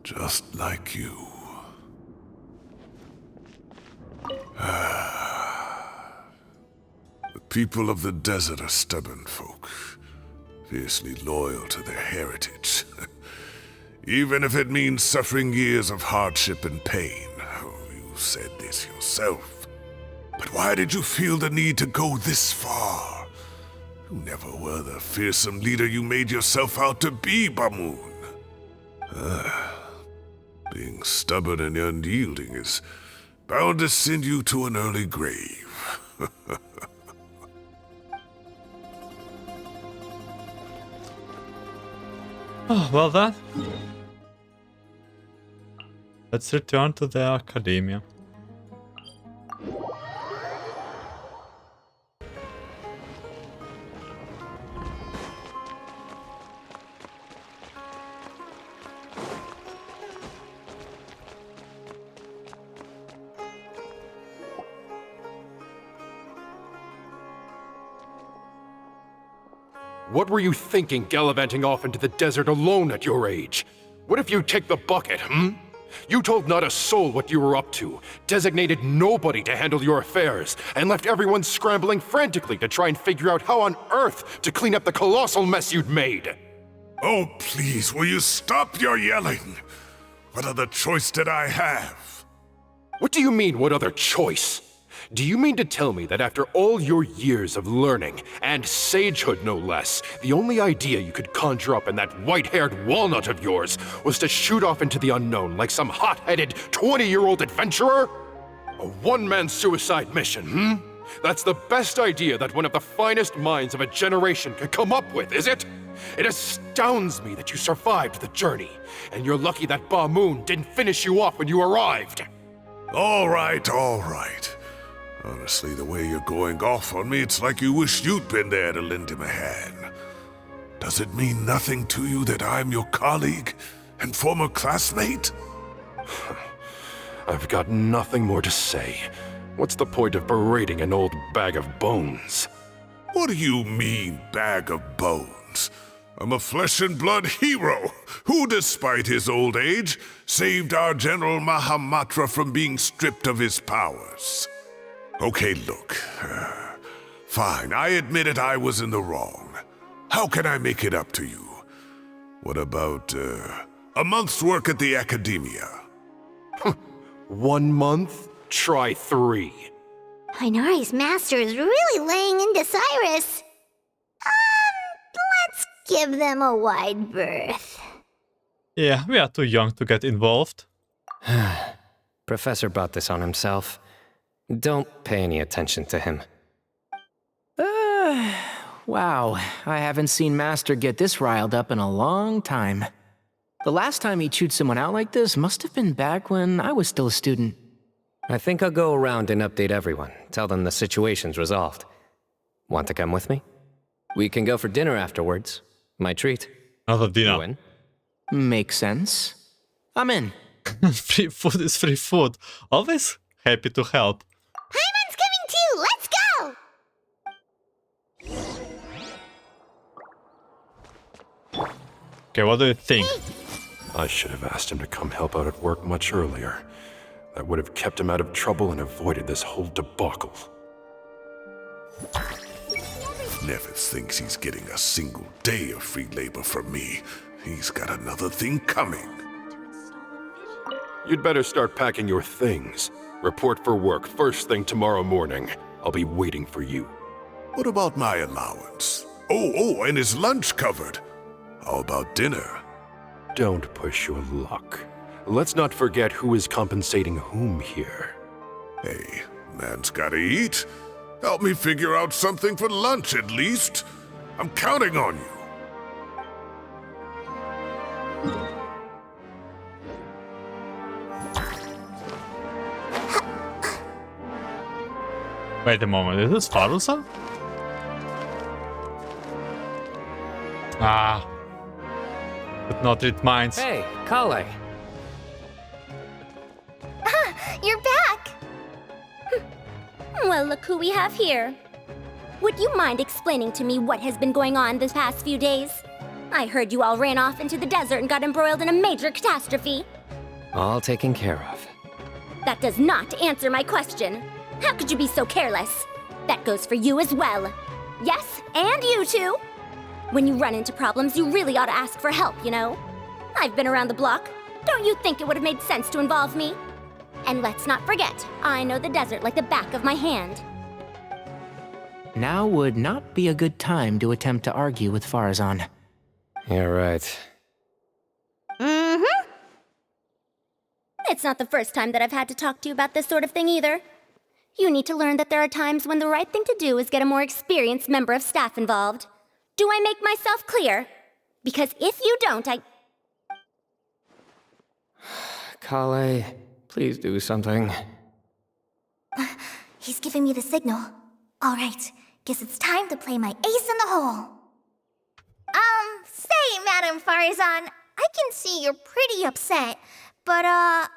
Just like you. The people of the desert are stubborn folk, fiercely loyal to their heritage. Even if it means suffering years of hardship and pain. Oh, you said this yourself. But why did you feel the need to go this far? You never were the fearsome leader you made yourself out to be, Bamoon. Being stubborn and unyielding is bound to send you to an early grave. Oh, well then. Let's return to the academia. What were you thinking gallivanting off into the desert alone at your age? What if you take the bucket, You told not a soul what you were up to, designated nobody to handle your affairs, and left everyone scrambling frantically to try and figure out how on earth to clean up the colossal mess you'd made. Oh, please, will you stop your yelling? What other choice did I have? What do you mean, what other choice? Do you mean to tell me that after all your years of learning, and sagehood no less, the only idea you could conjure up in that white-haired walnut of yours was to shoot off into the unknown like some hot-headed 20-year-old adventurer? A one-man suicide mission, That's the best idea that one of the finest minds of a generation could come up with, is it? It astounds me that you survived the journey, and you're lucky that Bamoon didn't finish you off when you arrived. All right, all right. Honestly, the way you're going off on me, it's like you wish you'd been there to lend him a hand. Does it mean nothing to you that I'm your colleague and former classmate? I've got nothing more to say. What's the point of berating an old bag of bones? What do you mean, bag of bones? I'm a flesh and blood hero who, despite his old age, saved our General Mahamatra from being stripped of his powers. Okay, look. Fine, I admit it, I was in the wrong. How can I make it up to you? What about, a month's work at the Academia? 1 month? Try 3. Inari's master is really laying into Cyrus. Let's give them a wide berth. Yeah, we are too young to get involved. Professor brought this on himself. Don't pay any attention to him. Wow, I haven't seen Master get this riled up in a long time. The last time he chewed someone out like this must have been back when I was still a student. I think I'll go around and update everyone, tell them the situation's resolved. Want to come with me? We can go for dinner afterwards. My treat. Another dinner. You in? Makes sense. I'm in. Free food is free food. Always happy to help. Paimon's coming too! Let's go! Okay, what do you think? I should have asked him to come help out at work much earlier. That would have kept him out of trouble and avoided this whole debacle. Nevis thinks he's getting a single day of free labor from me. He's got another thing coming. You'd better start packing your things. Report for work first thing tomorrow morning. I'll be waiting for you. What about my allowance? Oh, and his lunch covered. How about dinner? Don't push your luck. Let's not forget who is compensating whom here. Hey, man's gotta eat. Help me figure out something for lunch at least. I'm counting on you. Wait a moment, is this Farusa? Ah. Could not read minds. Hey, Kale. You're back! Well, look who we have here. Would you mind explaining to me what has been going on the past few days? I heard you all ran off into the desert and got embroiled in a major catastrophe. All taken care of. That does not answer my question. How could you be so careless? That goes for you as well. Yes, and you too. When you run into problems, you really ought to ask for help, you know? I've been around the block. Don't you think it would have made sense to involve me? And let's not forget, I know the desert like the back of my hand. Now would not be a good time to attempt to argue with Farazan. You're right. Mm-hmm. It's not the first time that I've had to talk to you about this sort of thing either. You need to learn that there are times when the right thing to do is get a more experienced member of staff involved. Do I make myself clear? Because if you don't, Kale, please do something. He's giving me the signal. All right, guess it's time to play my ace in the hole. Say, Madam Farazan, I can see you're pretty upset, but, I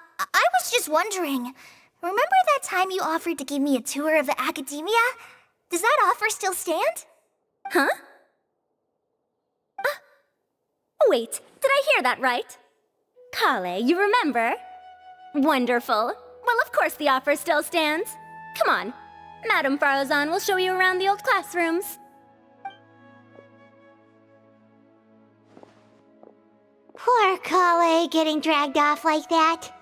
was just wondering, remember that time you offered to give me a tour of the academia? Does that offer still stand? Huh? Wait, did I hear that right? Kale, you remember? Wonderful. Well, of course the offer still stands. Come on, Madam Farazan will show you around the old classrooms. Poor Kale getting dragged off like that.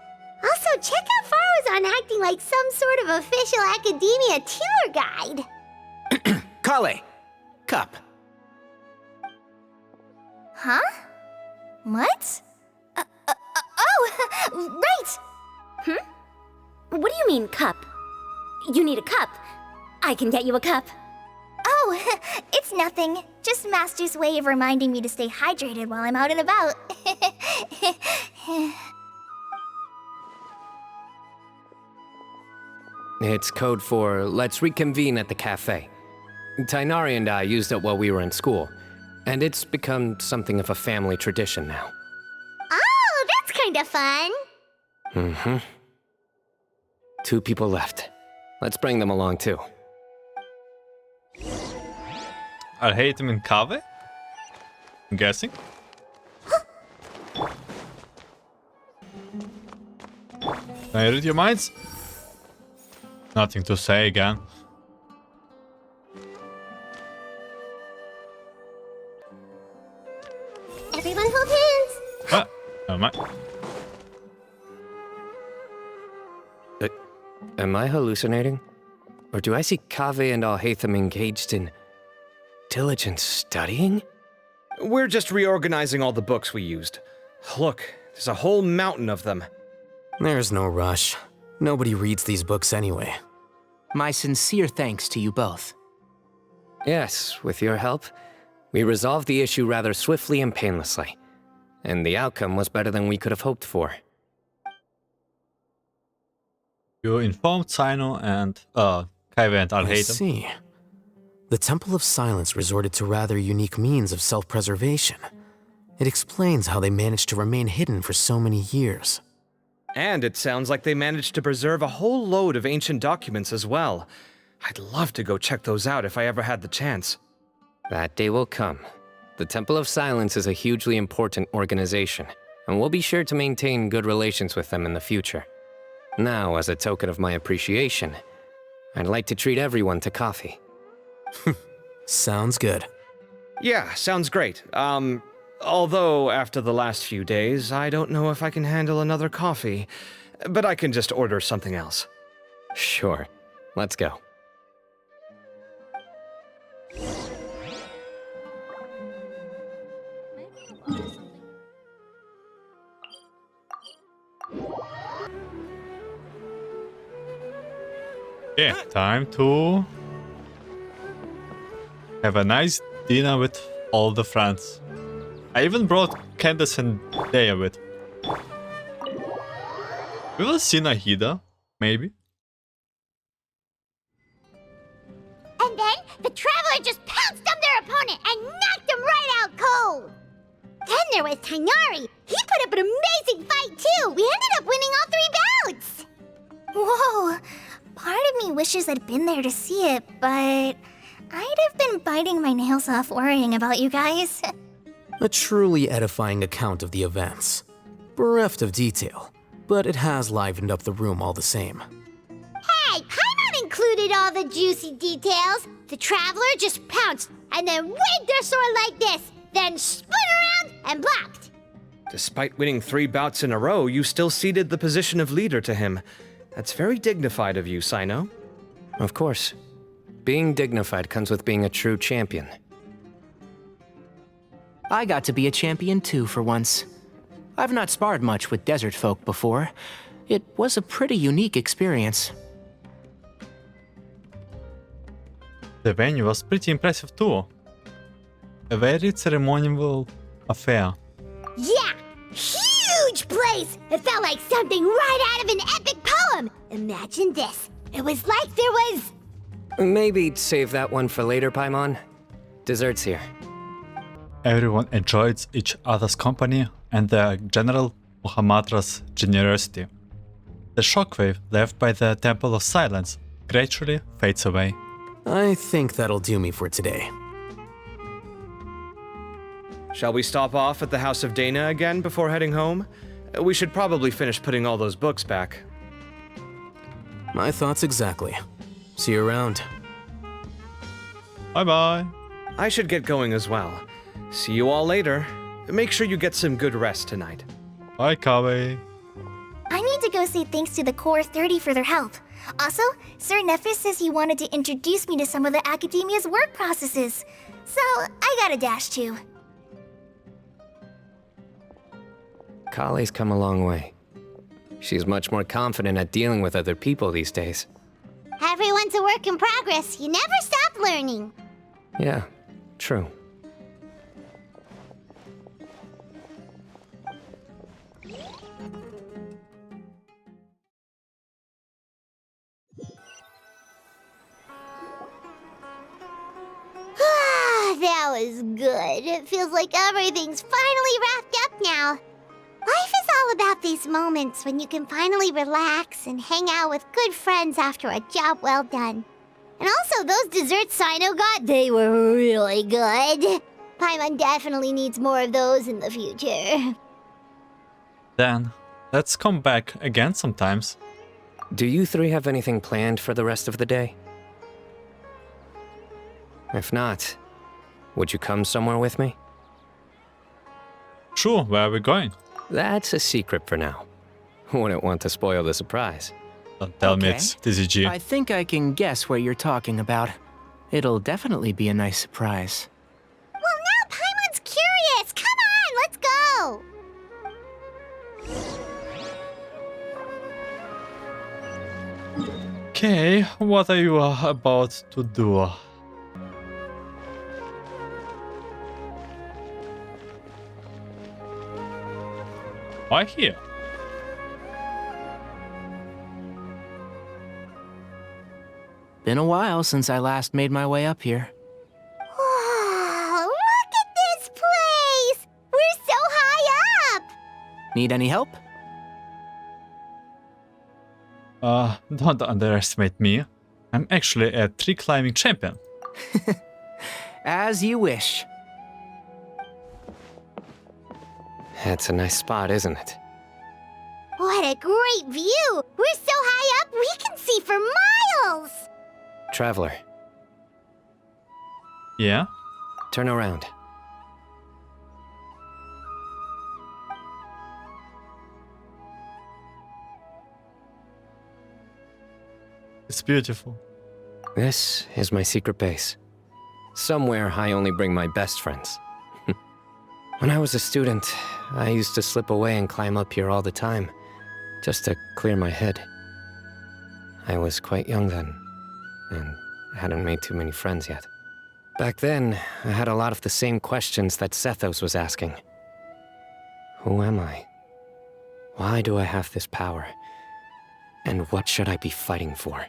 Also, check out Farazan acting like some sort of official academia tour guide. Kale! Cup. Huh? What? Oh, right! What do you mean, cup? You need a cup. I can get you a cup. Oh, it's nothing. Just Master's way of reminding me to stay hydrated while I'm out and about. It's code for let's reconvene at the cafe. Tainari and I used it while we were in school, and it's become something of a family tradition now. Oh, that's kind of fun. Mm-hmm. 2 people left. Let's bring them along too. I hate him in Kave? I'm guessing. Can I read your minds? Nothing to say again. Everyone hold hands. Ah, never mind. Am I hallucinating? Or do I see Kaveh and Alhaitham engaged in diligent studying? We're just reorganizing all the books we used. Look, there's a whole mountain of them. There's no rush. Nobody reads these books anyway. My sincere thanks to you both. Yes, with your help, we resolved the issue rather swiftly and painlessly. And the outcome was better than we could have hoped for. You informed Cyno and Kaive and I Alhaitham. see. The Temple of Silence resorted to rather unique means of self-preservation. It explains how they managed to remain hidden for so many years. And it sounds like they managed to preserve a whole load of ancient documents as well. I'd love to go check those out if I ever had the chance. That day will come. The Temple of Silence is a hugely important organization, and we'll be sure to maintain good relations with them in the future. Now, as a token of my appreciation, I'd like to treat everyone to coffee. Sounds good. Yeah, sounds great. Although after the last few days, I don't know if I can handle another coffee, but I can just order something else. Sure. Let's go. Yeah, time to have a nice dinner with all the friends. I even brought Candace and Dea with. We will see Nahida, maybe. And then the Traveler just pounced on their opponent and knocked him right out cold. Then there was Tainari. He put up an amazing fight too. We ended up winning all 3 bouts. Whoa! Part of me wishes I'd been there to see it, but I'd have been biting my nails off worrying about you guys. A truly edifying account of the events. Bereft of detail, but it has livened up the room all the same. Hey, Paimon included all the juicy details. The Traveler just pounced and then waved their sword like this, then spun around and blocked. Despite winning 3 bouts in a row, you still ceded the position of leader to him. That's very dignified of you, Cyno. Of course. Being dignified comes with being a true champion. I got to be a champion too for once. I've not sparred much with desert folk before. It was a pretty unique experience. The venue was pretty impressive too. A very ceremonial affair. Yeah, huge place! It felt like something right out of an epic poem! Imagine this. It was like there was... Maybe save that one for later, Paimon. Dessert's here. Everyone enjoyed each other's company and the general Mahamatra's generosity. The shockwave left by the Temple of Silence gradually fades away. I think that'll do me for today. Shall we stop off at the House of Dana again before heading home? We should probably finish putting all those books back. My thoughts exactly. See you around. Bye-bye. I should get going as well. See you all later. Make sure you get some good rest tonight. Bye, Kawe. I need to go say thanks to the Core 30 for their help. Also, Sir Nephis says he wanted to introduce me to some of the Academia's work processes. So, I gotta dash too. Kale's come a long way. She's much more confident at dealing with other people these days. Everyone's a work in progress. You never stop learning. Yeah, true. That was good. It feels like everything's finally wrapped up now. Life is all about these moments when you can finally relax and hang out with good friends after a job well done. And also, those desserts Cyno got, they were really good. Paimon definitely needs more of those in the future. Then, let's come back again sometimes. Do you 3 have anything planned for the rest of the day? If not, would you come somewhere with me? Sure, where are we going? That's a secret for now. Wouldn't want to spoil the surprise. Don't tell me it's TCG. I think I can guess what you're talking about. It'll definitely be a nice surprise. Well, now Paimon's curious. Come on, let's go. Okay, what are you about to do? Why here? Been a while since I last made my way up here. Wow, look at this place! We're so high up! Need any help? Don't underestimate me. I'm actually a tree climbing champion. As you wish. It's a nice spot, isn't it? What a great view! We're so high up, we can see for miles! Traveler. Yeah? Turn around. It's beautiful. This is my secret base. Somewhere I only bring my best friends. When I was a student, I used to slip away and climb up here all the time, just to clear my head. I was quite young then, and hadn't made too many friends yet. Back then, I had a lot of the same questions that Sethos was asking. Who am I? Why do I have this power? And what should I be fighting for?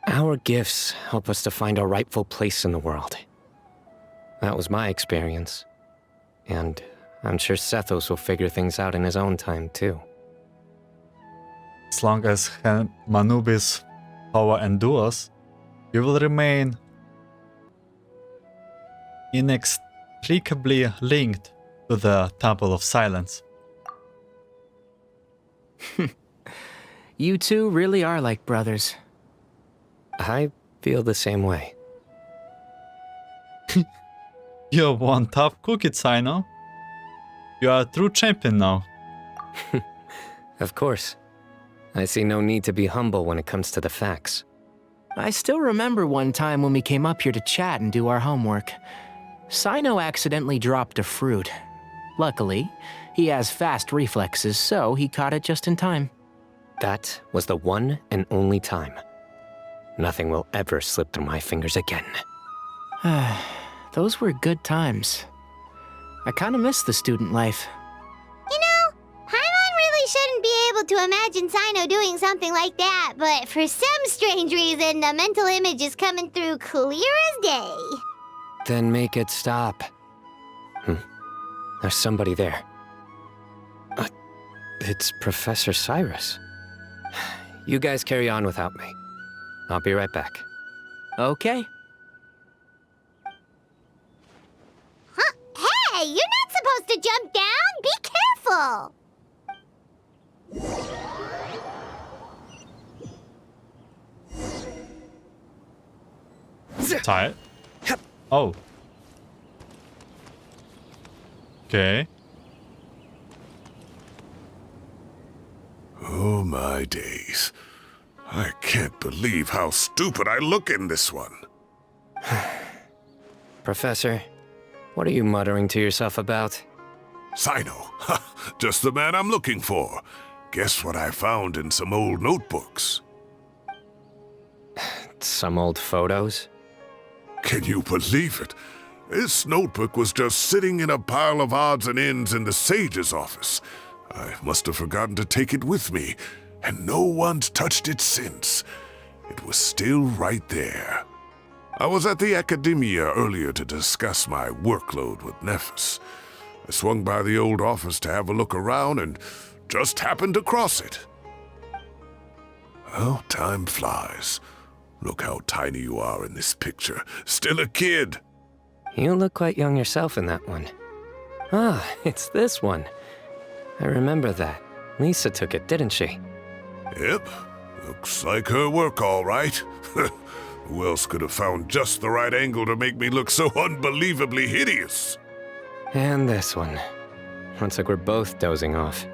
Our gifts help us to find our rightful place in the world. That was my experience. And I'm sure Sethos will figure things out in his own time, too. As long as Manubis' power endures, you will remain inextricably linked to the Temple of Silence. You two really are like brothers. I feel the same way. You're one tough cookie, Cyno. You are a true champion now. Of course. I see no need to be humble when it comes to the facts. I still remember one time when we came up here to chat and do our homework. Cyno accidentally dropped a fruit. Luckily, he has fast reflexes, so he caught it just in time. That was the one and only time. Nothing will ever slip through my fingers again. Those were good times. I kinda miss the student life. You know, Paimon really shouldn't be able to imagine Cyno doing something like that, but for some strange reason, the mental image is coming through clear as day. Then make it stop. There's somebody there. It's Professor Cyrus. You guys carry on without me. I'll be right back. Okay. Huh? Hey, you're not supposed to jump down! Be careful! Tired? Oh. Okay. Oh my days. I can't believe how stupid I look in this one. Professor, what are you muttering to yourself about? Cyno. Just the man I'm looking for. Guess what I found in some old notebooks? Some old photos? Can you believe it? This notebook was just sitting in a pile of odds and ends in the sage's office. I must have forgotten to take it with me, and no one's touched it since. It was still right there. I was at the Academia earlier to discuss my workload with Nephis. I swung by the old office to have a look around and just happened to cross it. Well, time flies. Look how tiny you are in this picture. Still a kid. You look quite young yourself in that one. Ah, it's this one. I remember that. Lisa took it, didn't she? Yep. Looks like her work, all right. Who else could have found just the right angle to make me look so unbelievably hideous? And this one. Looks like we're both dozing off.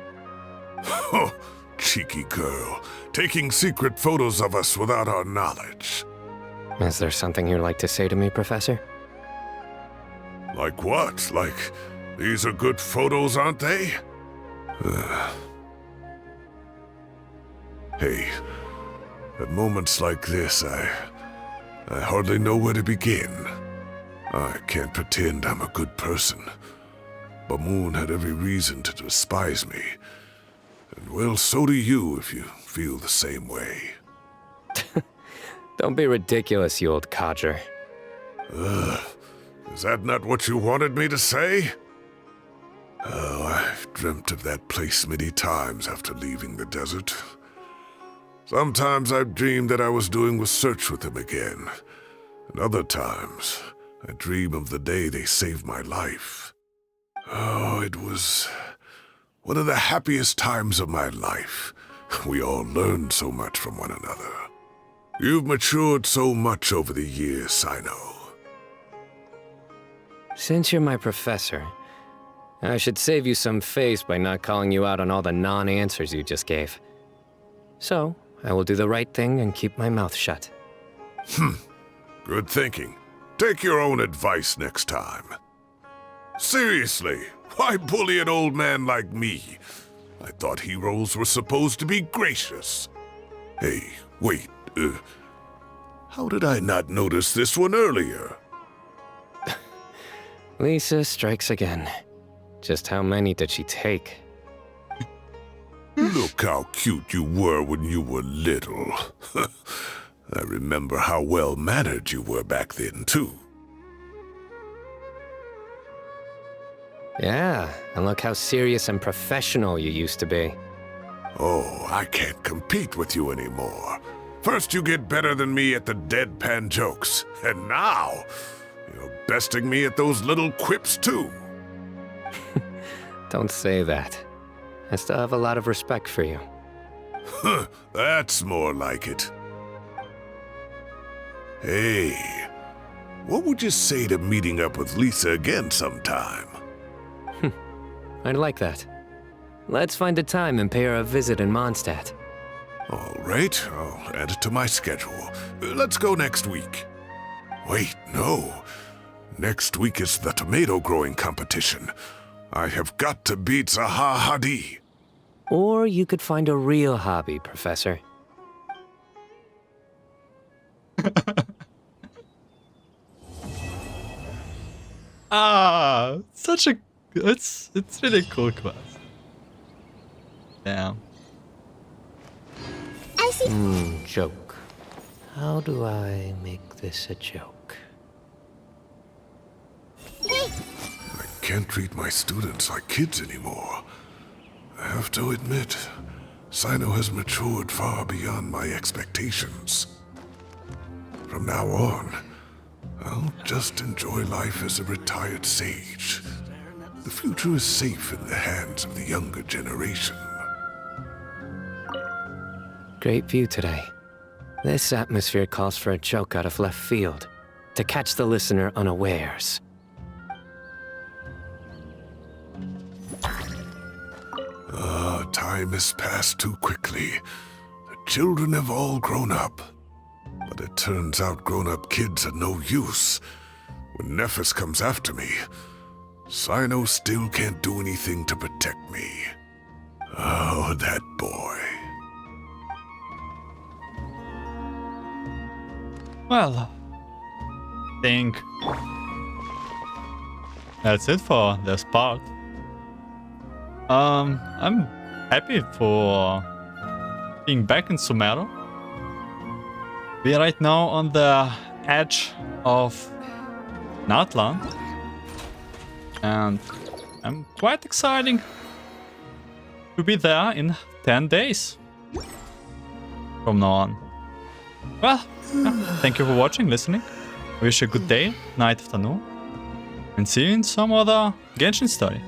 Oh, cheeky girl. Taking secret photos of us without our knowledge. Is there something you'd like to say to me, Professor? Like what? Like, these are good photos, aren't they? Hey, at moments like this, I hardly know where to begin. I can't pretend I'm a good person. Bamoon had every reason to despise me. And well, so do you if you feel the same way. Don't be ridiculous, you old codger. Is that not what you wanted me to say? Oh, I've dreamt of that place many times after leaving the desert. Sometimes I've dreamed that I was doing research with them again. And other times, I dream of the day they saved my life. Oh, it was one of the happiest times of my life. We all learned so much from one another. You've matured so much over the years, Cyno. Since you're my professor, I should save you some face by not calling you out on all the non-answers you just gave. So, I will do the right thing and keep my mouth shut. Good thinking. Take your own advice next time. Seriously, why bully an old man like me? I thought heroes were supposed to be gracious. Hey, wait, how did I not notice this one earlier? Lisa strikes again. Just how many did she take? Look how cute you were when you were little. I remember how well-mannered you were back then, too. Yeah, and look how serious and professional you used to be. Oh, I can't compete with you anymore. First you get better than me at the deadpan jokes, and now you're besting me at those little quips, too. Don't say that. I still have a lot of respect for you. Huh, that's more like it. Hey, what would you say to meeting up with Lisa again sometime? I'd like that. Let's find a time and pay her a visit in Mondstadt. All right, I'll add it to my schedule. Let's go next week. Wait, no. Next week is the tomato growing competition. I have got to beat Zaha Hadid. Or you could find a real hobby, Professor. Such a... It's really cool quest. Yeah. I see. Joke. How do I make this a joke? I can't treat my students like kids anymore. I have to admit, Cyno has matured far beyond my expectations. From now on, I'll just enjoy life as a retired sage. The future is safe in the hands of the younger generation. Great view today. This atmosphere calls for a joke out of left field, to catch the listener unawares. Time has passed too quickly. The children have all grown up. But it turns out grown-up kids are no use. When Nephis comes after me, Cyno still can't do anything to protect me. Oh, that boy. Well, I think that's it for this part. I'm happy for being back in Sumeru. We are right now on the edge of Northland, and I'm quite excited to be there in 10 days from now on. Well, thank you for watching, listening. Wish you a good day, night, afternoon, and see you in some other Genshin story.